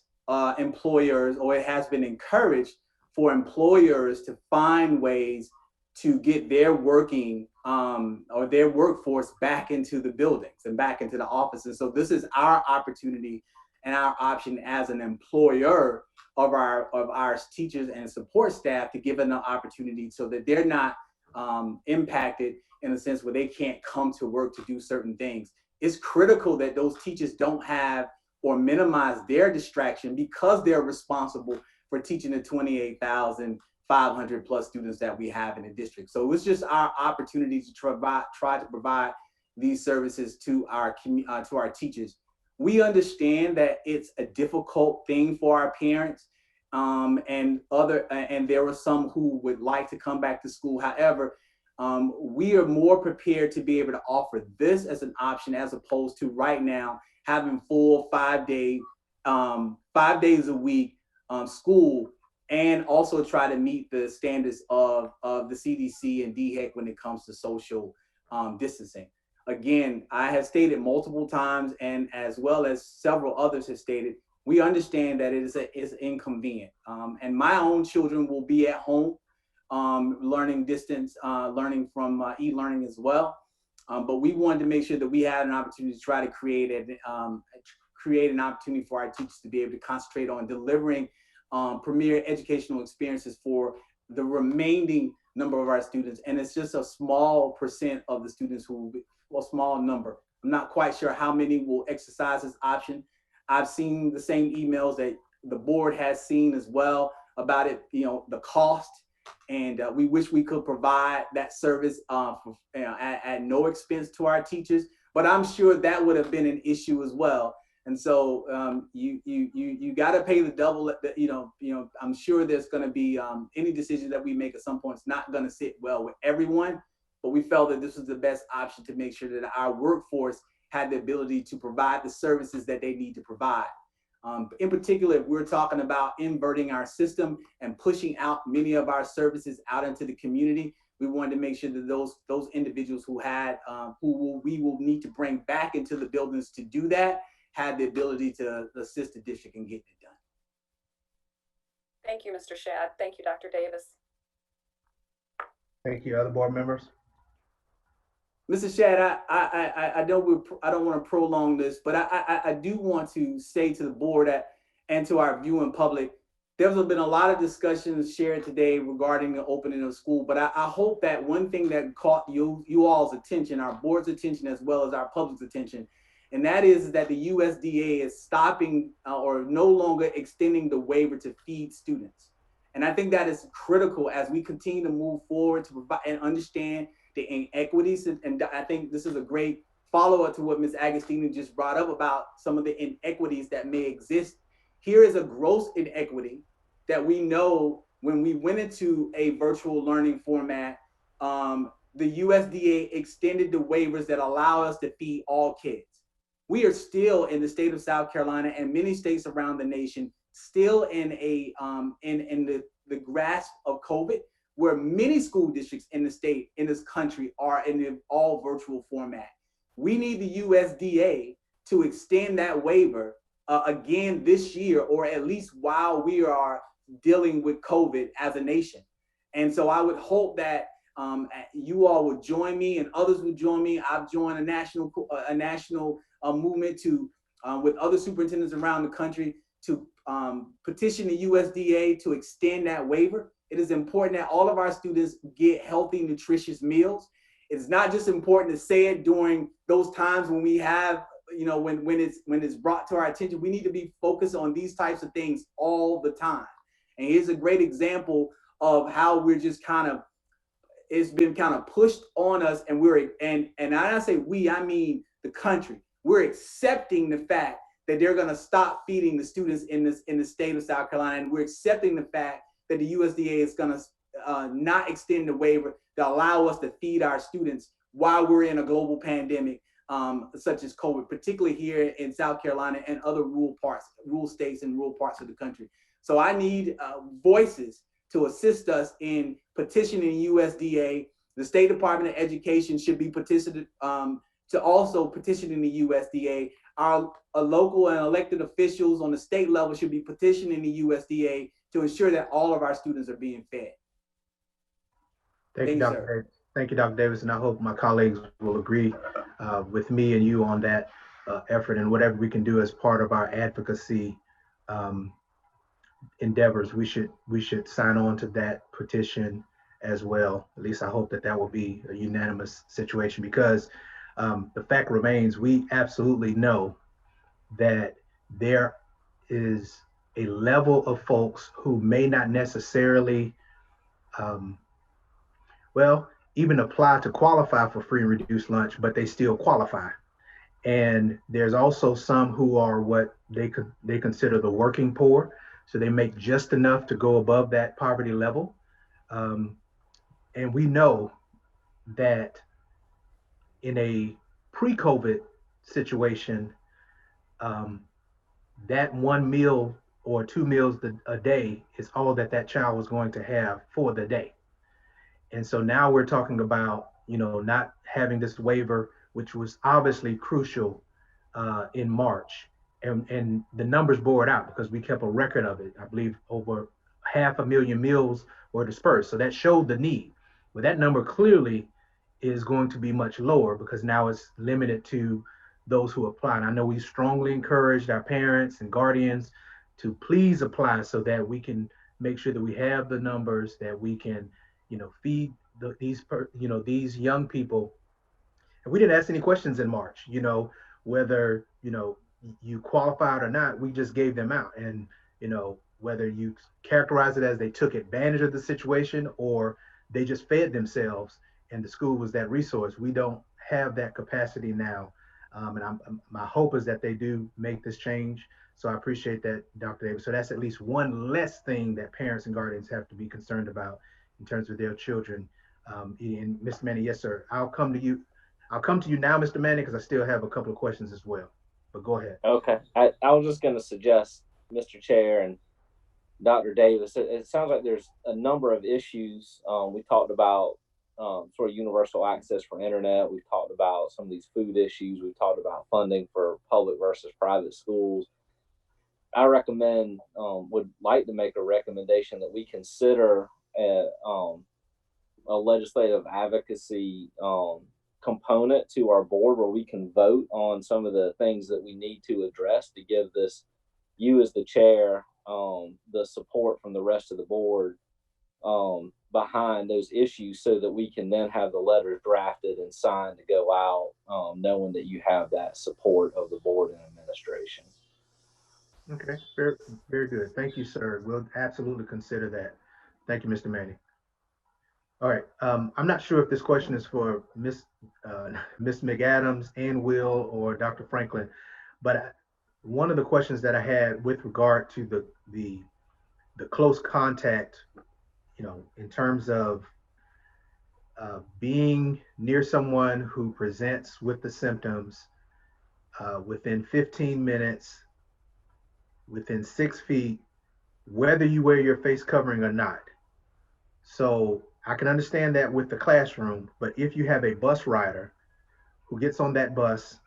employers, or it has been encouraged for employers to find ways to get their working or their workforce back into the buildings and back into the offices. So this is our opportunity and our option as an employer of our teachers and support staff to give them an opportunity so that they're not impacted in a sense where they can't come to work to do certain things. It's critical that those teachers don't have or minimize their distraction because they're responsible for teaching the 28,500 plus students that we have in the district. So it's just our opportunity to try to provide these services to our teachers. We understand that it's a difficult thing for our parents, and there are some who would like to come back to school. However, we are more prepared to be able to offer this as an option as opposed to right now having full 5 days a week school, and also try to meet the standards of the CDC and DHEC when it comes to social distancing. Again, I have stated multiple times, and as well as several others have stated, we understand that it is inconvenient. And my own children will be at home learning distance, learning from e-learning as well. But we wanted to make sure that we had an opportunity to try to create an opportunity for our teachers to be able to concentrate on delivering premier educational experiences for the remaining number of our students. And it's just a small percent of the students who will be, well, small number. I'm not quite sure how many will exercise this option. I've seen the same emails that the board has seen as well about it, the cost. And we wish we could provide that service at no expense to our teachers, but I'm sure that would have been an issue as well. And so you got to pay the double. I'm sure there's going to be any decision that we make at some point. It's not going to sit well with everyone, but we felt that this was the best option to make sure that our workforce had the ability to provide the services that they need to provide. In particular, if we're talking about inverting our system and pushing out many of our services out into the community, we wanted to make sure that those individuals who we will need to bring back into the buildings to do that had the ability to assist the district in getting it done. Thank you, Mr. Shad. Thank you, Dr. Davis. Thank you. Other board members? Mr. Shad, I don't want to prolong this, but I do want to say to the board and to our viewing public, there's been a lot of discussions shared today regarding the opening of school, but I hope that one thing that caught you all's attention, our board's attention, as well as our public's attention, and that is that the USDA is stopping or no longer extending the waiver to feed students. And I think that is critical as we continue to move forward to provide and understand the inequities. And I think this is a great follow-up to what Ms. Agostini just brought up about some of the inequities that may exist. Here is a gross inequity that we know when we went into a virtual learning format, the USDA extended the waivers that allow us to feed all kids. We are still in the state of South Carolina and many states around the nation still in the grasp of COVID, where many school districts in the state, in this country, are in the all virtual format. We need the USDA to extend that waiver again this year, or at least while we are dealing with COVID as a nation. And so I would hope that you all would join me and others would join me. I've joined a national movement to with other superintendents around the country to petition the USDA to extend that waiver. It is important that all of our students get healthy, nutritious meals. It's not just important to say it during those times when we have, when it's brought to our attention. We need to be focused on these types of things all the time. And here's a great example of how we're just it's been kind of pushed on us, and and I say we, I mean the country. We're accepting the fact that they're going to stop feeding the students in the state of South Carolina, and we're accepting the fact that the USDA is going to not extend the waiver to allow us to feed our students while we're in a global pandemic, such as COVID, particularly here in South Carolina and other rural states and rural parts of the country. So I need voices to assist us in petitioning USDA. The State Department of Education should be petitioned to also petitioning the USDA. Our local and elected officials on the state level should be petitioning the USDA to ensure that all of our students are being fed. Thank you, Thank you, Dr. sir. Davis. Thank you, Dr. Davis, and I hope my colleagues will agree with me and you on that effort, and whatever we can do as part of our advocacy endeavors, we should sign on to that petition as well. At least I hope that that will be a unanimous situation, because the fact remains, we absolutely know that there is a level of folks who may not necessarily even apply to qualify for free and reduced lunch, but they still qualify. And there's also some who are what they consider the working poor. So they make just enough to go above that poverty level. And we know that in a pre-COVID situation, that one meal or two meals a day is all that child was going to have for the day. And so now we're talking about, not having this waiver, which was obviously crucial in March. And the numbers bore it out because we kept a record of it. I believe over 500,000 meals were dispersed. So that showed the need. But that number clearly is going to be much lower because now it's limited to those who apply. And I know we strongly encouraged our parents and guardians to please apply so that we can make sure that we have the numbers that we can feed these young people. And we didn't ask any questions in March, whether, you qualified or not, we just gave them out. And, whether you characterize it as they took advantage of the situation or they just fed themselves and the school was that resource, we don't have that capacity now. And my hope is that they do make this change. So I appreciate that, Dr. Davis. So that's at least one less thing that parents and guardians have to be concerned about in terms of their children. And Mr. Manning, yes, sir. I'll come to you now, Mr. Manning, because I still have a couple of questions as well. But go ahead. Okay. I was just going to suggest, Mr. Chair and Dr. Davis, it sounds like there's a number of issues. We talked about sort of universal access for internet. We've talked about some of these food issues. We've talked about funding for public versus private schools. I would like to make a recommendation that we consider a legislative advocacy component to our board where we can vote on some of the things that we need to address to give you as the chair the support from the rest of the board behind those issues so that we can then have the letters drafted and signed to go out knowing that you have that support of the board and administration. Okay, very, very good. Thank you, sir. We'll absolutely consider that. Thank you, Mr. Manning. All right, I'm not sure if this question is for Miss McAdams and Will or Dr. Franklin, but one of the questions that I had with regard to the close contact, in terms of being near someone who presents with the symptoms within 15 minutes, within 6 feet, whether you wear your face covering or not. So I can understand that with the classroom, but if you have a bus rider who gets on that bus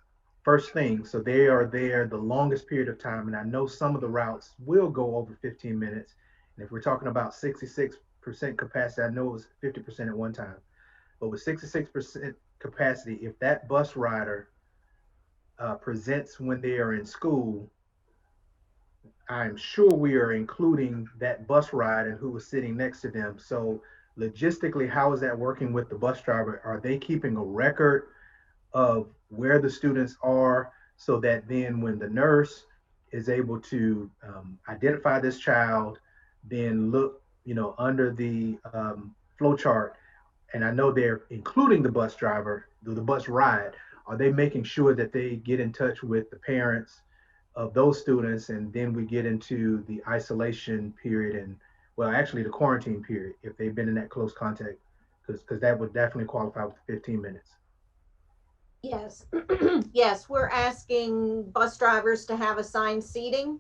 first thing, so they are there the longest period of time, and I know some of the routes will go over 15 minutes. And if we're talking about 66% capacity, I know it was 50% at one time, but with 66% capacity, if that bus rider presents when they are in school, I'm sure we are including that bus ride and who was sitting next to them. So logistically, how is that working with the bus driver? Are they keeping a record of where the students are so that then when the nurse is able to identify this child, then look, under the flow chart, and I know they're including the bus driver, the bus ride, are they making sure that they get in touch with the parents of those students, and then we get into the isolation period and, well, actually the quarantine period, if they've been in that close contact, because that would definitely qualify with 15 minutes. Yes, yes, we're asking bus drivers to have assigned seating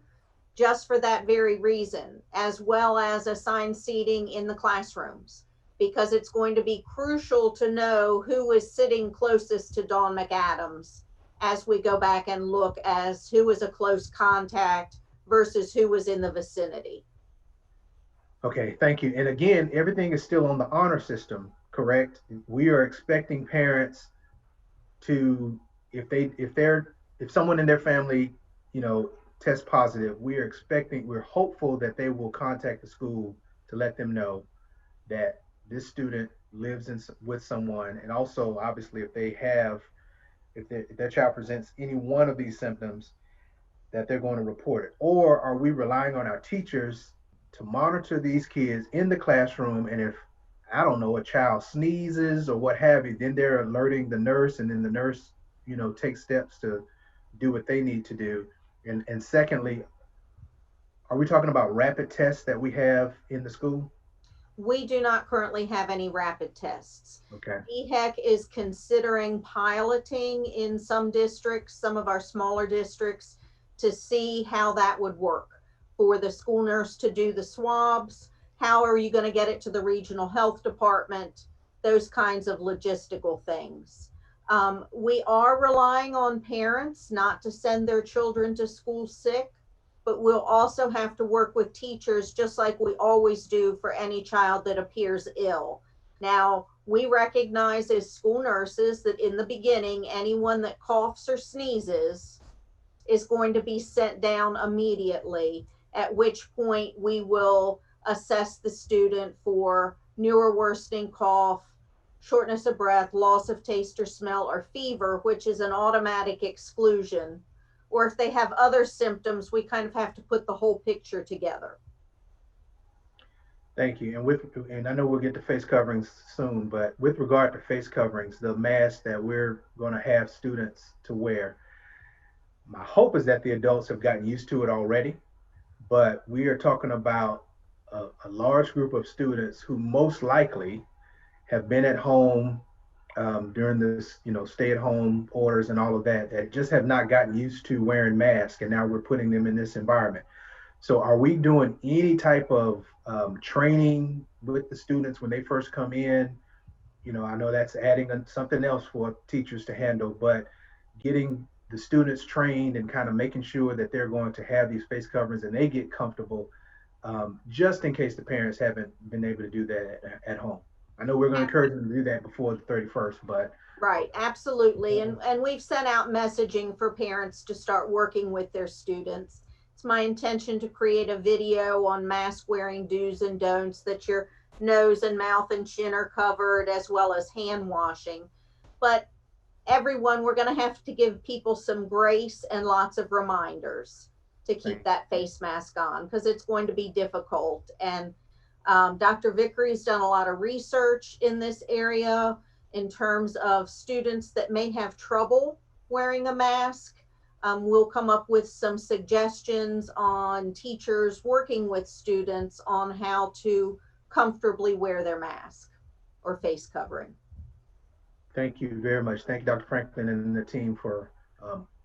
just for that very reason, as well as assigned seating in the classrooms. because it's going to be crucial to know who is sitting closest to Dawn McAdams as we go back and look as who was a close contact versus who was in the vicinity. Okay, thank you. And again, everything is still on the honor system, correct? We are expecting parents to, if someone in their family, tests positive, we're hopeful that they will contact the school to let them know that this student lives with someone. And also, obviously, if their child presents any one of these symptoms, that they're going to report it. Or are we relying on our teachers to monitor these kids in the classroom? And if, I don't know, a child sneezes or what have you, then they're alerting the nurse, and then the nurse, takes steps to do what they need to do. And secondly, are we talking about rapid tests that we have in the school? We do not currently have any rapid tests. Okay. DHEC is considering piloting in some districts, some of our smaller districts, to see how that would work for the school nurse to do the swabs. How are you going to get it to the regional health department? Those kinds of logistical things. We are relying on parents not to send their children to school sick, but we'll also have to work with teachers just like we always do for any child that appears ill. Now, we recognize as school nurses that in the beginning, anyone that coughs or sneezes is going to be sent down immediately, at which point we will assess the student for new or worsening cough, shortness of breath, loss of taste or smell, or fever, which is an automatic exclusion. Or if they have other symptoms, we kind of have to put the whole picture together. Thank you. And I know we'll get to face coverings soon, but with regard to face coverings, the mask that we're going to have students to wear, my hope is that the adults have gotten used to it already, but we are talking about a large group of students who most likely have been at home during this, stay-at-home orders and all of that just have not gotten used to wearing masks, and now we're putting them in this environment. So are we doing any type of training with the students when they first come in? I know that's adding something else for teachers to handle, but getting the students trained and kind of making sure that they're going to have these face coverings and they get comfortable, just in case the parents haven't been able to do that at home. I know we're going to encourage them to do that before the 31st, but. Right, absolutely. And we've sent out messaging for parents to start working with their students. It's my intention to create a video on mask wearing do's and don'ts, that your nose and mouth and chin are covered, as well as hand washing. But everyone, we're going to have to give people some grace and lots of reminders to keep that face mask on, because it's going to be difficult. And Dr. Vickery's done a lot of research in this area in terms of students that may have trouble wearing a mask. We'll come up with some suggestions on teachers working with students on how to comfortably wear their mask or face covering. Thank you very much. Thank you, Dr. Franklin and the team, for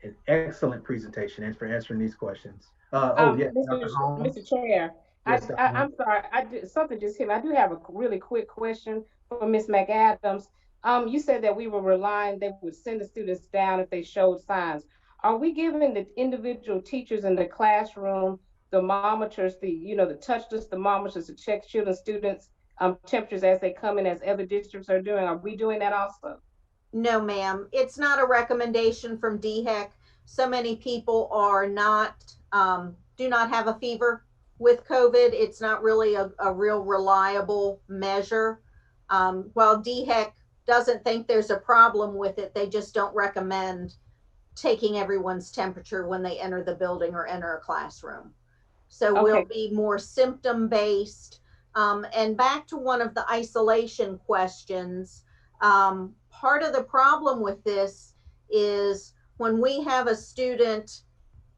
an excellent presentation and for answering these questions. Mr. Chair, yes, I'm sorry, something just hit me. I do have a really quick question for Ms. McAdams. You said that we were relying, they would send the students down if they showed signs. Are we giving the individual teachers in the classroom thermometers, the touchless thermometers to check children, students' temperatures as they come in, as other districts are doing? Are we doing that also? No, ma'am. It's not a recommendation from DHEC. So many people are do not have a fever with COVID. It's not really a real reliable measure. While DHEC doesn't think there's a problem with it, they just don't recommend taking everyone's temperature when they enter the building or enter a classroom. So we'll be more symptom-based. And back to one of the isolation questions, part of the problem with this is when we have a student,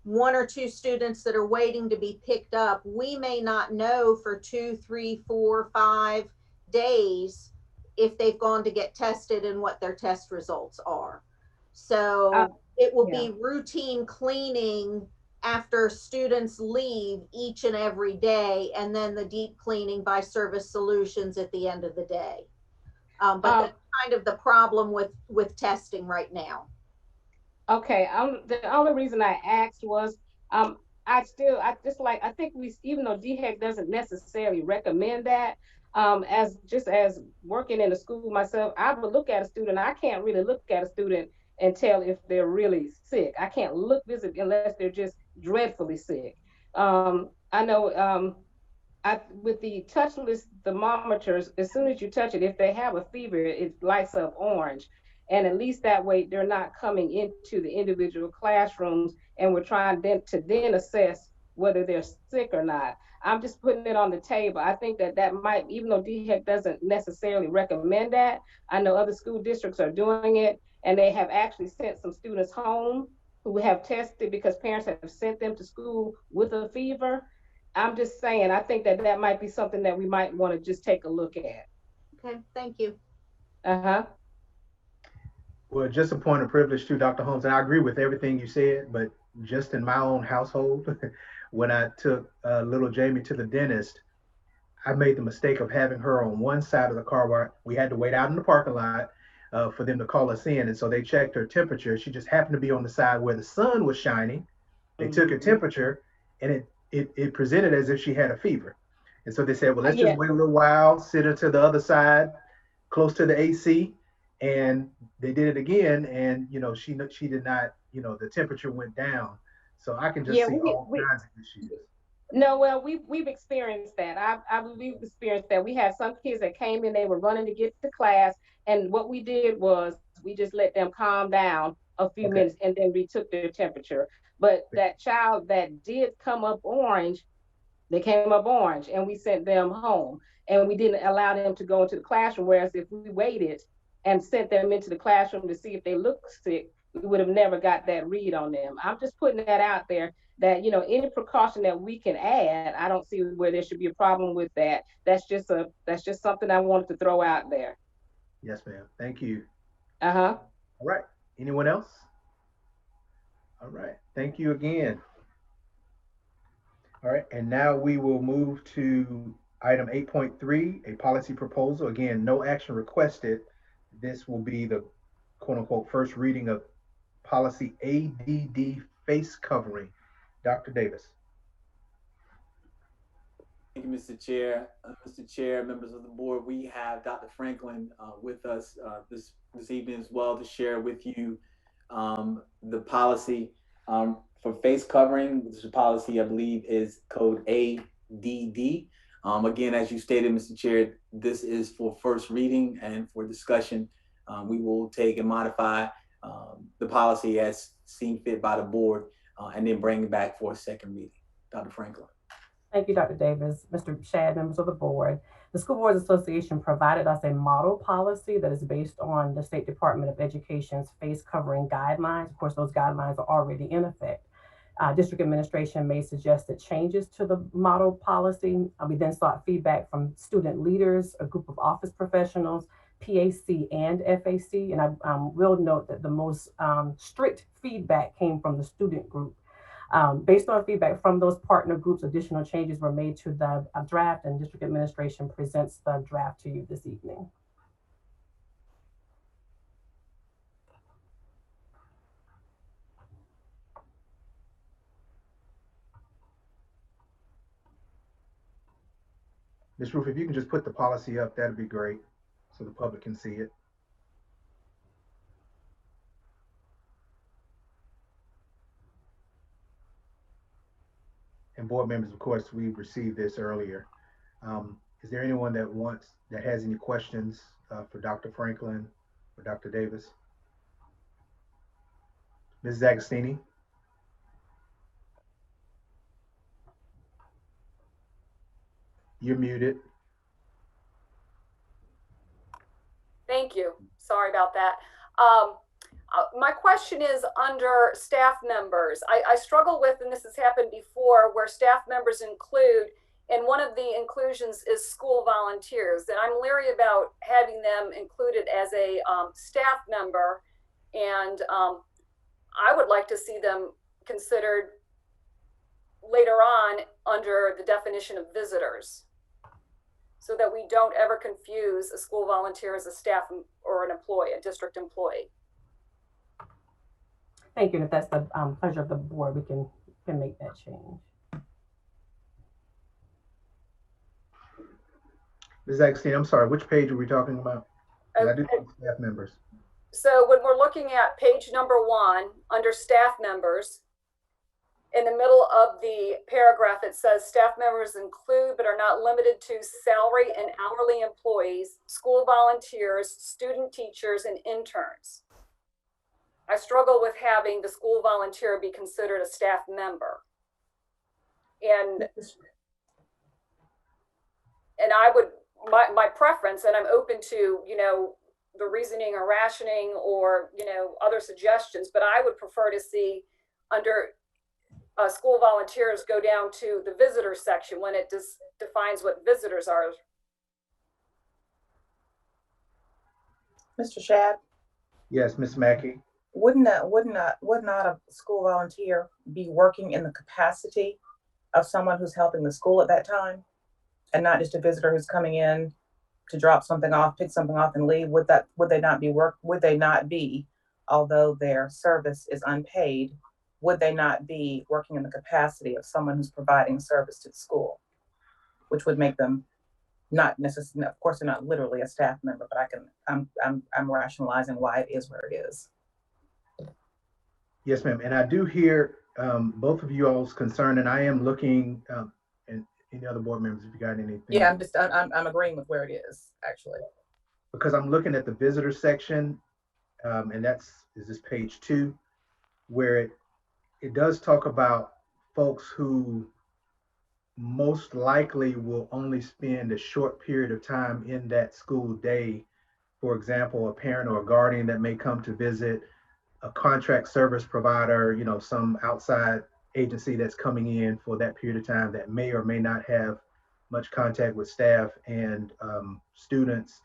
1 or 2 students that are waiting to be picked up, we may not know for 2, 3, 4, 5 days if they've gone to get tested and what their test results are. So it will be routine cleaning after students leave each and every day, and then the deep cleaning by Service Solutions at the end of the day. But that's kind of the problem with testing right now. Okay, the only reason I asked was, I think even though DHEC doesn't necessarily recommend that, as working in a school myself, I would look at a student. I can't really look at a student and tell if they're really sick. I can't look visibly unless they're just dreadfully sick. I know, with the touchless thermometers, as soon as you touch it, if they have a fever, it lights up orange. And at least that way they're not coming into the individual classrooms, and we're trying to assess whether they're sick or not. I'm just putting it on the table. I think that might, even though DHEC doesn't necessarily recommend that, I know other school districts are doing it, and they have actually sent some students home who have tested because parents have sent them to school with a fever. I'm just saying, I think that might be something that we might want to just take a look at. Okay, thank you. Uh-huh. Well, just a point of privilege too, Dr. Holmes, and I agree with everything you said, but just in my own household, when I took little Jamie to the dentist, I made the mistake of having her on one side of the car where we had to wait out in the parking lot for them to call us in. And so they checked her temperature. She just happened to be on the side where the sun was shining. They took her temperature, and it presented as if she had a fever. And so they said, well, let's just wait a little while, sit her to the other side, close to the AC. And they did it again, and she did not, the temperature went down. So I can just see all kinds of issues. No, well, we've experienced that. We've experienced that. We had some kids that came in, they were running to get to class, and what we did was we just let them calm down a few minutes, and then we took their temperature. But that child that did come up orange, they came up orange, and we sent them home, and we didn't allow them to go into the classroom. Whereas if we waited and sent them into the classroom to see if they looked sick, we would have never got that read on them. I'm just putting that out there that, any precaution that we can add, I don't see where there should be a problem with that. That's just something I wanted to throw out there. Yes, ma'am. Thank you. Uh-huh. All right. Anyone else? All right. Thank you again. All right. And now we will move to item 8.3, a policy proposal. Again, no action requested. This will be the quote unquote first reading of policy ADD face covering. Dr. Davis. Thank you, Mr. Chair. Mr. Chair, members of the board, we have Dr. Franklin with us this evening as well to share with you the policy for face covering. This policy, I believe, is code ADD. Again, as you stated, Mr. Chair, this is for first reading, and for discussion, we will take and modify the policy as seen fit by the board, and then bring it back for a second reading. Dr. Franklin. Thank you, Dr. Davis. Mr. Shad, members of the board. The School Boards Association provided us a model policy that is based on the State Department of Education's face covering guidelines. Of course, those guidelines are already in effect. District administration made suggested changes to the model policy. We then sought feedback from student leaders, a group of office professionals, PAC and FAC. And I will note that the most strict feedback came from the student group. Based on feedback from those partner groups, additional changes were made to the draft, and district administration presents the draft to you this evening. Ms. Roof, if you can just put the policy up, that'd be great, so the public can see it. And board members, of course, we received this earlier. Is there anyone that has any questions for Dr. Franklin or Dr. Davis? Ms. Agostini? You're muted. Thank you. Sorry about that. My question is under staff members. I struggle with, and this has happened before, where staff members include, and one of the inclusions is school volunteers. And I'm leery about having them included as a staff member. And I would like to see them considered under the definition of visitors, so that we don't ever confuse a school volunteer as a staff or an employee, a district employee. Thank you. And if that's the pleasure of the board, we can make that change. Ms. Agostino, I'm sorry, which page are we talking about? 'Cause I do have staff members. So when we're looking at page number 1, under staff members, in the middle of the paragraph, it says staff members include but are not limited to salary and hourly employees, school volunteers, student teachers, and interns. I struggle with having the school volunteer be considered a staff member. And I would, my preference, and I'm open to, you know, the reasoning or rationing or, you know, other suggestions, but I would prefer to see under school volunteers go down to the visitor section when it defines what visitors are. Mr. Shad? Yes, Ms. Mackey. Would not a school volunteer be working in the capacity of someone who's helping the school at that time, and not just a visitor who's coming in to drop something off, pick something off, and leave? Would they not be, although their service is unpaid, would they not be working in the capacity of someone who's providing service to the school, which would make them not necessarily, of course, they're not literally a staff member, but I'm rationalizing why it is where it is. Yes, ma'am. And I do hear both of you all's concern, and I am looking, and any other board members, if you got anything. Yeah, I'm agreeing with where it is, actually. Because I'm looking at the visitor section, and is this page 2, where it does talk about folks who most likely will only spend a short period of time in that school day. For example, a parent or a guardian that may come to visit, a contract service provider, you know, some outside agency that's coming in for that period of time that may or may not have much contact with staff and students.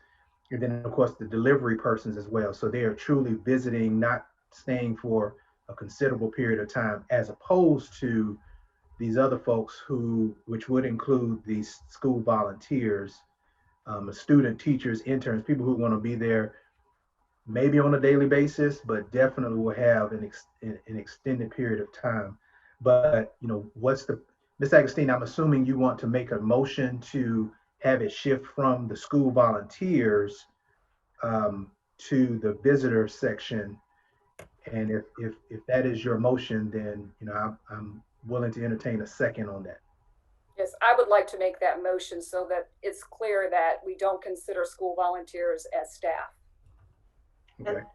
And then of course the delivery persons as well. So they are truly visiting, not staying for a considerable period of time, as opposed to these other folks which would include these school volunteers, student teachers, interns, people who are going to be there maybe on a daily basis, but definitely will have an extended period of time. But, you know, Ms. Agostino, I'm assuming you want to make a motion to have it shift from the school volunteers to the visitor section. And if that is your motion, then, you know, I'm willing to entertain a second on that. Yes, I would like to make that motion so that it's clear that we don't consider school volunteers as staff. Okay. And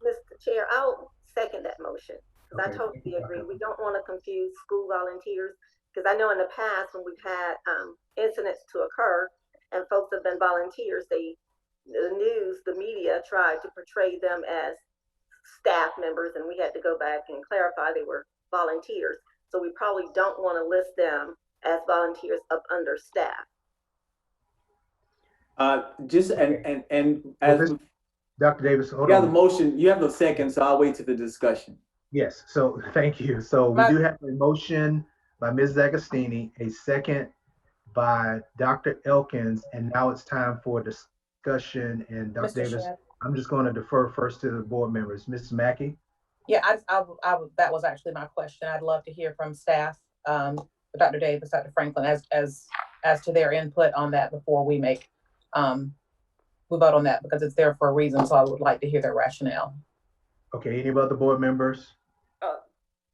Mr. Chair, I'll second that motion, because Okay. I totally agree. We don't want to confuse school volunteers, because I know in the past when we've had incidents to occur and folks have been volunteers, the news, the media tried to portray them as staff members, and we had to go back and clarify they were volunteers. So we probably don't want to list them as volunteers up under staff. Dr. Davis, hold on. You have the motion, you have the second, so I'll wait to the discussion. Yes, so thank you. So we do have a motion by Ms. Agostini, a second by Dr. Elkins, and now it's time for discussion. And Dr. Davis, Shad. I'm just going to defer first to the board members. Mrs. Mackey? Yeah, that was actually my question. I'd love to hear from staff, Dr. Davis, Dr. Franklin, as to their input on that before we make we vote on that, because it's there for a reason. So I would like to hear their rationale. Okay, any other board members?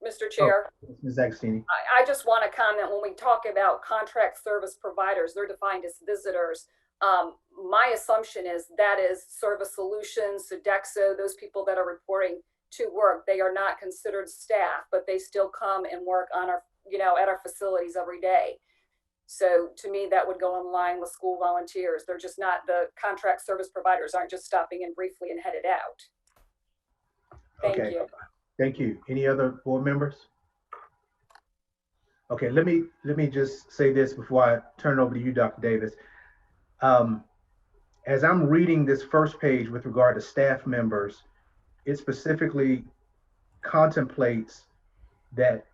Mr. Chair. Oh, Ms. Agostini. I just want to comment, when we talk about contract service providers, they're defined as visitors. My assumption is that is Service Solutions, Sodexo, those people that are reporting to work. They are not considered staff, but they still come and work on our, you know, at our facilities every day. So to me, that would go in line with school volunteers. They're just not, the contract service providers aren't just stopping in briefly and headed out. Thank you. Thank you. Any other board members? Okay, let me just say this before I turn it over to you, Dr. Davis. As I'm reading this first page with regard to staff members, it specifically contemplates that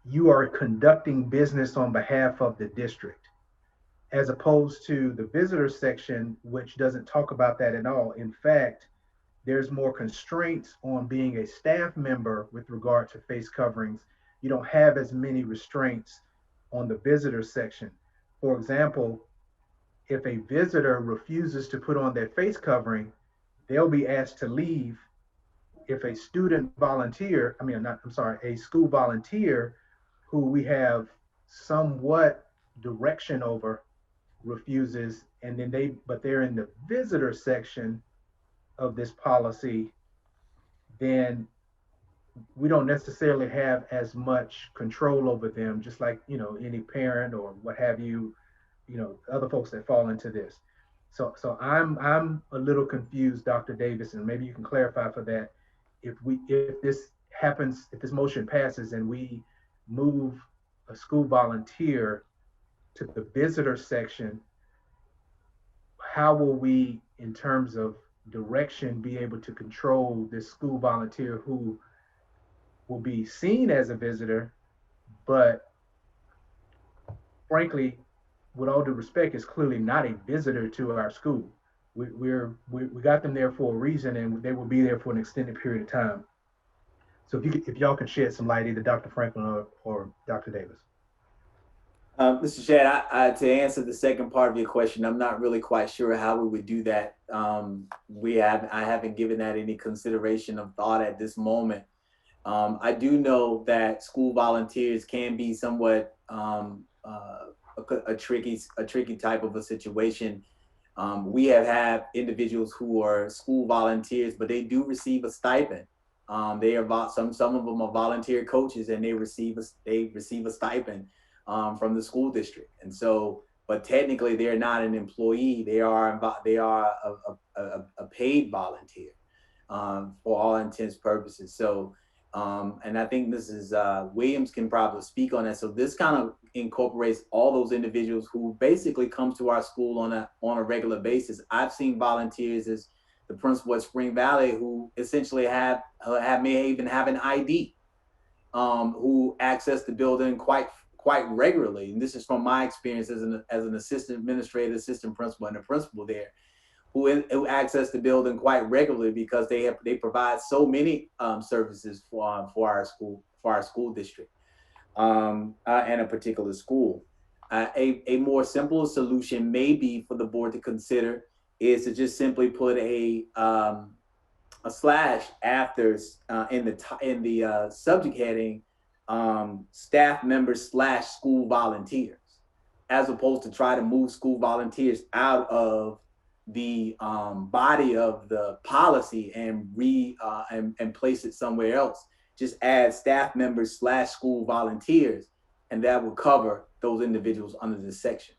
you are conducting business on behalf of the district, as opposed to the visitor section, which doesn't talk about that at all. In fact, there's more constraints on being a staff member with regard to face coverings. You don't have as many restraints on the visitor section. For example, if a visitor refuses to put on their face covering, they'll be asked to leave. If a student volunteer, a school volunteer who we have somewhat direction over refuses, and then they're in the visitor section of this policy, then we don't necessarily have as much control over them, just like, any parent or what have you, other folks that fall into this. So I'm a little confused, Dr. Davis, and maybe you can clarify for that. If this motion passes and we move a school volunteer to the visitor section, how will we, in terms of direction, be able to control this school volunteer who will be seen as a visitor, but frankly, with all due respect, is clearly not a visitor to our school. We got them there for a reason, and they will be there for an extended period of time. So if y'all can shed some light, either Dr. Franklin or Dr. Davis. Mr. Shad, to answer the second part of your question, I'm not really quite sure how we would do that. I haven't given that any consideration of thought at this moment. I do know that school volunteers can be somewhat a tricky type of a situation. We have had individuals who are school volunteers, but they do receive a stipend. They are some of them are volunteer coaches, and they receive a stipend from the school district. And so, but technically they're not an employee. They are a paid volunteer for all intents purposes. So, and I think Mrs. Williams can probably speak on that. So this kind of incorporates all those individuals who basically come to our school on a regular basis. I've seen volunteers as the principal at Spring Valley who essentially may even have an ID, who access the building quite regularly. And this is from my experience as an assistant administrator, assistant principal, and a principal there, who access the building quite regularly because they provide so many services for our school district and a particular school. A more simple solution may be for the board to consider is to just simply put a slash after in the subject heading, staff members / school volunteers, as opposed to try to move school volunteers out of the body of the policy and place it somewhere else. Just add staff members / school volunteers, and that will cover those individuals under this section.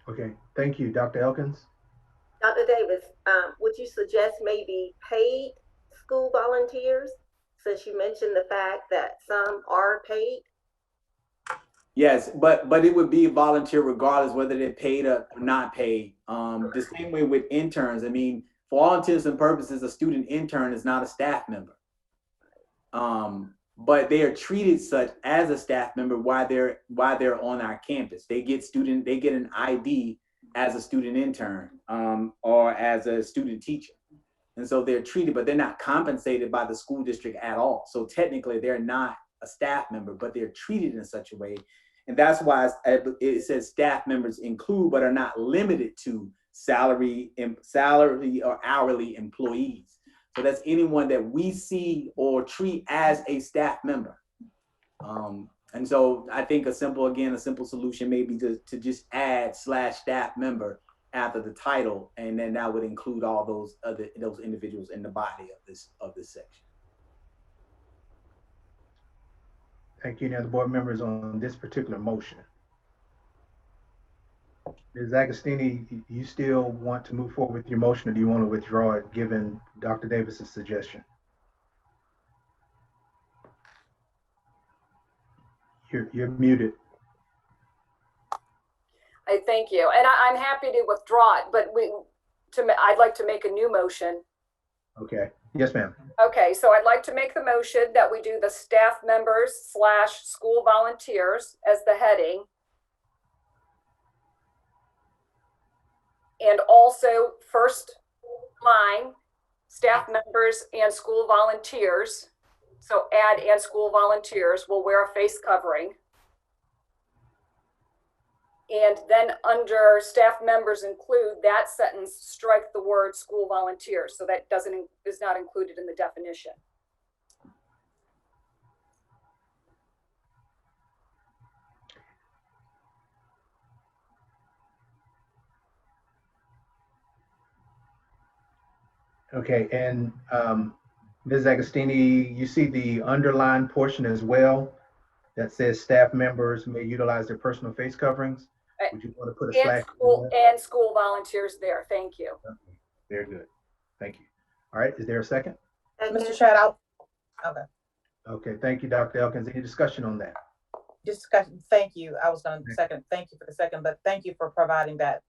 Okay, thank you. Dr. Elkins? Dr. Davis, would you suggest maybe paid school volunteers, since you mentioned the fact that some are paid? Yes, but it would be volunteer regardless whether they're paid or not paid. The same way with interns. I mean, for all intents and purposes, a student intern is not a staff member. But they are treated such as a staff member while they're on our campus. They get an ID as a student intern or as a student teacher. And so they're treated, but they're not compensated by the school district at all. So technically they're not a staff member, but they're treated in such a way. And that's why it says staff members include, but are not limited to salary or hourly employees. So that's anyone that we see or treat as a staff member. And so I think a simple solution may be to just add / staff member after the title, and then that would include all those individuals in the body of this section. Thank you. Any other board members on this particular motion? Ms. Agostini, you still want to move forward with your motion, or do you want to withdraw it given Dr. Davis's suggestion? You're muted. I thank you, and I'm happy to withdraw it, but I'd like to make a new motion. Okay. Yes, ma'am. Okay, so I'd like to make the motion that we do the staff members / school volunteers as the heading. And also first line, staff members and school volunteers. So add and school volunteers will wear a face covering. And then under staff members include, that sentence, strike the word school volunteers. So that is not included in the definition. Okay, and Ms. Agostini, you see the underlined portion as well that says staff members may utilize their personal face coverings. Would you want to put a slash? And school volunteers there. Thank you. Okay, very good. Thank you. All right, is there a second? Mr. Chad, okay. Okay, thank you, Dr. Elkins. Any discussion on that? Discussion. Thank you. I was going to second. Thank you for the second, but thank you for providing that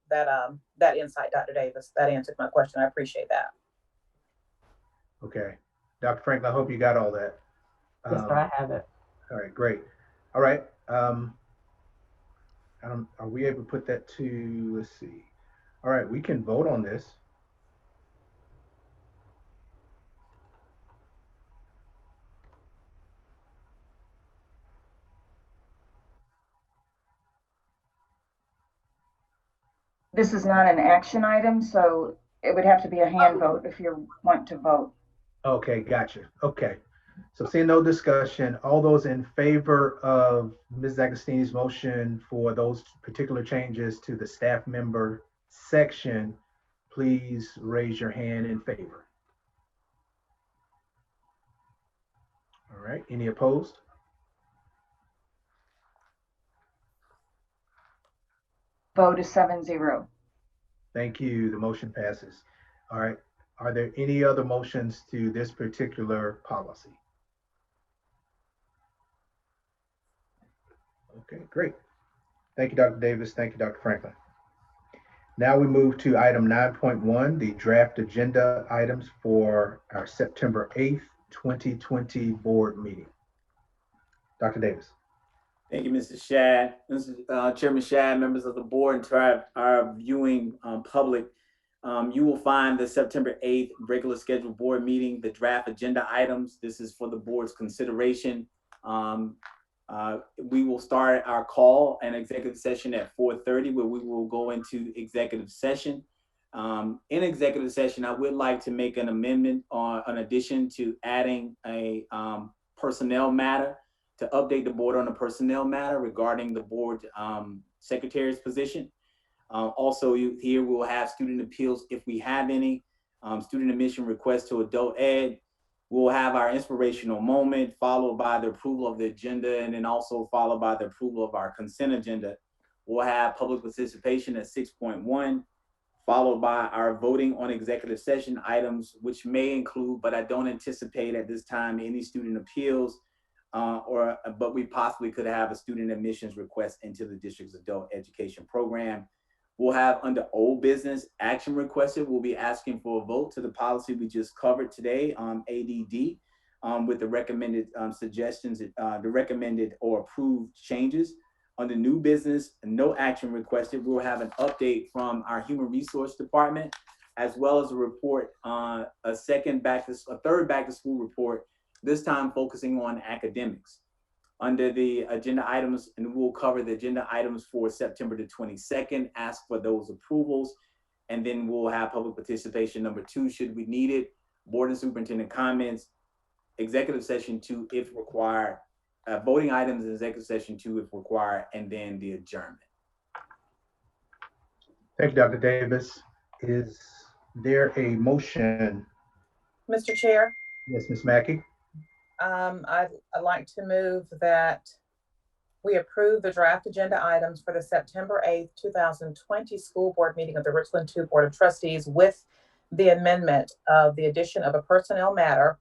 insight, Dr. Davis. That answered my question. I appreciate that. Okay, Dr. Franklin, I hope you got all that. Yes, sir, I have it. All right, great. All right. Are we able to put that to, let's see. All right, we can vote on this. This is not an action item, so it would have to be a hand vote if you want to vote. Okay, gotcha. Okay. So seeing no discussion, all those in favor of Ms. Agostini's motion for those particular changes to the staff member section, please raise your hand in favor. All right, any opposed? Vote is 7-0. Thank you, the motion passes. All right, are there any other motions to this particular policy? Okay, great. Thank you, Dr. Davis. Thank you, Dr. Franklin. Now we move to item 9.1, the draft agenda items for our September 8th, 2020 board meeting. Dr. Davis. Thank you, Mr. Shad. Chairman Shad, members of the board, and to our viewing public, you will find the September 8th regular scheduled board meeting, the draft agenda items. This is for the board's consideration. We will start our call and executive session at 4:30, where we will go into executive session. In executive session, I would like to make an amendment on an addition to adding a personnel matter to update the board on a personnel matter regarding the board secretary's position. Also, here we'll have student appeals if we have any, student admission requests to adult ed. We'll have our inspirational moment followed by the approval of the agenda, and then also followed by the approval of our consent agenda. We'll have public participation at 6.1, followed by our voting on executive session items, which may include, but I don't anticipate at this time, any student appeals, but we possibly could have a student admissions request into the district's adult education program. We'll have under old business action requested. We'll be asking for a vote to the policy we just covered today on ADD with the recommended suggestions, the recommended or approved changes. Under new business, no action requested. We'll have an update from our human resource department, as well as a report on a third back to school report, this time focusing on academics. Under the agenda items, and we'll cover the agenda items for September the 22nd, ask for those approvals, and then we'll have public participation number 2, should we need it, board and superintendent comments, executive session 2 if required, voting items in executive session 2 if required, and then the adjournment. Thank you, Dr. Davis. Is there a motion? Mr. Chair? Yes, Ms. Mackey. I'd like to move that we approve the draft agenda items for the September 8th, 2020 school board meeting of the Richland 2 Board of Trustees with the amendment of the addition of a personnel matter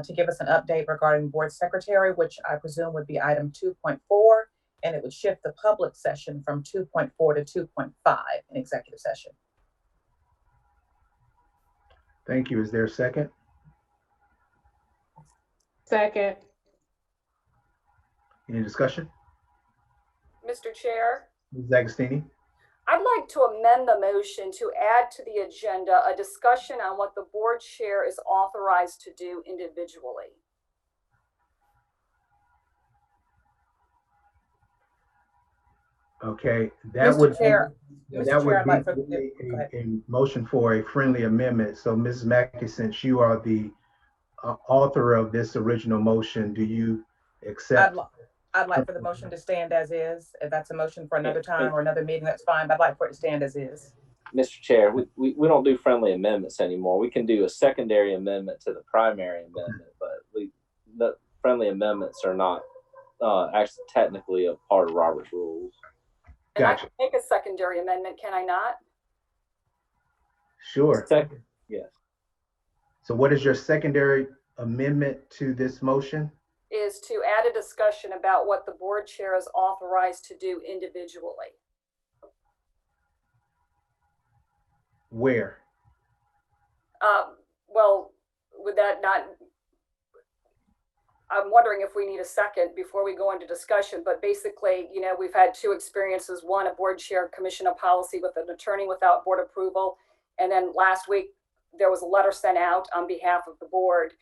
to give us an update regarding board secretary, which I presume would be item 2.4, and it would shift the public session from 2.4 to 2.5 in executive session. Thank you. Is there a second? Second. Any discussion? Mr. Chair, Mrs. Agostini? I'd like to amend the motion to add to the agenda a discussion on what the board chair is authorized to do individually. Okay, that Mr. would Chair, be, Mr. that Chair, would I'd like for, be go ahead. a motion for a friendly amendment. So Mrs. Mackey, since you are the author of this original motion, do you accept? I'd like for the motion to stand as is. If that's a motion for another time or another meeting, that's fine, but I'd like for it to stand as is. Mr. Chair, we don't do friendly amendments anymore. We can do a secondary amendment to the primary amendment, but the friendly amendments are not actually technically a part of Robert's rules. And I can make a secondary amendment, can I not? Sure. Yes. So what is your secondary amendment to this motion? Is to add a discussion about what the board chair is authorized to do individually. Where? Well, would that not, I'm wondering if we need a second before we go into discussion, but basically, you know, we've had two experiences. One, a board chair commission a policy with an attorney without board approval. And then last week, there was a letter sent out on behalf of the board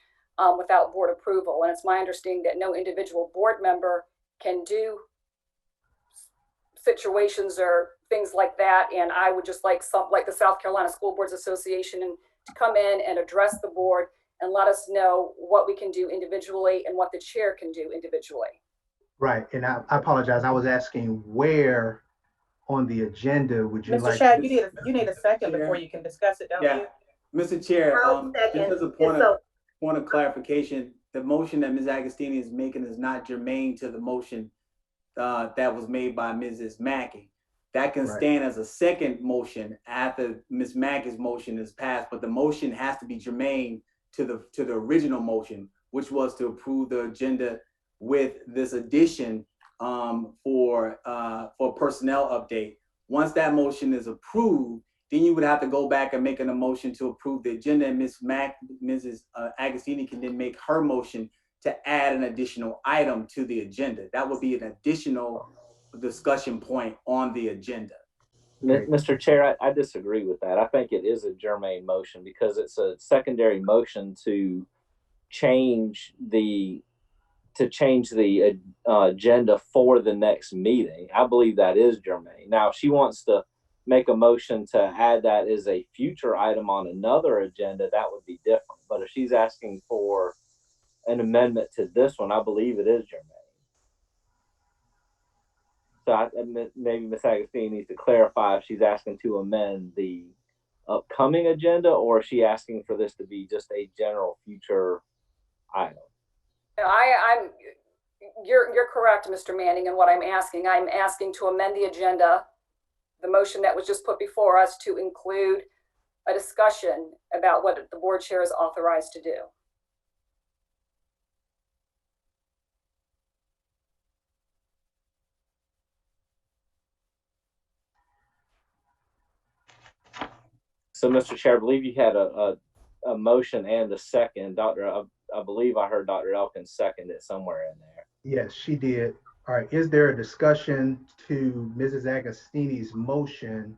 without board approval. And it's my understanding that no individual board member can do situations or things like that. And I would just like the South Carolina School Boards Association to come in and address the board and let us know what we can do individually and what the chair can do individually. Right, and I apologize. I was asking where on the agenda would you Mr. like? Shad, you need a second before you can discuss it, don't you? Mr. Chair, just as a point So- of clarification, the motion that Ms. Agostini is making is not germane to the motion that was made by Mrs. Mackey. That can Right. stand as a second motion after Ms. Mackey's motion is passed, but the motion has to be germane to the original motion, which was to approve the agenda with this addition for personnel update. Once that motion is approved, then you would have to go back and make a motion to approve the agenda, and Mrs. Agostini can then make her motion to add an additional item to the agenda. That would be an additional discussion point on the agenda. Mr. Chair, I disagree with that. I think it is a germane motion because it's a secondary motion to change the agenda for the next meeting. I believe that is germane. Now, if she wants to make a motion to add that as a future item on another agenda, that would be different. But if she's asking for an amendment to this one, I believe it is germane. So maybe Ms. Agostini needs to clarify if she's asking to amend the upcoming agenda or is she asking for this to be just a general future item? You're correct, Mr. Manning, in what I'm asking. I'm asking to amend the agenda, the motion that was just put before us, to include a discussion about what the board chair is authorized to do. So, Mr. Chair, I believe you had a motion and a second. I believe I heard Dr. Elkins second it somewhere in there. Yes, she did. All right, is there a discussion to Mrs. Agostini's motion?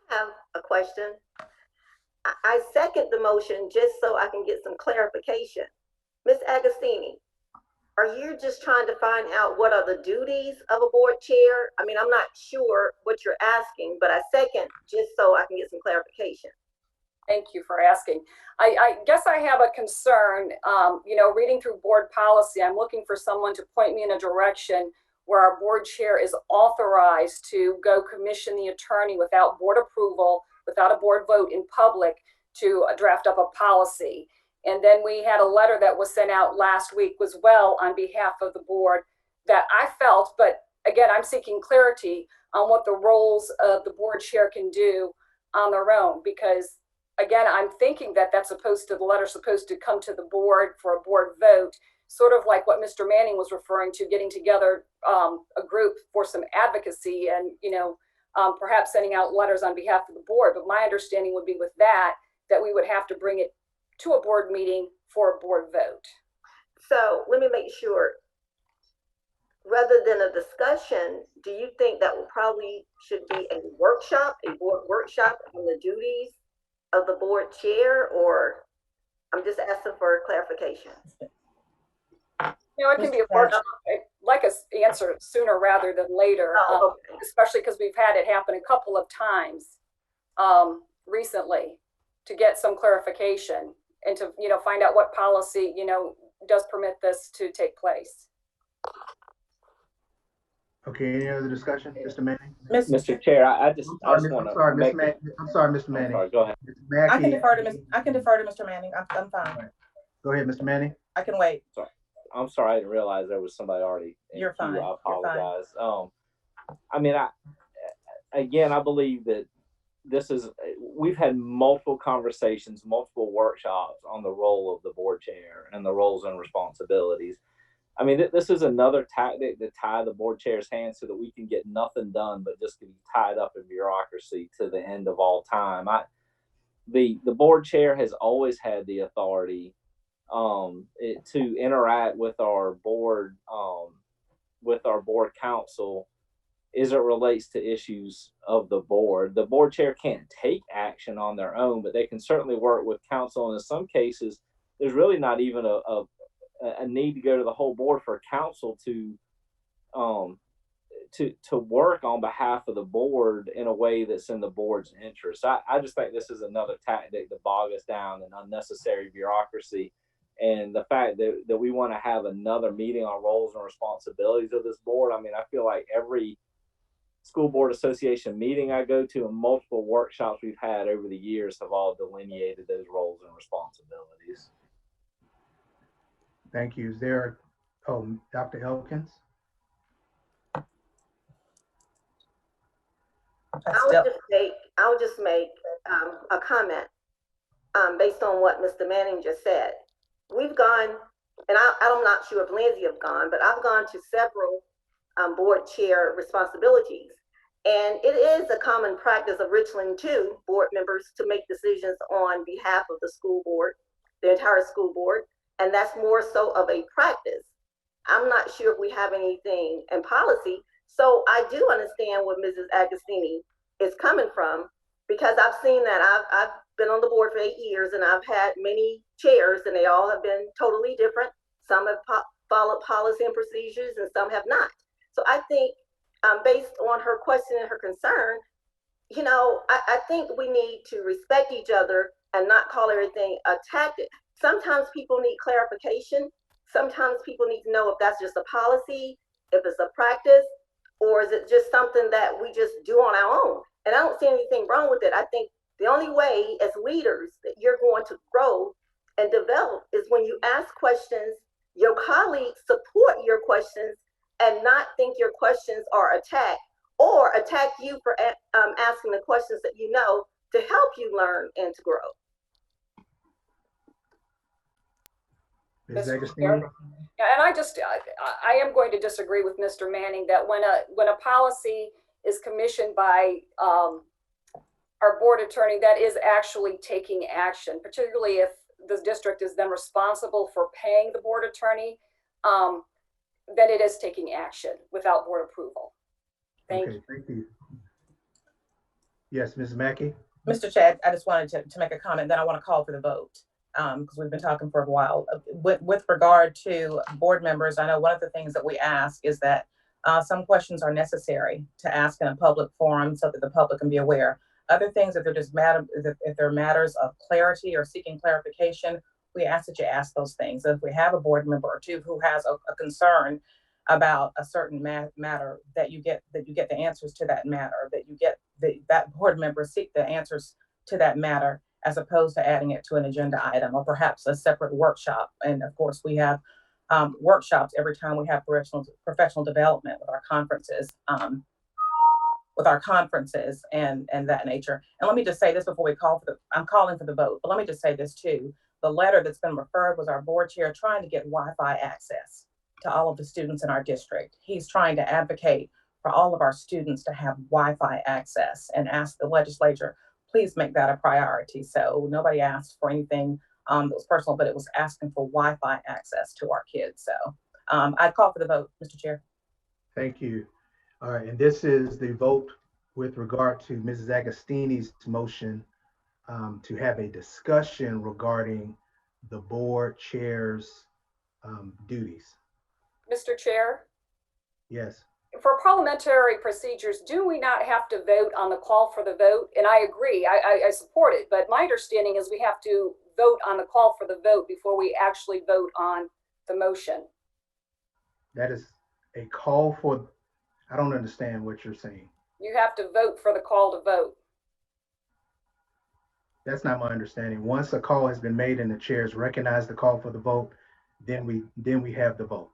I have a question. I second the motion just so I can get some clarification. Ms. Agostini, are you just trying to find out what are the duties of a board chair? I mean, I'm not sure what you're asking, but I second just so I can get some clarification. Thank you for asking. I guess I have a concern, reading through board policy, I'm looking for someone to point me in a direction where our board chair is authorized to go commission the attorney without board approval, without a board vote in public to draft up a policy. And then we had a letter that was sent out last week as well on behalf of the board that I felt, but again, I'm seeking clarity on what the roles of the board chair can do on their own, because again, I'm thinking that the letter's supposed to come to the board for a board vote, sort of like what Mr. Manning was referring to, getting together a group for some advocacy and, perhaps sending out letters on behalf of the board. But my understanding would be with that we would have to bring it to a board meeting for a board vote. So let me make sure, rather than a discussion, do you think that probably should be a workshop, a board workshop on the duties of the board chair, or I'm just asking for clarification? You know, it can be a workshop. I'd like us to answer sooner rather than later, especially because we've had it happen a couple of times recently to get some clarification and to, you know, find out what policy, you know, does permit this to take place. Okay, any other discussion, Mr. Manning? Mr. Chair, I just want to. I'm sorry, Mr. Manning. I'm sorry, Mr. Manning. Sorry, go ahead. I can defer to Mr. Manning. I'm fine. Right. Go ahead, Mr. Manning. I can wait. Sorry. I'm sorry, I didn't realize there was somebody already. You're fine. I apologize. I mean, I believe that we've had multiple conversations, multiple workshops on the role of the board chair and the roles and responsibilities. I mean, this is another tactic to tie the board chair's hands so that we can get nothing done, but just to be tied up in bureaucracy to the end of all time. The board chair has always had the authority to interact with our board council as it relates to issues of the board. The board chair can't take action on their own, but they can certainly work with council. And in some cases, there's really not even a need to go to the whole board for council to work on behalf of the board in a way that's in the board's interest. I just think this is another tactic to bog us down in unnecessary bureaucracy. And the fact that we want to have another meeting on roles and responsibilities of this board, I mean, I feel like every school board association meeting I go to and multiple workshops we've had over the years have all delineated those roles and responsibilities. Thank you. Is there, Dr. Elkins? I'll just make a comment based on what Mr. Manning just said. We've gone, and I'm not sure if Lindsay have gone, but I've gone to several board chair responsibilities. And it is a common practice of Richland too, board members to make decisions on behalf of the school board, the entire school board. And that's more so of a practice. I'm not sure if we have anything in policy. So I do understand where Mrs. Agostini is coming from, because I've seen that. I've been on the board for 8 years and I've had many chairs and they all have been totally different. Some have followed policy and procedures and some have not. So I think based on her question and her concern, you know, I think we need to respect each other and not call everything a tactic. Sometimes people need clarification. Sometimes people need to know if that's just a policy, if it's a practice, or is it just something that we just do on our own? And I don't see anything wrong with it. I think the only way as leaders that you're going to grow and develop is when you ask questions, your colleagues support your questions and not think your questions are attack or attack you for asking the questions that you know to help you learn and to grow. Ms. Agostini? Yeah, and I am going to disagree with Mr. Manning that when a policy is commissioned by our board attorney, that is actually taking action, particularly if the district is then responsible for paying the board attorney, then it is taking action without board approval. Thank you. Yes, Ms. Mackey? Mr. Chad, I just wanted to make a comment, then I want to call for the vote. Because we've been talking for a while. With regard to board members, I know one of the things that we ask is that some questions are necessary to ask in a public forum so that the public can be aware. Other things, if they're matters of clarity or seeking clarification, we ask that you ask those things. If we have a board member or two who has a concern about a certain matter, that you get the answers to that matter, that you get that board member seek the answers to that matter, as opposed to adding it to an agenda item or perhaps a separate workshop. And of course, we have workshops every time we have professional development with our conferences, and that nature. And let me just say this before we I'm calling for the vote, but let me just say this too. The letter that's been referred was our board chair trying to get Wi-Fi access to all of the students in our district. He's trying to advocate for all of our students to have Wi-Fi access and ask the legislature, please make that a priority. So nobody asked for anything that was personal, but it was asking for Wi-Fi access to our kids. So I call for the vote, Mr. Chair. Thank you. All right, and this is the vote with regard to Mrs. Agostini's motion to have a discussion regarding the board chair's duties. Mr. Chair, Yes. for parliamentary procedures, do we not have to vote on the call for the vote? And I agree, I support it, but my understanding is we have to vote on the call for the vote before we actually vote on the motion. That is a call for, I don't understand what you're saying. You have to vote for the call to vote. That's not my understanding. Once a call has been made and the chairs recognize the call for the vote, then we have the vote.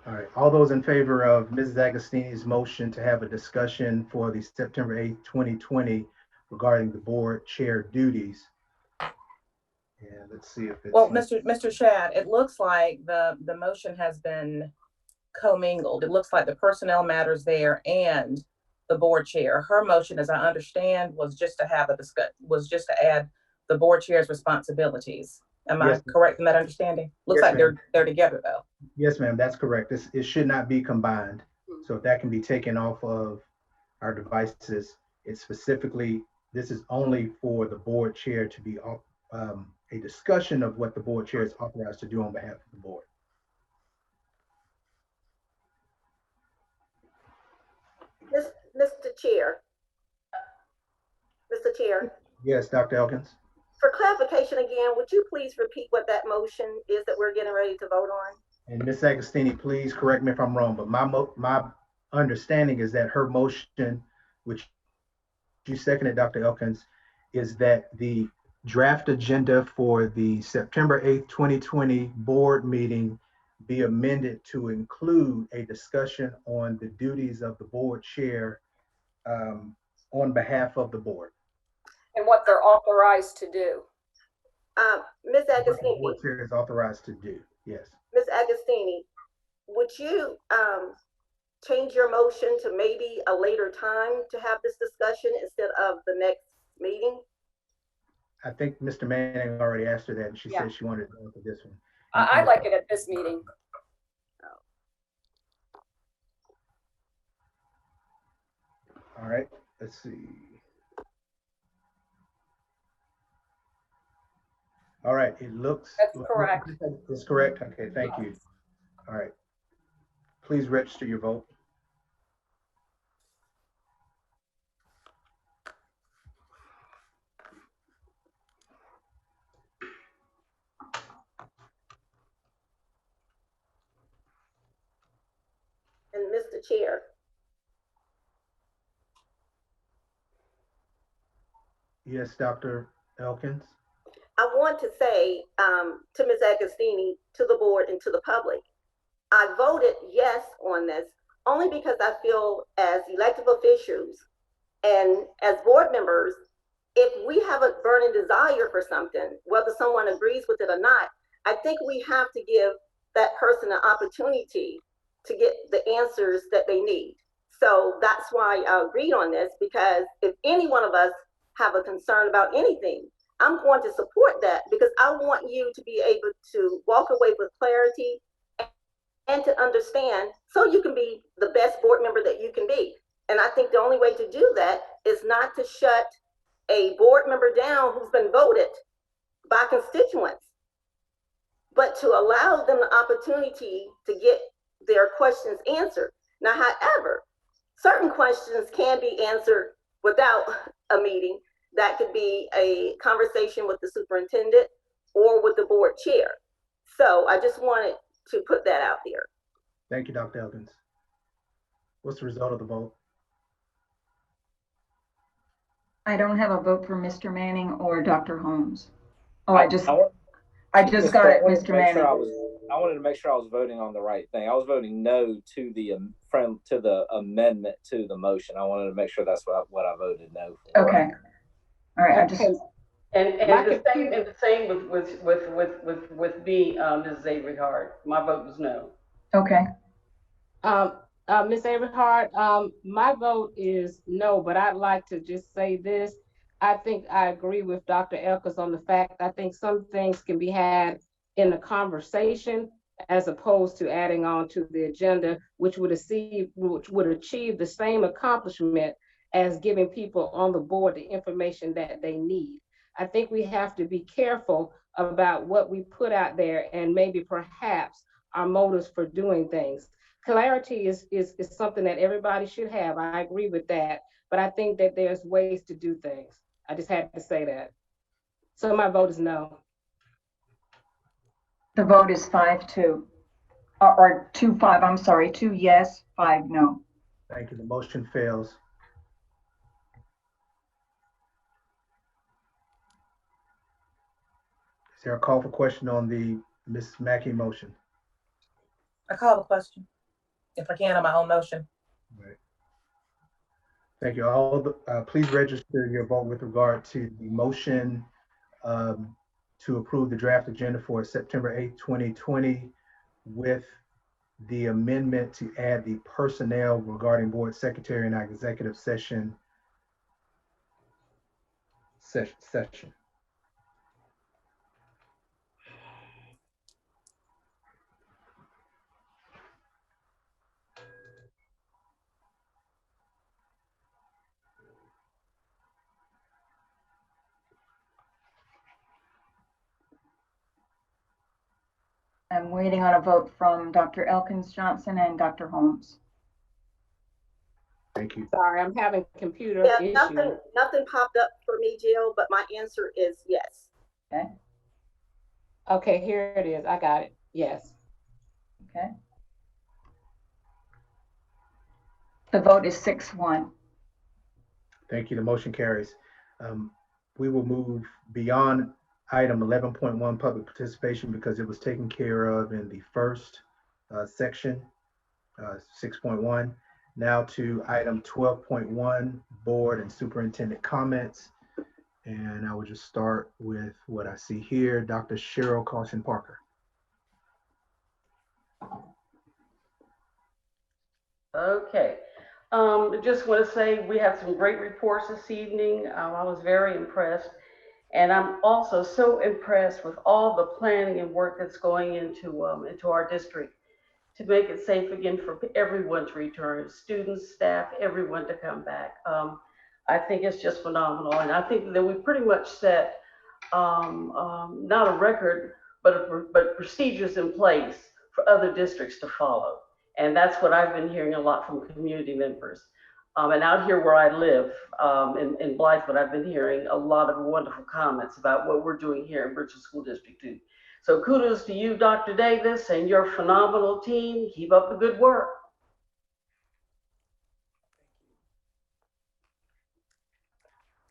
All right, all those in favor of Mrs. Agostini's motion to have a discussion for the September 8th, 2020 regarding the board chair duties. And let's see if it's. Well, Mr. Shad, it looks like the motion has been commingled. It looks like the personnel matters there and the board chair. Her motion, as I understand, was just to have just to add the board chair's responsibilities. Am I correct in that understanding? Looks like they're together though. Yes, ma'am, that's correct. It should not be combined. So if that can be taken off of our devices, it's specifically, this is only for the board chair to be a discussion of what the board chair is authorized to do on behalf of the board. Mr. Chair. Mr. Chair. Yes, Dr. Elkins. For clarification again, would you please repeat what that motion is that we're getting ready to vote on? And Ms. Agostini, please correct me if I'm wrong, but my understanding is that her motion, which you seconded, Dr. Elkins, is that the draft agenda for the September 8th, 2020 board meeting be amended to include a discussion on the duties of the board chair on behalf of the board. And what they're authorized to do. Ms. What the Agostini. board chair is authorized to do, yes. Ms. Agostini, would you change your motion to maybe a later time to have this discussion instead of the next meeting? I think Mr. Manning already asked her that, and she said she wanted to go for this one. I'd like it at this meeting. All right, let's see. All right, it looks. That's correct. It's correct. Okay, thank you. All right. Please register your vote. And Mr. Chair. Yes, Dr. Elkins. I want to say to Ms. Agostini, to the board and to the public, I voted yes on this only because I feel as elected officials and as board members, if we have a burning desire for something, whether someone agrees with it or not, I think we have to give that person an opportunity to get the answers that they need. So that's why I agreed on this, because if any one of us have a concern about anything, I'm going to support that, because I want you to be able to walk away with clarity and to understand, so you can be the best board member that you can be. And I think the only way to do that is not to shut a board member down who's been voted by constituents, but to allow them the opportunity to get their questions answered. Now, however, certain questions can be answered without a meeting. That could be a conversation with the superintendent or with the board chair. So I just wanted to put that out there. Thank you, Dr. Elkins. What's the result of the vote? I don't have a vote for Mr. Manning or Dr. Holmes. Oh, I just got it, Mr. Manning. I wanted to make sure I was voting on the right thing. I was voting no to the amendment to the motion. I wanted to make sure that's what I voted no for. Okay. All right. I just. And the same with me, Mrs. Avery Hart. My vote was no. Okay. Ms. Everhart, my vote is no, but I'd like to just say this. I think I agree with Dr. Elkins on the fact I think some things can be had in the conversation as opposed to adding on to the agenda, which would achieve the same accomplishment as giving people on the board the information that they need. I think we have to be careful about what we put out there and maybe perhaps our motives for doing things. Clarity is something that everybody should have. I agree with that, but I think that there's ways to do things. I just had to say that. So my vote is no. The vote is 5-2, or 2-5, I'm sorry, 2 yes, 5 no. Thank you. The motion fails. Is there a call for question on the Ms. Mackey motion? I call the question, if I can, on my own motion. Right. Thank you. All please register your vote with regard to the motion to approve the draft agenda for September 8th, 2020 with the amendment to add the personnel regarding board secretary and our executive session. I'm waiting on a vote from Dr. Elkins Johnson and Dr. Holmes. Thank you. Sorry, I'm having computer issues. Nothing popped up for me, Jill, but my answer is yes. Okay. Okay, here it is. I got it. Yes. Okay. The vote is 6-1. Thank you. The motion carries. We will move beyond item 11.1 public participation because it was taken care of in the first section, 6.1. Now to item 12.1, board and superintendent comments. And I will just start with what I see here, Dr. Cheryl Caution Parker. Okay. Just want to say we have some great reports this evening. I was very impressed. And I'm also so impressed with all the planning and work that's going into our district to make it safe again for everyone to return, students, staff, everyone to come back. I think it's just phenomenal. And I think that we pretty much set not a record, but procedures in place for other districts to follow. And that's what I've been hearing a lot from community members. And out here where I live, in Blythewood, I've been hearing a lot of wonderful comments about what we're doing here in Richland School District 2. So kudos to you, Dr. Davis, and your phenomenal team. Keep up the good work.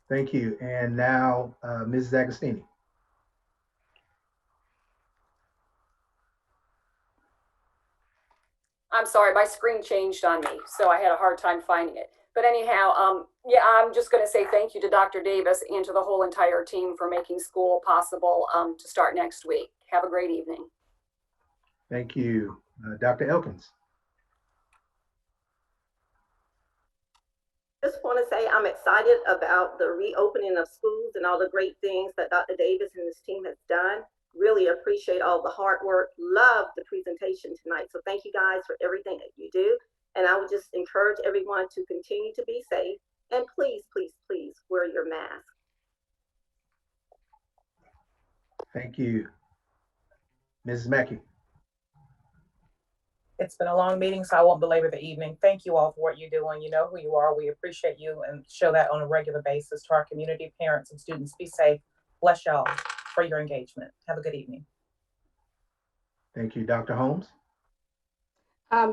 Thank you. And now, Ms. Agostini. I'm sorry, my screen changed on me, so I had a hard time finding it. But anyhow, yeah, I'm just going to say thank you to Dr. Davis and to the whole entire team for making school possible to start next week. Have a great evening. Thank you. Dr. Elkins. Just want to say I'm excited about the reopening of schools and all the great things that Dr. Davis and his team has done. Really appreciate all the hard work. Love the presentation tonight. So thank you guys for everything that you do. And I would just encourage everyone to continue to be safe. And please, please, please wear your mask. Thank you. Mrs. Mackey. It's been a long meeting, so I won't belabor the evening. Thank you all for what you're doing. You know who you are. We appreciate you and show that on a regular basis to our community, parents, and students. Be safe. Bless y'all for your engagement. Have a good evening. Thank you. Dr. Holmes.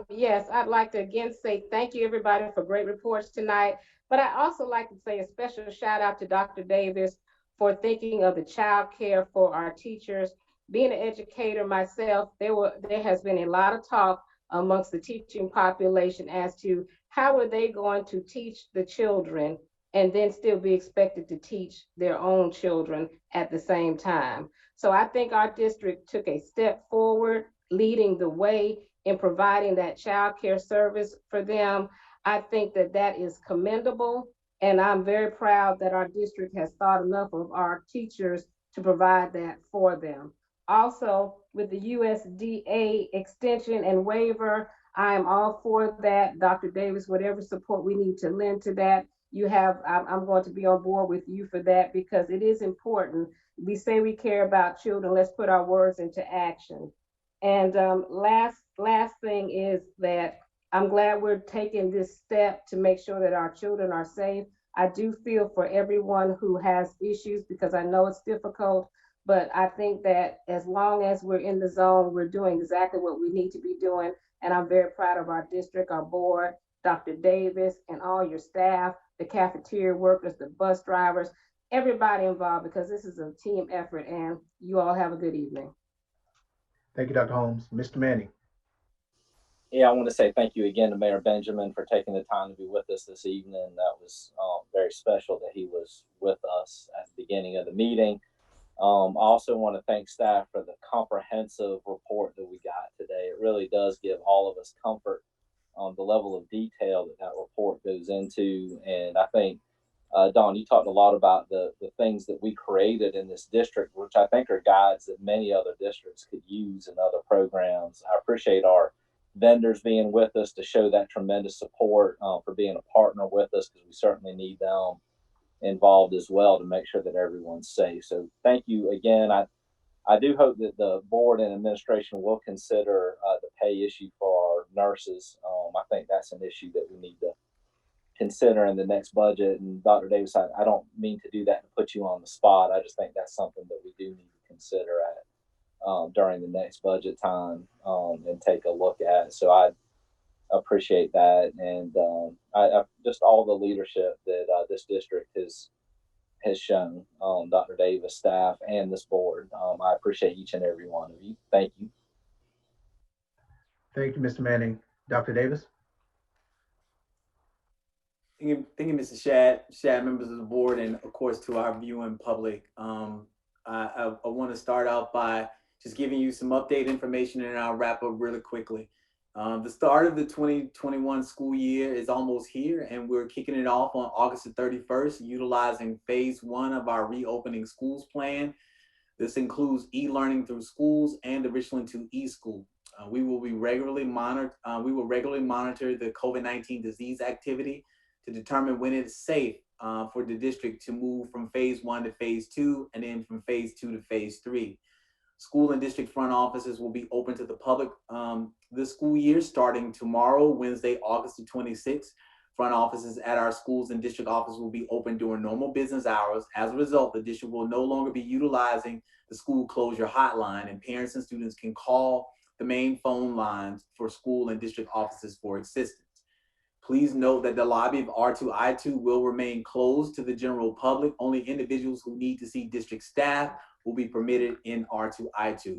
Yes, I'd like to again say thank you, everybody, for great reports tonight. But I also like to say a special shout out to Dr. Davis for thinking of the child care for our teachers. Being an educator myself, there has been a lot of talk amongst the teaching population as to how are they going to teach the children and then still be expected to teach their own children at the same time. So I think our district took a step forward leading the way in providing that child care service for them. I think that that is commendable. And I'm very proud that our district has thought enough of our teachers to provide that for them. Also, with the USDA extension and waiver, I am all for that. Dr. Davis, whatever support we need to lend to that, you have, I'm going to be on board with you for that because it is important. We say we care about children, let's put our words into action. And last thing is that I'm glad we're taking this step to make sure that our children are safe. I do feel for everyone who has issues because I know it's difficult, but I think that as long as we're in the zone, we're doing exactly what we need to be doing. And I'm very proud of our district, our board, Dr. Davis, and all your staff, the cafeteria workers, the bus drivers, everybody involved, because this is a team effort, and you all have a good evening. Thank you, Dr. Holmes. Mr. Manning. Yeah, I want to say thank you again to Mayor Benjamin for taking the time to be with us this evening. That was very special that he was with us at the beginning of the meeting. I also want to thank staff for the comprehensive report that we got today. It really does give all of us comfort on the level of detail that that report goes into. And I think, Dawn, you talked a lot about the things that we created in this district, which I think are guides that many other districts could use in other programs. I appreciate our vendors being with us to show that tremendous support, for being a partner with us, because we certainly need them involved as well to make sure that everyone's safe. So thank you again. I do hope that the board and administration will consider the pay issue for our nurses. I think that's an issue that we need to consider in the next budget. And Dr. Davis, I don't mean to do that and put you on the spot. I just think that's something that we do need to consider during the next budget time, and take a look at. So I appreciate that. And I just all the leadership that this district has shown, Dr. Davis, staff, and this board. I appreciate each and every one of you. Thank you. Thank you, Mr. Manning. Dr. Davis? Thank you, Mr. Shad, members of the board, and of course to our viewing public. I want to start out by just giving you some update information, and I'll wrap up really quickly. The start of the 2021 school year is almost here, and we're kicking it off on August the 31st, utilizing phase 1 of our reopening schools plan. This includes e-learning through schools and the Richland 2 e-school. We will regularly monitor the COVID-19 disease activity to determine when it's safe for the district to move from phase 1 to phase 2, and then from phase 2 to phase 3. School and district front offices will be open to the public this school year starting tomorrow, Wednesday, August the 26th. Front offices at our schools and district offices will be open during normal business hours. As a result, the district will no longer be utilizing the school closure hotline, and parents and students can call the main phone lines for school and district offices for assistance. Please note that the lobby of R2I2 will remain closed to the general public. Only individuals who need to see district staff will be permitted in R2I2.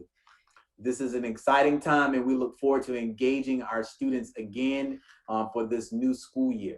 This is an exciting time, and we look forward to engaging our students again for this new school year.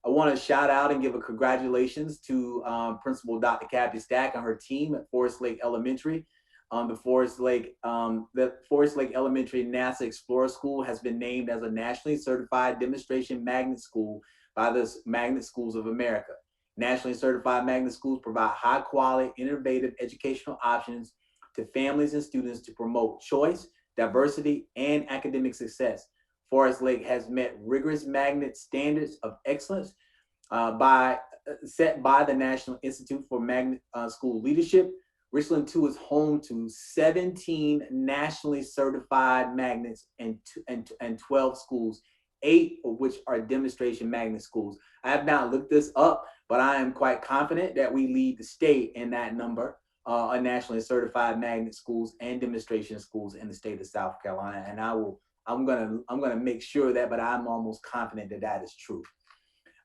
I want to shout out and give a congratulations to Principal Dr. Kathy Stack and her team at Forest Lake Elementary. The Forest Lake Elementary NASA Explorer School has been named as a nationally certified demonstration magnet school by the Magnet Schools of America. Nationally certified magnet schools provide high quality, innovative educational options to families and students to promote choice, diversity, and academic success. Forest Lake has met rigorous magnet standards of excellence set by the National Institute for Magnet School Leadership. Richland 2 is home to 17 nationally certified magnets and 12 schools, 8 of which are demonstration magnet schools. I have not looked this up, but I am quite confident that we lead the state in that number of nationally certified magnet schools and demonstration schools in the state of South Carolina. And I'm gonna make sure of that, but I'm almost confident that that is true.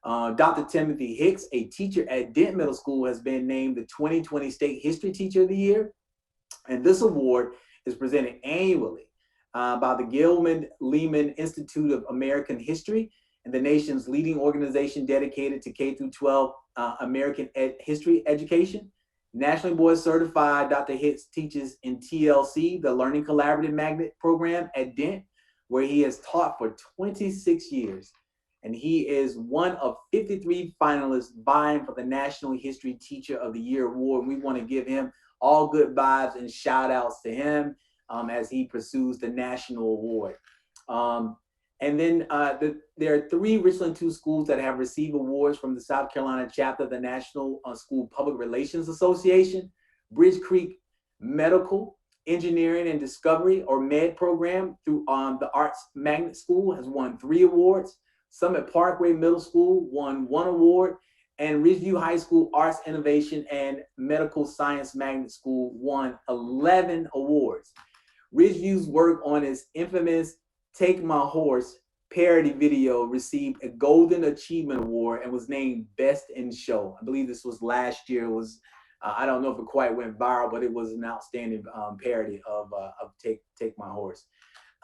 Dr. Timothy Hicks, a teacher at Dent Middle School, has been named the 2020 State History Teacher of the Year. And this award is presented annually by the Gilman Lehman Institute of American History, and the nation's leading organization dedicated to K-12 American history education. Nationally board certified, Dr. Hicks teaches in TLC, the Learning Collaborative Magnet Program at Dent, where he has taught for 26 years. And he is one of 53 finalists vying for the National History Teacher of the Year award. We want to give him all good vibes and shout outs to him as he pursues the national award. And then there are 3 Richland 2 schools that have received awards from the South Carolina chapter of the National School Public Relations Association. Bridge Creek Medical Engineering and Discovery, or MED program, through the Arts Magnet School has won 3 awards. Summit Parkway Middle School won 1 award, and Ridgeview High School Arts Innovation and Medical Science Magnet School won 11 awards. Ridgeview's work on its infamous Take My Horse parody video received a Golden Achievement Award and was named Best in Show. I believe this was last year. It was, I don't know if it quite went viral, but it was an outstanding parody of Take My Horse.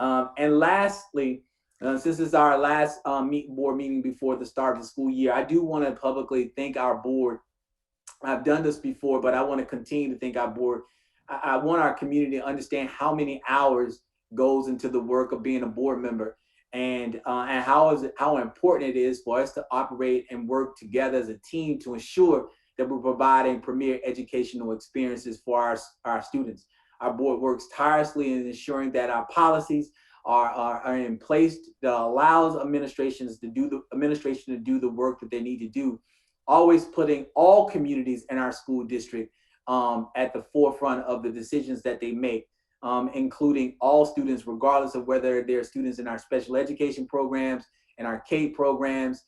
And lastly, since this is our last board meeting before the start of the school year, I do want to publicly thank our board. I've done this before, but I want to continue to thank our board. I want our community to understand how many hours goes into the work of being a board member, and how important it is for us to operate and work together as a team to ensure that we're providing premier educational experiences for our students. Our board works tirelessly in ensuring that our policies are in place that allows administration to do the work that they need to do, always putting all communities in our school district at the forefront of the decisions that they make, including all students, regardless of whether they're students in our special education programs, in our K programs,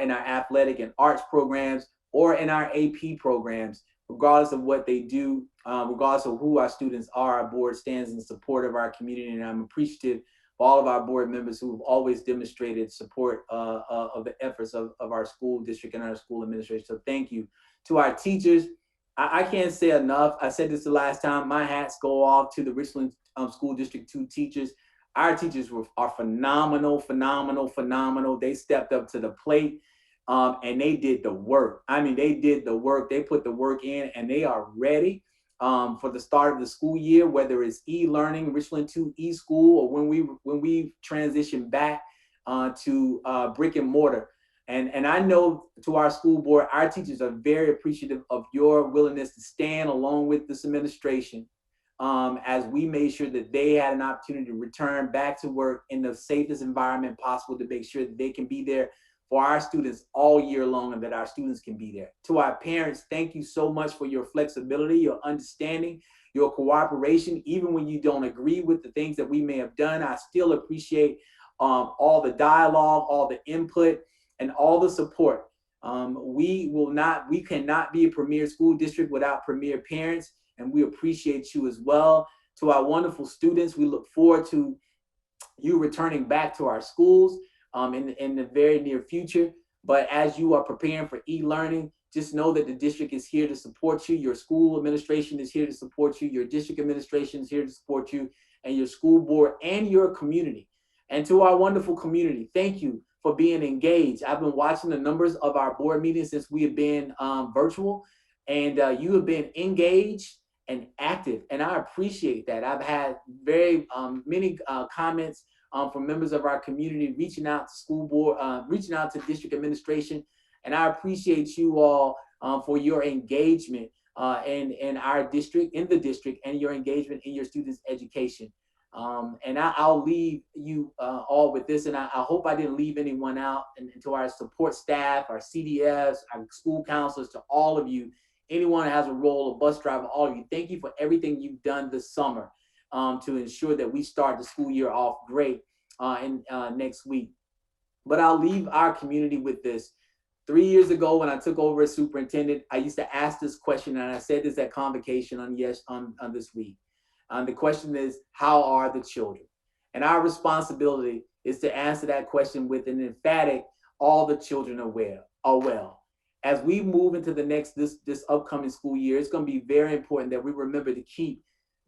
in our athletic and arts programs, or in our AP programs. Regardless of what they do, regardless of who our students are, our board stands in support of our community, and I'm appreciative of all of our board members who have always demonstrated support of the efforts of our school district and our school administration. So thank you. To our teachers, I can't say enough. I said this the last time. My hats go off to the Richland School District 2 teachers. Our teachers are phenomenal, phenomenal, phenomenal. They stepped up to the plate and they did the work. I mean, they did the work. They put the work in, and they are ready for the start of the school year, whether it's e-learning, Richland 2 e-school, or when we transition back to brick and mortar. And I know, to our school board, our teachers are very appreciative of your willingness to stand along with this administration as we made sure that they had an opportunity to return back to work in the safest environment possible, to make sure that they can be there for our students all year long and that our students can be there. To our parents, thank you so much for your flexibility, your understanding, your cooperation. Even when you don't agree with the things that we may have done, I still appreciate all the dialogue, all the input, and all the support. We cannot be a premier school district without premier parents, and we appreciate you as well. To our wonderful students, we look forward to you returning back to our schools in the very near future. But as you are preparing for e-learning, just know that the district is here to support you. Your school administration is here to support you. Your district administration is here to support you, and your school board and your community. And to our wonderful community, thank you for being engaged. I've been watching the numbers of our board meetings since we have been virtual, and you have been engaged and active, and I appreciate that. I've had very many comments from members of our community reaching out to school board, reaching out to district administration, and I appreciate you all for your engagement in our district, in the district, and your engagement in your students' education. And I'll leave you all with this, and I hope I didn't leave anyone out. And to our support staff, our CDFs, our school counselors, to all of you, anyone that has a role, a bus driver, all of you, thank you for everything you've done this summer to ensure that we start the school year off great next week. But I'll leave our community with this. 3 years ago, when I took over as superintendent, I used to ask this question, and I said this at convocation on this week. The question is, how are the children? And our responsibility is to answer that question with an emphatic, all the children are well. As we move into the next, this upcoming school year, it's going to be very important that we remember to keep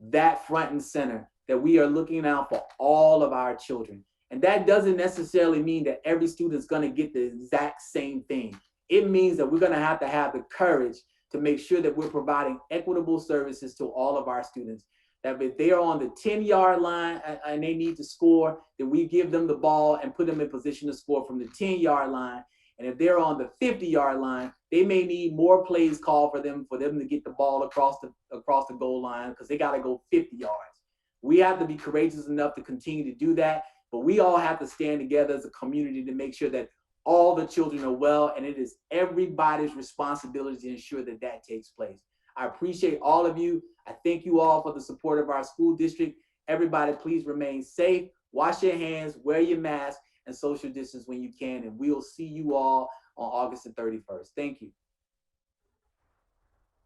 that front and center, that we are looking out for all of our children. And that doesn't necessarily mean that every student's going to get the exact same thing. It means that we're going to have the courage to make sure that we're providing equitable services to all of our students. That if they are on the 10-yard line and they need to score, then we give them the ball and put them in position to score from the 10-yard line. And if they're on the 50-yard line, they may need more plays called for them to get the ball across the goal line because they got to go 50 yards. We have to be courageous enough to continue to do that, but we all have to stand together as a community to make sure that all the children are well, and it is everybody's responsibility to ensure that that takes place. I appreciate all of you. I thank you all for the support of our school district. Everybody, please remain safe, wash your hands, wear your mask, and social distance when you can, and we'll see you all on August the 31st. Thank you.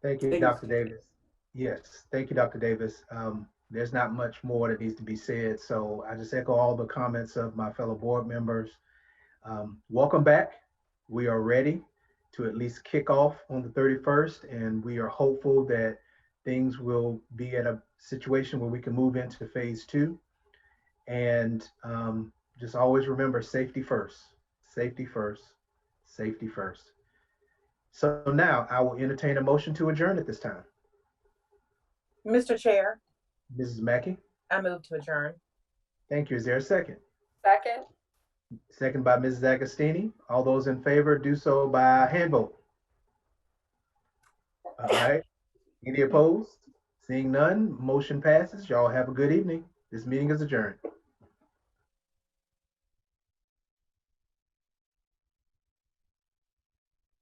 Thank you, Dr. Davis. Yes, thank you, Dr. Davis. There's not much more that needs to be said, so I just echo all the comments of my fellow board members. Welcome back. We are ready to at least kick off on the 31st, and we are hopeful that things will be at a situation where we can move into phase 2. And just always remember safety first, safety first, safety first. So now I will entertain a motion to adjourn at this time. Mr. Chair, Mrs. Mackey, I move to adjourn. thank you. Is there a second? Second. Second by Mrs. Agostini. All those in favor do so by hand vote. All right. Any opposed? Seeing none, motion passes. Y'all have a good evening. This meeting is adjourned.